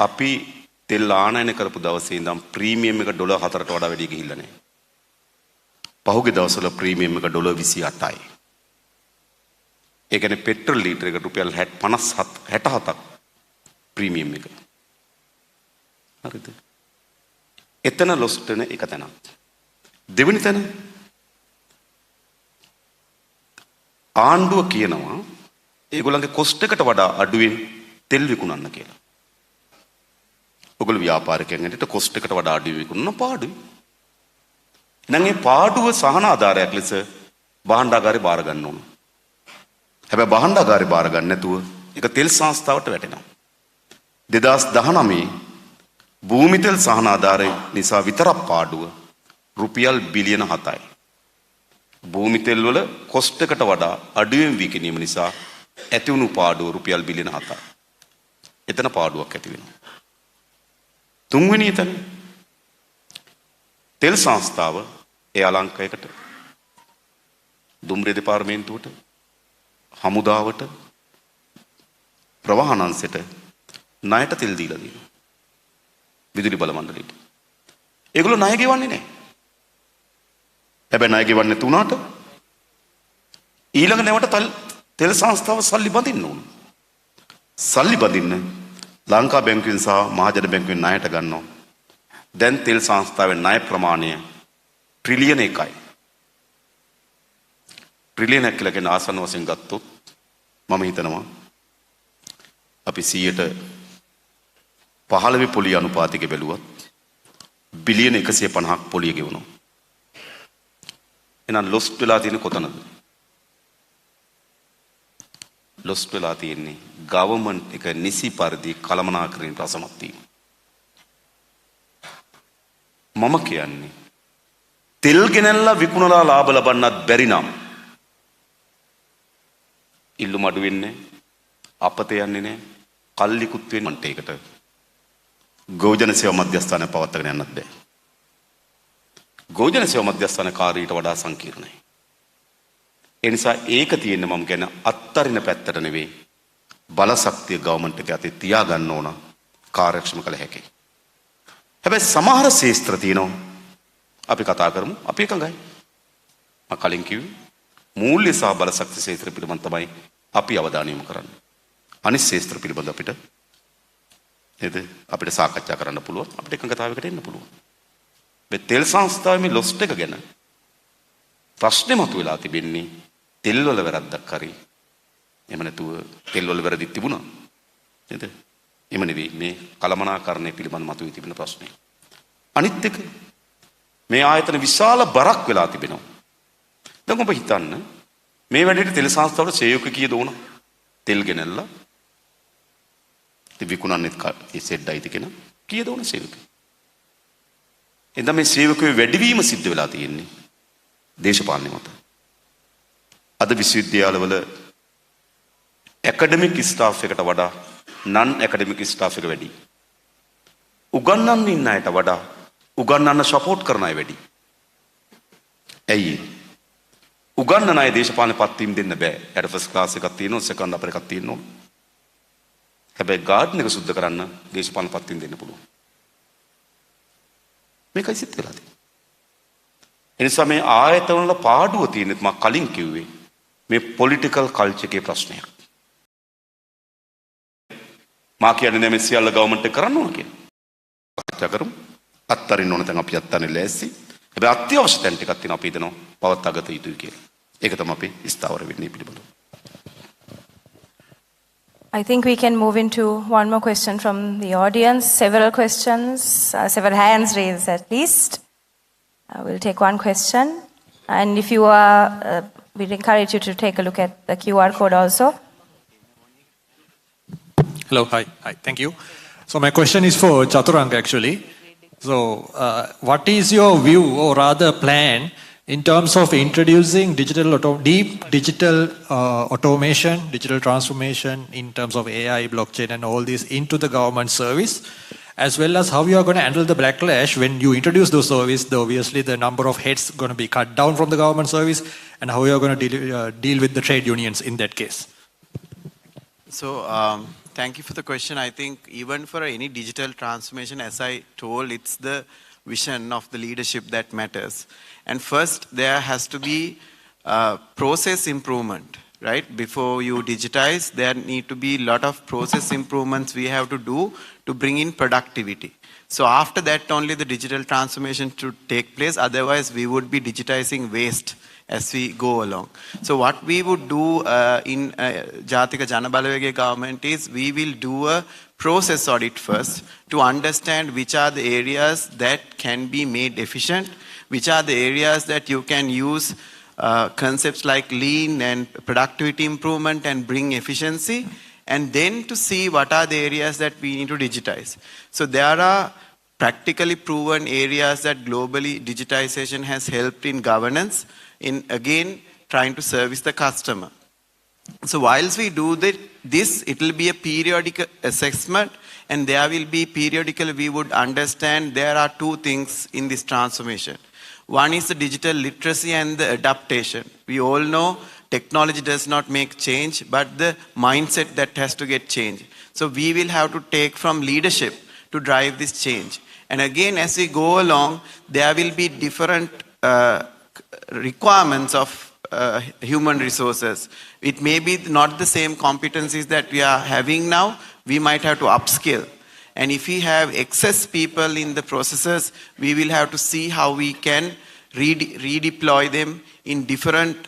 අපි තෙල් ආනයන කරපු දවසේ ඉඳන් ප්‍රීමියම් එක ඩොලර් 4ට වඩා වැඩි ගිහිල්ලා නැහැ. පහුගිය දවස්වල ප්‍රීමියම් එක ඩොලර් 28යි. ඒ කියන්නේ පෙට්‍රල් ලීටර එකට රුපියල් 67ක් ප්‍රීමියම් එක. හරිද? එතන ලොස්ට් වෙන එක තැනක්. දෙවෙනි තැන ආණ්ඩුව කියනවා ඒගොල්ලන්ගේ කොස්ට් එකට වඩා අඩුවෙන් තෙල් විකුණන්න කියලා. ඔයගොල්ලෝ ව්‍යාපාරිකයන් හැටියට කොස්ට් එකට වඩා අඩුවෙන් විකුණන පාඩුයි. එහෙනම් මේ පාඩුව සහන ආධාරයක් ලෙස භාණ්ඩාගාරේ බාර ගන්න ඕන. හැබැයි භාණ්ඩාගාරේ බාර ගන්න නැතුව ඒක තෙල් සංස්ථාවට වැටෙනවා. 2019 භූමි තෙල් සහන ආධාරය නිසා විතරක් පාඩුව රුපියල් බිලියන 7යි. භූමි තෙල් වල කොස්ට් එකට වඩා අඩුවෙන් විකිණීම නිසා ඇති වුණු පාඩුව රුපියල් බිලියන 7යි. එතන පාඩුවක් ඇති වෙනවා. තුන්වෙනි එතන තෙල් සංස්ථාව ඒ අලංකයකට දුම්රිය දෙපාර්තමේන්තුවට හමුදාවට ප්‍රවාහනංශයට ණයට තෙල් දීලා දෙනවා. විදුලි බල මණ්ඩලයට. ඒගොල්ලෝ ණය ගෙවන්නේ නැහැ. හැබැයි ණය ගෙවන්නේ තුනට ඊළඟ නැවට තෙල් සංස්ථාව සල්ලි බඳින්න ඕන. සල්ලි බඳින්න ලංකා බැංකුවෙන් සහ මහජන බැංකුවෙන් ණයට ගන්නවා. දැන් තෙල් සංස්ථාවේ ණය ප්‍රමාණය ට්‍රිලියන 1යි. ට්‍රිලියන 1 කියලා කියන ආසන්න වශයෙන් ගත්තොත් මම හිතනවා අපි 15 පොලිය අනුපාතික බැලුවත් බිලියන 150ක් පොලිය ගෙවනවා. එහෙනම් ලොස්ට් වෙලා තියෙන කොතනද? ලොස්ට් වෙලා තියෙන්නේ ගවර්න්මන්ට් එක නිසි පරිදි කළමනාකරණයට අසමත් වීම. මම කියන්නේ තෙල් ගෙනල්ලා විකුණලා ලාභ ලබන්නත් බැරි නම් ඉල්ලුම අඩු වෙන්නේ අපත යන්නේ නැහැ. කල්ලිකුත් වෙන්නේ මන්ට ඒකට ගෝජන සේවා මධ්‍යස්ථානය පවත්වාගෙන යන්නත් බෑ. ගෝජන සේවා මධ්‍යස්ථාන කාර්යයට වඩා සංකීර්ණයි. ඒ නිසා ඒක තියෙන්නේ මම කියන අත්තරින පැත්තට නෙවෙයි බලශක්තිය ගවර්න්මන්ට් එක අතේ තියාගන්න ඕන කාර්යක්ෂම කළ හැකියි. හැබැයි සමහර ශේස්ත්‍ර තියෙනවා අපි කතා කරමු අපි එකඟයි. මම කලින් කිව්වේ මූල්‍ය සහ බලශක්ති ශේත්‍ර පිළිබඳ තමයි අපි අවධානය යොමු කරන්නේ. අනිත් ශේත්‍ර පිළිබඳ අපිට නේද අපිට සාකච්ඡා කරන්න පුළුවන් අපිට එකඟතාවයකට එන්න පුළුවන්. මේ තෙල් සංස්ථාවේ මේ ලොස්ට් එක ගැන ප්‍රශ්නේ මතුවලා තිබෙන්නේ තෙල් වල වැරද්දක් හරි එහෙම නැතුව තෙල් වල වැරදි තිබුණා නේද? එහෙම නෙවෙයි මේ කළමනාකරණය පිළිබඳ මතුවී තිබෙන ප්‍රශ්නේ. අනිත් එක මේ ආයතන විශාල බරක් වෙලා තිබෙනවා. දැන් ඔබ හිතන්න මේ වැඩේට තෙල් සංස්ථාවල සේවක කීයද ඕන? තෙල් ගෙනල්ලා විකුණන්නෙත් ඒ සෙඩ්ඩයිද කියන කීයද ඕන සේවක? එඳ මේ සේවකයෝ වැඩිවීම සිද්ධ වෙලා තියෙන්නේ දේශපාලනය මත. අද විශ්වවිද්‍යාලවල ඇකඩමික් ස්ටාෆ් එකට වඩා නන් ඇකඩමික් ස්ටාෆ් එක වැඩි. උගන්වන්න ඉන්න අයට වඩා උගන්වන්න සපෝට් කරන අය වැඩි. ඇයි? උගන්වන අය දේශපාලන පත්වීම් දෙන්න බෑ. යට ෆස්ට් ක්ලාස් එකක් තියෙනවා, සෙකන්ඩ් අපර් එකක් තියෙනවා. හැබැයි ගාඩන් එක සුද්ධ කරන්න දේශපාලන පත්වීම් දෙන්න පුළුවන්. මේකයි සිද්ධ වෙලා තියෙන්නේ. එනිසා මේ ආයතන වල පාඩුව තියෙනෙත් මම කලින් කිව්වේ මේ පොලිටිකල් කල්චර් එකේ ප්‍රශ්නයක්. මා කියන්නේ මේ සියල්ල ගවර්න්මන්ට් එක කරන්න ඕන කියලා. කතා කරමු. අත්තරින්න ඕන තැන් අපි අත්තන්නේ ලෑස්ති. හැබැයි අත්‍යවශ්‍ය තැන් ටිකක් තියෙනවා අපි හිතනවා පවත්වාගත යුතුයි කියලා. ඒක තමයි අපි ස්ථාවර වෙන්නේ පිළිබඳව. I think we can move into one more question from the audience. Several questions, several hands raised at least. We'll take one question. And if you are, we'd encourage you to take a look at the QR code also. Hello, hi, thank you. So my question is for Chaturanga actually. So what is your view or rather plan in terms of introducing deep digital automation, digital transformation in terms of AI, blockchain and all this into the government service, as well as how you are going to handle the backlash when you introduce those services? Obviously the number of heads going to be cut down from the government service, and how you are going to deal with the trade unions in that case. So thank you for the question. I think even for any digital transformation, as I told, it's the vision of the leadership that matters. And first, there has to be process improvement, right? Before you digitize, there need to be a lot of process improvements we have to do to bring in productivity. So after that, only the digital transformation should take place. Otherwise, we would be digitizing waste as we go along. So what we would do in Jatika Janabalawege government is we will do a process audit first to understand which are the areas that can be made efficient, which are the areas that you can use concepts like lean and productivity improvement and bring efficiency, and then to see what are the areas that we need to digitize. So there are practically proven areas that globally digitization has helped in governance, in again trying to service the customer. So whilst we do this, it will be a periodic assessment, and there will be periodically we would understand there are two things in this transformation. One is the digital literacy and the adaptation. We all know technology does not make change, but the mindset that has to get changed. So we will have to take from leadership to drive this change. And again, as we go along, there will be different requirements of human resources. It may be not the same competencies that we are having now. We might have to upskill. And if we have excess people in the processes, we will have to see how we can redeploy them in different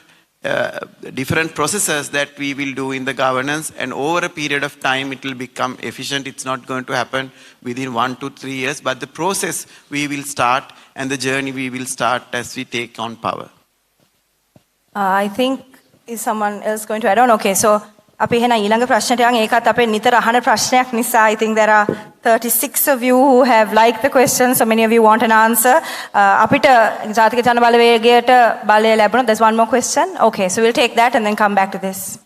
processes that we will do in the governance. And over a period of time, it will become efficient. It's not going to happen within 1 to 3 years, but the process we will start and the journey we will start as we take on power. I think, is someone else going to add on? Okay, so අපි එහෙනම් ඊළඟ ප්‍රශ්නට යන් ඒකත් අපේ නිතර අහන ප්‍රශ්නයක් නිසා I think there are 36 of you who have liked the question, so many of you want an answer. අපිට ජාතික ජන බලවේගයට බලය ලැබුණා. There's one more question. Okay, so we'll take that and then come back to this.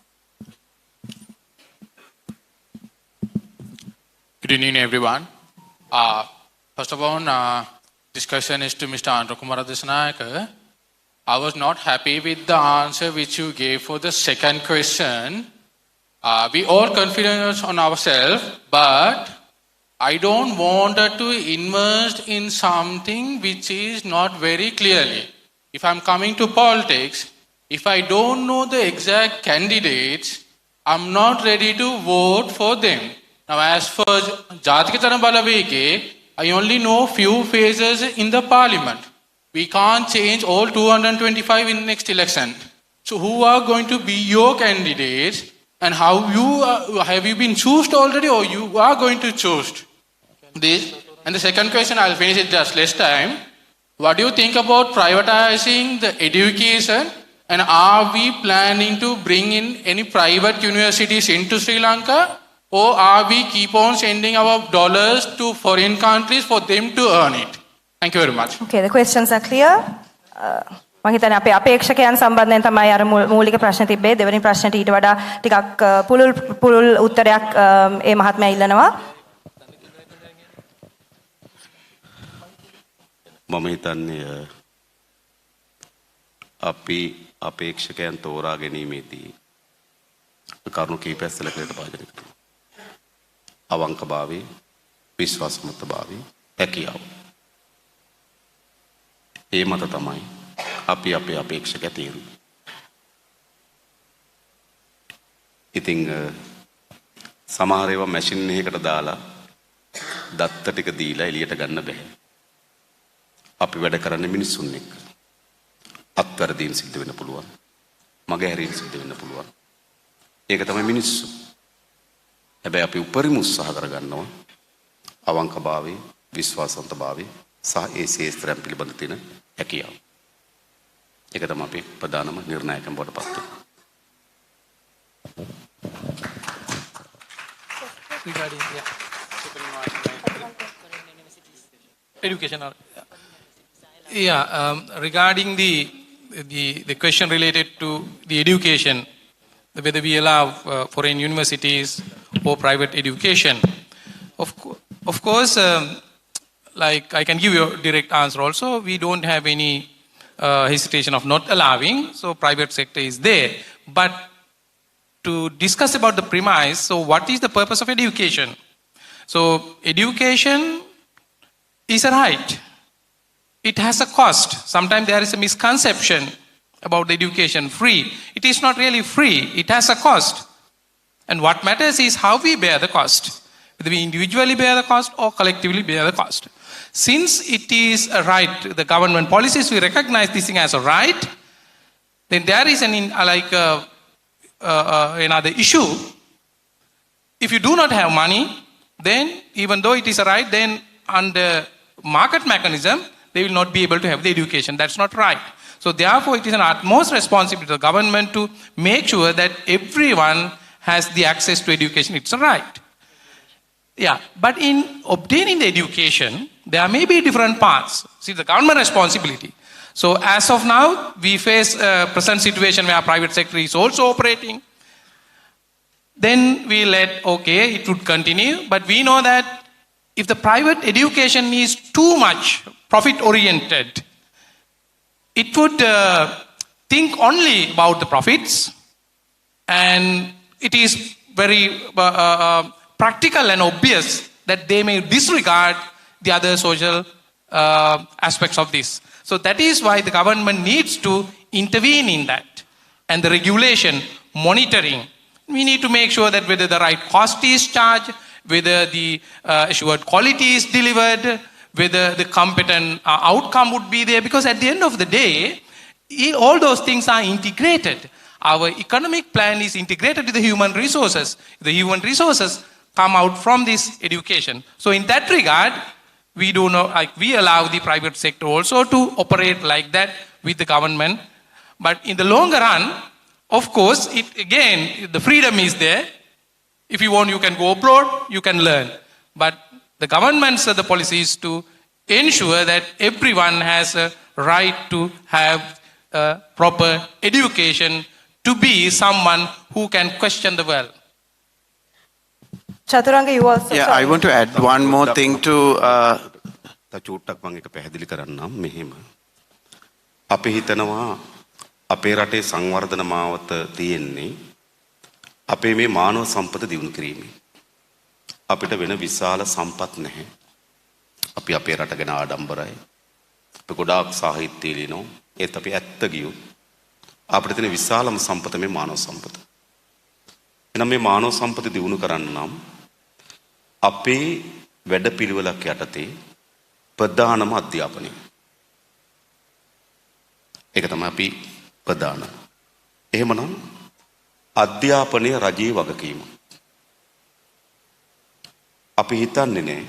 Good evening, everyone. First of all, this question is to Mr. Andra Kumara Desanayake. I was not happy with the answer which you gave for the second question. We all confident on ourselves, but I don't want to invest in something which is not very clearly. If I'm coming to politics, if I don't know the exact candidates, I'm not ready to vote for them. Now, as for Jatika Jana Balawege, I only know few phases in the parliament. We can't change all 225 in next election. So who are going to be your candidates, and how have you been chosen already, or you are going to choose this? And the second question, I'll finish it just less time. What do you think about privatizing the education, and are we planning to bring in any private universities into Sri Lanka, or are we keep on sending our dollars to foreign countries for them to earn it? Thank you very much. Okay, the questions are clear. මම හිතන්නේ අපේ අපේක්ෂකයන් සම්බන්ධයෙන් තමයි අර මූලික ප්‍රශ්න තිබ්බේ. දෙවෙනි ප්‍රශ්නට ඊට වඩා ටිකක් පුළුල් උත්තරයක් ඒ මහත්මයා ඉල්ලනවා. මම හිතන්නේ අපි අපේක්ෂකයන් තෝරා ගැනීමේදී කරුණු කීපයක් සැලකලට පාදනය කරනවා. අවංකභාවය, විශ්වාසමත්භාවය, හැකියාව. ඒ මත තමයි අපි අපේ අපේක්ෂක තීරු. ඉතින් සමහර ඒවා මැෂින් එකකට දාලා දත්ත ටික දීලා එළියට ගන්න බෑ. අපි වැඩ කරන්නේ මිනිස්සුන් එක්ක. අත්වැරදීම් සිද්ධ වෙන්න පුළුවන්. මගහැරීම් සිද්ධ වෙන්න පුළුවන්. ඒක තමයි මිනිස්සු. හැබැයි අපි උපරිම උත්සාහ කරගන්නවා අවංකභාවය, විශ්වාසවන්තභාවය සහ ඒ ශේත්‍රයන් පිළිබඳ තියෙන හැකියාව. ඒක තමයි අපේ ප්‍රධානම නිර්ණායකම් බවට පත් වෙන්නේ. regarding education. Regarding the question related to the education, whether we allow foreign universities or private education. Of course, like I can give you a direct answer also, we don't have any hesitation of not allowing, so private sector is there. But to discuss about the premise, so what is the purpose of education? So education is a right. It has a cost. Sometimes there is a misconception about the education free. It is not really free. It has a cost. And what matters is how we bear the cost. Whether we individually bear the cost or collectively bear the cost. Since it is a right, the government policies, we recognize this thing as a right, then there is another issue. If you do not have money, then even though it is a right, then under market mechanism, they will not be able to have the education. That's not right. So therefore, it is an utmost responsibility of the government to make sure that everyone has the access to education. It's a right. Yeah, but in obtaining the education, there may be different paths. See, the government responsibility. So as of now, we face a present situation where private sector is also operating. Then we it would continue. But we know that if the private education is too much profit-oriented, it would think only about the profits, and it is very practical and obvious that they may disregard the other social aspects of this. So that is why the government needs to intervene in that. And the regulation, monitoring, we need to make sure that whether the right cost is charged, whether the assured quality is delivered, whether the competent outcome would be there. Because at the end of the day, all those things are integrated. Our economic plan is integrated with the human resources. The human resources come out from this education. So in that regard, we allow the private sector also to operate like that with the government. But in the longer run, of course, the freedom is there. If you want, you can go abroad, you can learn. But the government's the policy is to ensure that everyone has a right to have a proper education, to be someone who can question the world. Chaturanga, you also. Yeah, I want to add one more thing to. චූට්ටක් මම එක පැහැදිලි කරන්නම් මෙහෙම. අපි හිතනවා අපේ රටේ සංවර්ධන මාවත තියෙන්නේ අපේ මේ මානව සම්පත දියුණු කිරීමේ. අපිට වෙන විශාල සම්පත් නැහැ. අපි අපේ රට ගැන ආඩම්බරයි. අපි ගොඩාක් සාහිත්‍ය ලියනවා. ඒත් අපි ඇත්ත ගියොත් අපිට තියෙන විශාලම සම්පත මේ මානව සම්පත. එහෙනම් මේ මානව සම්පත දියුණු කරන්න නම් අපේ වැඩපිළිවෙලක් යටතේ ප්‍රධානම අධ්‍යාපනය. ඒක තමයි අපි ප්‍රධාන. එහෙමනම් අධ්‍යාපනය රජයේ වගකීම. අපි හිතන්නේ නෑ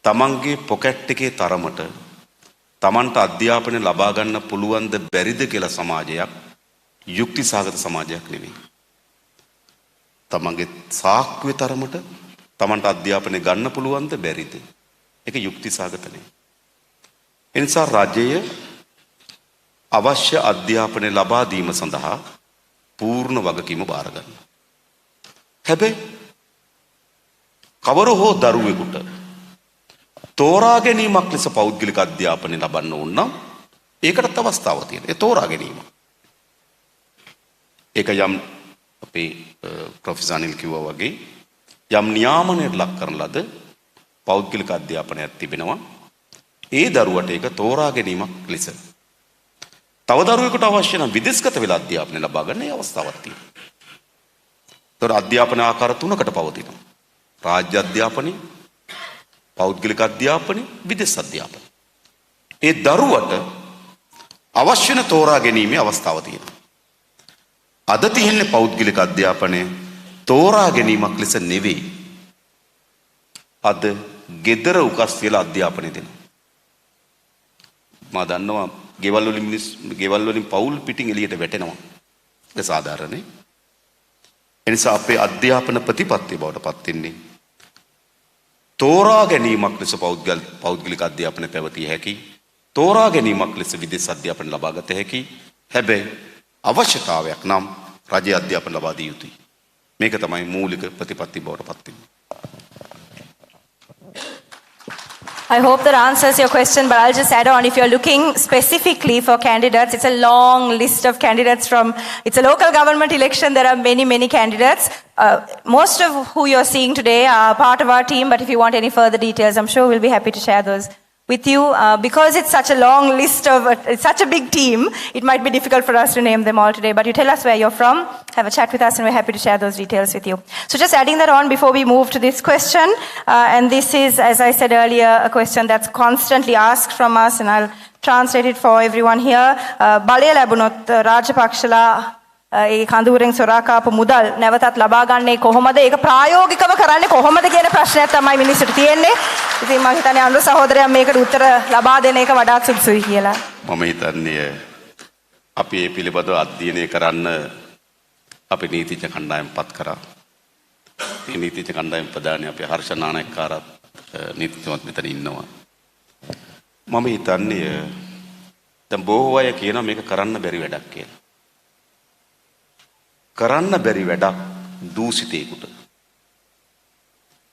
තමන්ගේ පොකට් එකේ තරමට තමන්ට අධ්‍යාපනය ලබා ගන්න පුළුවන්ද බැරිද කියලා සමාජයක් යුක්තිසහගත සමාජයක් නෙවෙයි. තමන්ගේ සාක්කුවේ තරමට තමන්ට අධ්‍යාපනය ගන්න පුළුවන්ද බැරිද? ඒක යුක්තිසහගත නෙවෙයි. ඒ නිසා රජය අවශ්‍ය අධ්‍යාපනය ලබා දීම සඳහා පූර්ණ වගකීම බාර ගන්නවා. හැබැයි කවර හෝ දරුවෙකුට තෝරා ගැනීමක් ලෙස පෞද්ගලික අධ්‍යාපනය ලබන්න ඕන නම් ඒකටත් අවස්ථාවක් තියෙනවා. ඒ තෝරා ගැනීම. ඒක යම් අපේ ප්‍රොෆෙසර් අනිල් කිව්වා වගේ යම් නියාමනයට ලක් කරන ලද පෞද්ගලික අධ්‍යාපනයක් තිබෙනවා. ඒ දරුවට ඒක තෝරා ගැනීමක් ලෙස. තව දරුවෙකුට අවශ්‍ය නම් විදේශගත වෙලා අධ්‍යාපනය ලබා ගන්න ඒ අවස්ථාවක් තියෙනවා. ඒතර අධ්‍යාපන ආකාර තුනකට පවතිනවා. රාජ්‍ය අධ්‍යාපනය, පෞද්ගලික අධ්‍යාපනය, විදේශ අධ්‍යාපනය. ඒ දරුවට අවශ්‍ය වෙන තෝරා ගැනීමේ අවස්ථාව තියෙනවා. අද තියෙන්නේ පෞද්ගලික අධ්‍යාපනය තෝරා ගැනීමක් ලෙස නෙවෙයි. අද ගෙදර උකස් කියලා අධ්‍යාපනය දෙනවා. මම දන්නවා ගෙවල් වලින් පවුල් පිටින් එළියට වැටෙනවා. ඒක සාධාරණයි. එනිසා අපේ අධ්‍යාපන ප්‍රතිපත්තිය බවට පත් වෙන්නේ තෝරා ගැනීමක් ලෙස පෞද්ගලික අධ්‍යාපනය පැවතිය හැකි. තෝරා ගැනීමක් ලෙස විදේශ අධ්‍යාපන ලබා ගත හැකි. හැබැයි අවශ්‍යතාවයක් නම් රජ අධ්‍යාපන ලබා දිය යුතුයි. මේක තමයි මූලික ප්‍රතිපත්ති බවට පත් වෙන්නේ. I hope that answers your question, but I'll just add on. If you're looking specifically for candidates, it's a long list of candidates it's a local government election. There are many, many candidates. Most of who you're seeing today are part of our team, but if you want any further details, I'm sure we'll be happy to share those with you. Because it's such a long list it's such a big team, it might be difficult for us to name them all today, but you tell us where you're from, have a chat with us, and we're happy to share those details with you. So just adding that on before we move to this question, and this is, as I said earlier, a question that's constantly asked from us, and I'll translate it for everyone here. බලය ලැබුණොත් රාජපක්ෂලා ඒ කඳුරෙන් සොරා කාපු මුදල් නැවතත් ලබා ගන්නේ කොහොමද? ඒක ප්‍රායෝගිකව කරන්නේ කොහොමද කියන ප්‍රශ්නයක් තමයි මිනිස්සුන්ට තියෙන්නේ. ඉතින් මම හිතන්නේ අනුර සහෝදරයා මේකට උත්තර ලබා දෙන එක වඩාත් සුදුසුයි කියලා. මම හිතන්නේ අපි මේ පිළිබඳව අධ්‍යයනය කරන්න අපි නීතිඥ කණ්ඩායම් පත් කරා. මේ නීතිඥ කණ්ඩායම් ප්‍රධානී අපේ හර්ෂ නානායක්කාරත් නීතිඥවත් මෙතන ඉන්නවා. මම හිතන්නේ දැන් බොහෝ අය කියනවා මේක කරන්න බැරි වැඩක් කියලා. කරන්න බැරි වැඩක් දූෂිතයෙකුට.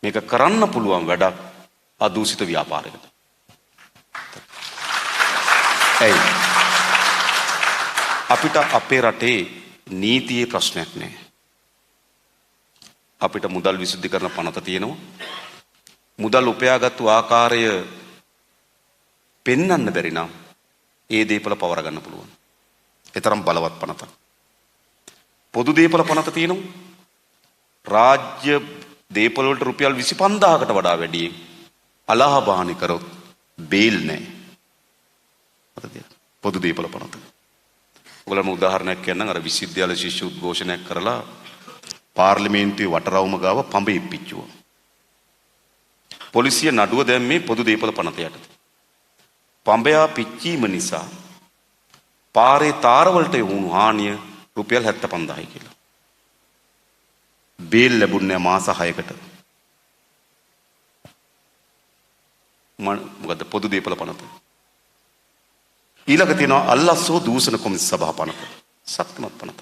මේක කරන්න පුළුවන් වැඩක් අදූෂිත ව්‍යාපාරයකට. අපිට අපේ රටේ නීතියේ ප්‍රශ්නයක් නැහැ. අපිට මුදල් විසුද්ධි කරන පනත තියෙනවා. මුදල් උපයාගත්තු ආකාරය පෙන්වන්න බැරි නම් ඒ දීපල පවර ගන්න පුළුවන්. ඒ තරම් බලවත් පනතක්. පොදු දීපල පනත තියෙනවා. රාජ්‍ය දීපල වලට රුපියල් 25000කට වඩා වැඩි අලාභානි කරොත් බේල් නැහැ. පොදු දීපල පනත. ඔයගොල්ලෝ උදාහරණයක් කියන්නම් අර විශ්වවිද්‍යාල ශිෂ්‍ය උද්ඝෝෂණයක් කරලා පාර්ලිමේන්තුවේ වටරවුම ගාව පඹේ පිච්චුවා. පොලිසිය නඩුව දැම්මේ පොදු දීපල පනත යටතේ. පඹයා පිච්චීම නිසා පාරේ තාරවලට වුණු හානිය රුපියල් 75000යි කියලා. බේල් ලැබුණේ මාස 6කට. මොකද පොදු දීපල පනත. ඊළඟ තියෙනවා අල්ලස්සෝ දූෂණ කොමිස් සභා පනත. ශක්තිමත් පනත.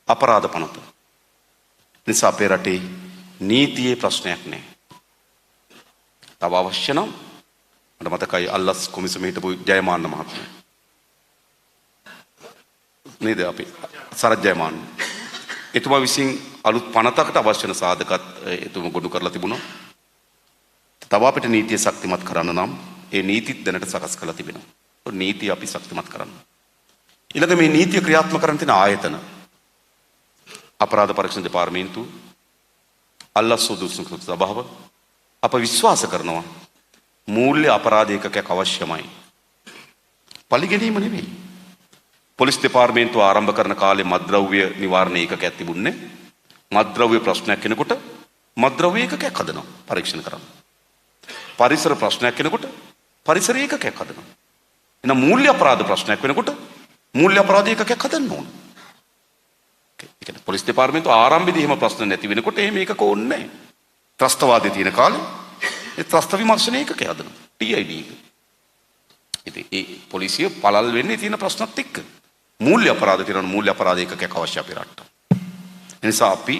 අපරාධ පනත. නිසා අපේ රටේ නීතියේ ප්‍රශ්නයක් නැහැ. තව අවශ්‍ය නම් මට මතකයි අල්ලස් කොමිසමේ හිටපු ජයමාන්න මහත්මයා. නේද අපි සරත් ජයමාන්න. එතුමා විසින් අලුත් 50කට අවශ්‍ය වෙන සාධකත් එතුමා ගොනු කරලා තිබුණා. තව අපිට නීතිය ශක්තිමත් කරන්න නම් ඒ නීතිත් දැනට සකස් කරලා තිබෙනවා. නීතිය අපි ශක්තිමත් කරන්න. ඊළඟ මේ නීතිය ක්‍රියාත්මක කරන තියෙන ආයතන අපරාධ පරීක්ෂණ දෙපාර්තමේන්තුව, අල්ලස් සුදුසුකම් සභාව අප විශ්වාස කරනවා මූල්‍ය අපරාධ ඒකකයක් අවශ්‍යමයි. පරිගැනීම නෙවෙයි. පොලිස් දෙපාර්තමේන්තුව ආරම්භ කරන කාලේ මත්ද්‍රව්‍ය නිවාරණ ඒකකයක් තිබුණේ. මත්ද්‍රව්‍ය ප්‍රශ්නයක් කෙනෙකුට මත්ද්‍රව්‍ය ඒකකයක් හදනවා පරීක්ෂණ කරන්න. පරිසර ප්‍රශ්නයක් කෙනෙකුට පරිසර ඒකකයක් හදනවා. එහෙනම් මූල්‍ය අපරාධ ප්‍රශ්නයක් වෙනකොට මූල්‍ය අපරාධ ඒකකයක් හදන්න ඕන. ඒ කියන්නේ පොලිස් දෙපාර්තමේන්තුව ආරම්භයේදී එහෙම ප්‍රශ්න නැති වෙනකොට එහෙම ඒකක ඕනේ නැහැ. ත්‍රස්තවාදයේ තියෙන කාලේ ඒ ත්‍රස්ත විමර්ශන ඒකකයක් හදනවා. TID එක. ඉතින් ඒ පොලිසිය පළල් වෙන්නේ තියෙන ප්‍රශ්නත් එක්ක. මූල්‍ය අපරාධ තියෙනවා මූල්‍ය අපරාධ ඒකකයක් අවශ්‍ය අපේ රටට. ඒ නිසා අපි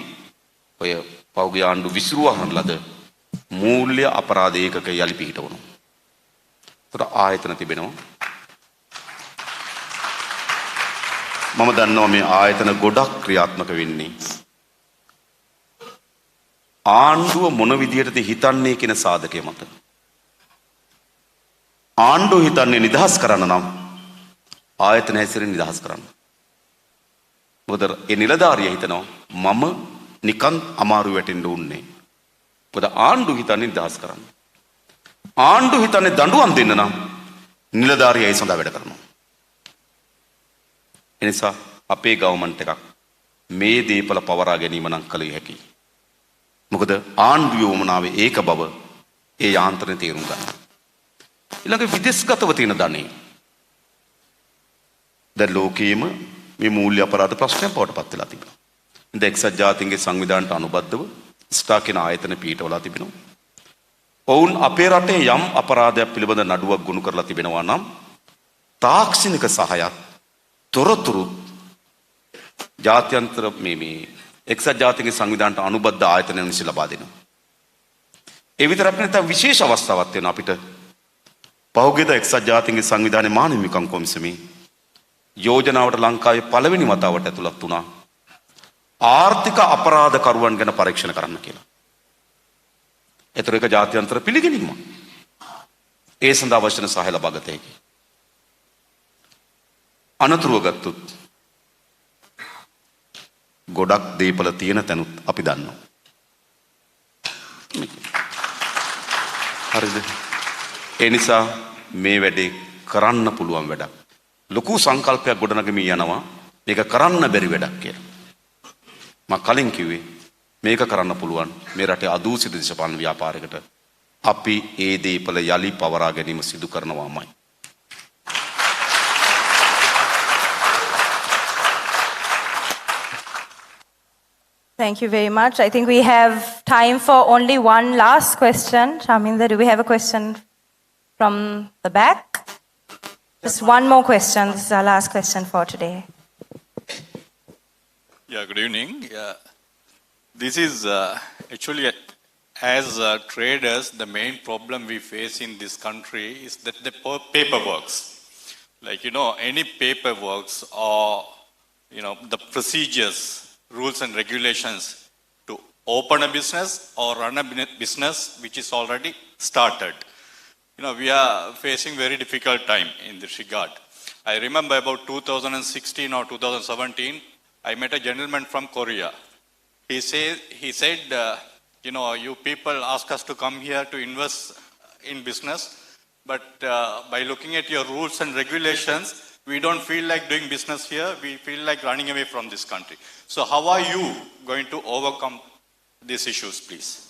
ඔය පෞද්ගලික ආණ්ඩු විසිරුවා ලද මූල්‍ය අපරාධ ඒකක යලි පිහිටවනවා. ඒතර ආයතන තිබෙනවා. මම දන්නවා මේ ආයතන ගොඩක් ක්‍රියාත්මක වෙන්නේ ආණ්ඩුව මොන විදියටද හිතන්නේ කියන සාධකය මත. ආණ්ඩුව හිතන්නේ නිදහස් කරන්න නම් ආයතන හැසිරෙන්න නිදහස් කරන්න. මොකද ඒ නිලධාරියා හිතනවා මම නිකන් අමාරු වැටෙන්න උන්නේ. මොකද ආණ්ඩුව හිතන්නේ නිදහස් කරන්න. ආණ්ඩුව හිතන්නේ දඬුවම් දෙන්න නම් නිලධාරියා ඒ සඳහා වැඩ කරනවා. එනිසා අපේ ගවර්න්මන්ට් එකක් මේ දීපල පවරා ගැනීම නම් කළ හැකියි. මොකද ආණ්ඩුවේ වමනාවේ ඒක බව ඒ යාන්ත්‍රණය තේරුම් ගන්නවා. ඊළඟ විදේශගතව තියෙන ධනෙ දැන් ලෝකයේම මේ මූල්‍ය අපරාධ ප්‍රශ්නයක් බවට පත් වෙලා තිබෙනවා. එක්සත් ජාතීන්ගේ සංවිධානයට අනුබද්ධව ස්ටා කියන ආයතන පිහිටවලා තිබෙනවා. ඔවුන් අපේ රටේ යම් අපරාධයක් පිළිබඳ නඩුවක් ගොනු කරලා තිබෙනවා නම් තාක්ෂණික සහයත් තොරතුරු ජාත්‍යන්තර මේ එක්සත් ජාතීන්ගේ සංවිධානයට අනුබද්ධ ආයතනයන් විසින් ලබා දෙනවා. ඒ විතරක් නෙවෙයි විශේෂ අවස්ථාවක් තියෙනවා අපිට. පහුගියද එක්සත් ජාතීන්ගේ සංවිධානයේ මානව හිමිකම් කොමිසමේ යෝජනාවට ලංකාවේ පළවෙනි වතාවට ඇතුළත් වුණා ආර්ථික අපරාධකරුවන් ගැන පරීක්ෂණ කරන්න කියලා. ඒතර එක ජාත්‍යන්තර පිළිගැනීමක්. ඒ සඳහා අවශ්‍ය සහාය ලබා ගත හැකි. අනතුරුව ගත්තොත් ගොඩක් දීපල තියෙන තැනුත් අපි දන්නවා. හරිද? ඒ නිසා මේ වැඩේ කරන්න පුළුවන් වැඩක්. ලොකු සංකල්පයක් ගොඩනගමින් යනවා මේක කරන්න බැරි වැඩක් කියලා. මම කලින් කිව්වේ මේක කරන්න පුළුවන් මේ රටේ අදූෂිත දේශපාලන ව්‍යාපාරයකට අපි ඒ දීපල යලි පවරා ගැනීම සිදු කරනවාමයි. Thank you very much. I think we have time for only one last question. Shaminder, do we have a question from the back? Just one more question. This is our last question for today. Yeah, good evening. This is actually, as traders, the main problem we face in this country is that the paperwork. Like, any paperwork or, the procedures, rules and regulations to open a business or run a business which is already started. We are facing very difficult time in this regard. I remember about 2016 or 2017, I met a gentleman from Korea. He said, you people ask us to come here to invest in business, but by looking at your rules and regulations, we don't feel like doing business here. We feel like running away from this country. So how are you going to overcome these issues, please?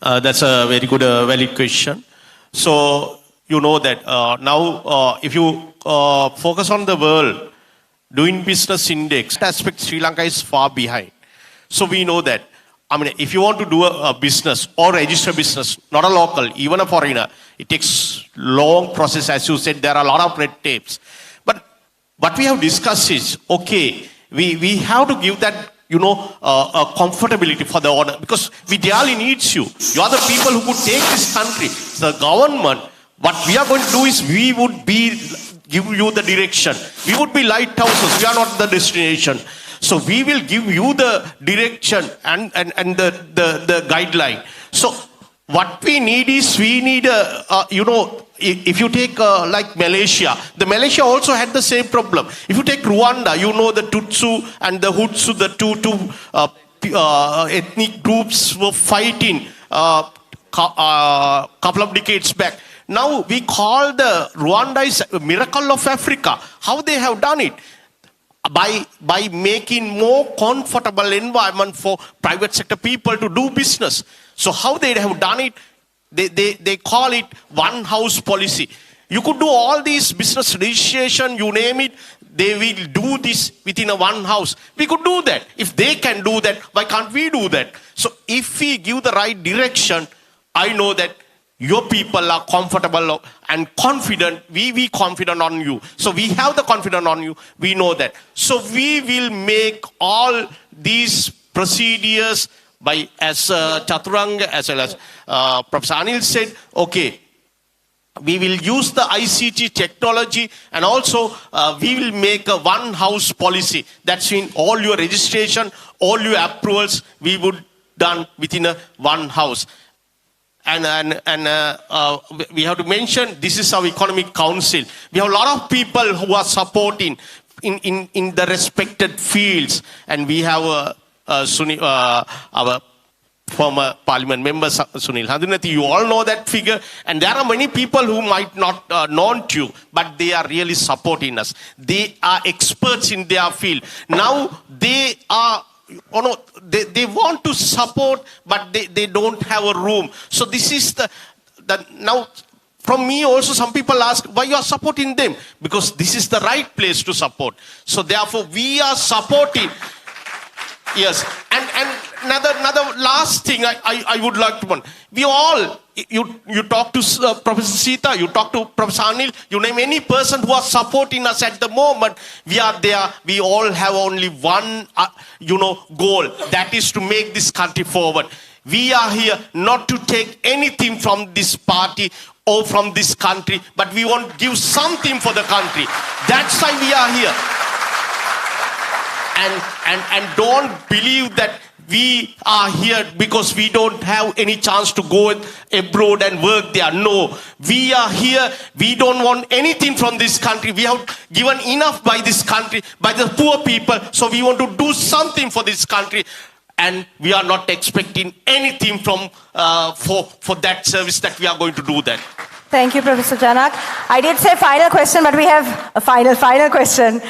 That's a very good, valid question. So, you know that now if you focus on the world, doing business index, that aspect Sri Lanka is far behind. So we know that, if you want to do a business or register business, not a local, even a foreigner, it takes long process. As you said, there are a lot of red tapes. But what we have discussed is, okay, we have to give that, a comfortability for the owner, because we dearly needs you. You are the people who could take this country. The government, what we are going to do is we would give you the direction. We would be lighthouses. We are not the destination. So we will give you the direction and the guideline. So what we need is, we need if you take like Malaysia, the Malaysia also had the same problem. If you take Rwanda, the Tutsi and the Hutsu, the two ethnic groups were fighting couple of decades back. Now we call the Rwanda is a miracle of Africa. How they have done it? By making more comfortable environment for private sector people to do business. So how they have done it? They call it one house policy. You could do all these business registration, you name it, they will do this within a one house. We could do that. If they can do that, why can't we do that? So if we give the right direction, I know that your people are comfortable and confident. We confident on you. So we have the confidence on you. We know that. So we will make all these procedures by, as Chaturanga as well as Professor Anil said, okay, we will use the ICT technology, and also we will make a one house policy. That's in all your registration, all your approvals, we would done within a one house. And we have to mention, this is our economic council. We have a lot of people who are supporting in the respected fields, and we have our former parliament member Sunil Handunati. You all know that figure, and there are many people who might not known to you, but they are really supporting us. They are experts in their field. Now they are they want to support, but they don't have a room. So this is the now. From me also, some people ask, why you are supporting them? Because this is the right place to support. So therefore, we are supporting. Yes. And another last thing I would like to want. We all, you talk to Professor Sita, you talk to Professor Anil, you name any person who are supporting us at the moment, we are there. We all have only one, goal. That is to make this country forward. We are here not to take anything from this party or from this country, but we want to give something for the country. That's why we are here. And don't believe that we are here because we don't have any chance to go abroad and work there. No, we are here. We don't want anything from this country. We have given enough by this country, by the poor people. So we want to do something for this country. And we are not expecting anything from for that service that we are going to do that. Thank you, Professor Janak. I did say final question, but we have a final question.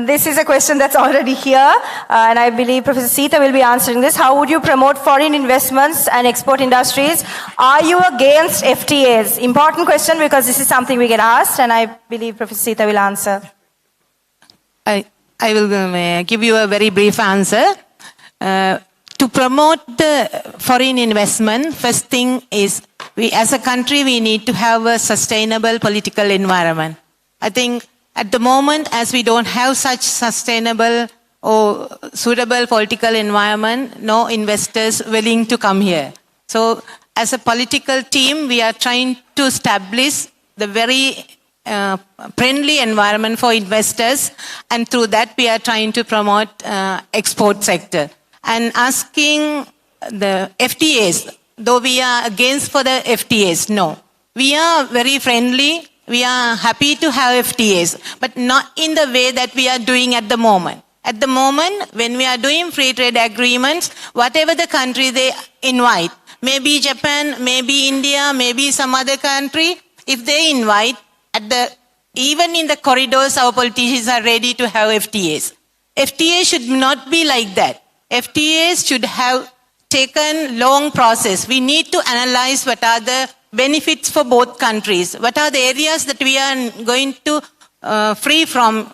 This is a question that's already here, and I believe Professor Sita will be answering this. How would you promote foreign investments and export industries? Are you against FTAs? Important question because this is something we get asked, and I believe Professor Sita will answer. I will give you a very brief answer. To promote the foreign investment, first thing is we as a country, we need to have a sustainable political environment. I think at the moment, as we don't have such sustainable or suitable political environment, no investors willing to come here. So as a political team, we are trying to establish the very friendly environment for investors, and through that we are trying to promote export sector. And asking the FTAs, though we are against for the FTAs, no. We are very friendly, we are happy to have FTAs, but not in the way that we are doing at the moment. At the moment, when we are doing free trade agreements, whatever the country they invite, maybe Japan, maybe India, maybe some other country, if they invite, even in the corridors, our politicians are ready to have FTAs. FTAs should not be like that. FTAs should have taken long process. We need to analyze what are the benefits for both countries. What are the areas that we are going to free from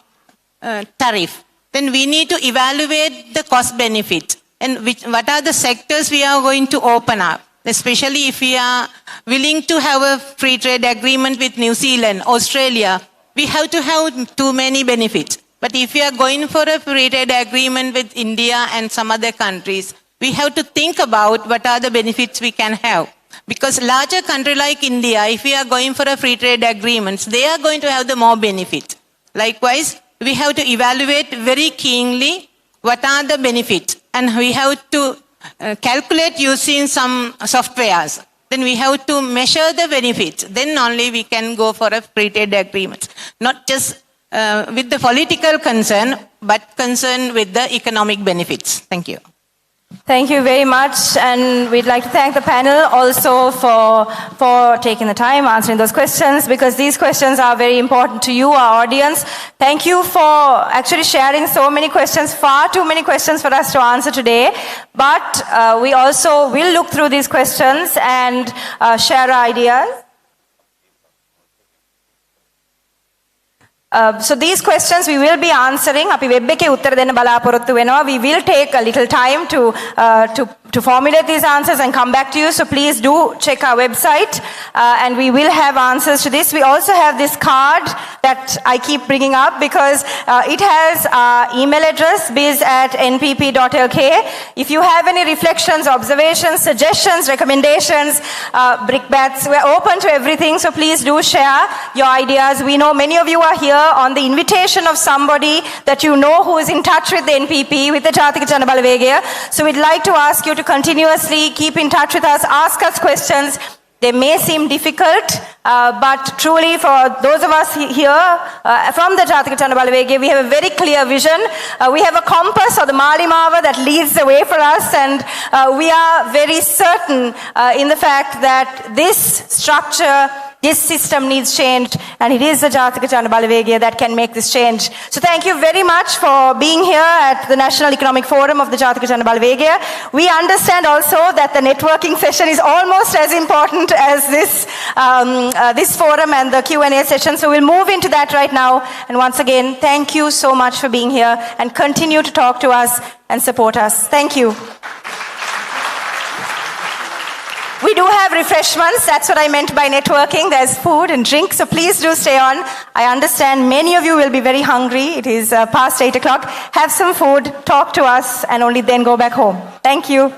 tariff. Then we need to evaluate the cost benefit and what are the sectors we are going to open up. Especially if we are willing to have a free trade agreement with New Zealand, Australia, we have to have too many benefits. But if we are going for a free trade agreement with India and some other countries, we have to think about what are the benefits we can have. Because larger country like India, if we are going for a free trade agreements, they are going to have the more benefit. Likewise, we have to evaluate very keenly what are the benefits. And we have to calculate using some softwares. Then we have to measure the benefits. Then only we can go for a free trade agreement. Not just with the political concern, but concern with the economic benefits. Thank you. Thank you very much, and we'd like to thank the panel also for taking the time answering those questions, because these questions are very important to you, our audience. Thank you for actually sharing so many questions, far too many questions for us to answer today, but we also will look through these questions and share our ideas. So these questions we will be answering. අපි web එකේ උත්තර දෙන්න බලාපොරොත්තු වෙනවා. We will take a little time to formulate these answers and come back to you. So please do check our website and we will have answers to this. We also have this card that I keep bringing up because it has our email address biz@npp.lk. If you have any reflections, observations, suggestions, recommendations, brickbats, we're open to everything. So please do share your ideas. We know many of you are here on the invitation of somebody that you know who is in touch with the NPP, with the Jathika Jana Balawegaya. So we'd like to ask you to continuously keep in touch with us, ask us questions. They may seem difficult, but truly for those of us here from the Jathika Jana Balawegaya, we have a very clear vision. We have a compass or the Malimava that leads the way for us, and we are very certain in the fact that this structure this system needs change, and it is the Jathika Jana Balawegaya that can make this change. So thank you very much for being here at the National Economic Forum of the Jathika Jana Balawegaya. We understand also that the networking session is almost as important as this forum and the Q&A session, so we'll move into that right now. And once again, thank you so much for being here, and continue to talk to us and support us. Thank you. We do have refreshments. That's what I meant by networking. There's food and drink, so please do stay on. I understand many of you will be very hungry. It is past 8 o'clock. Have some food, talk to us, and only then go back home. Thank you.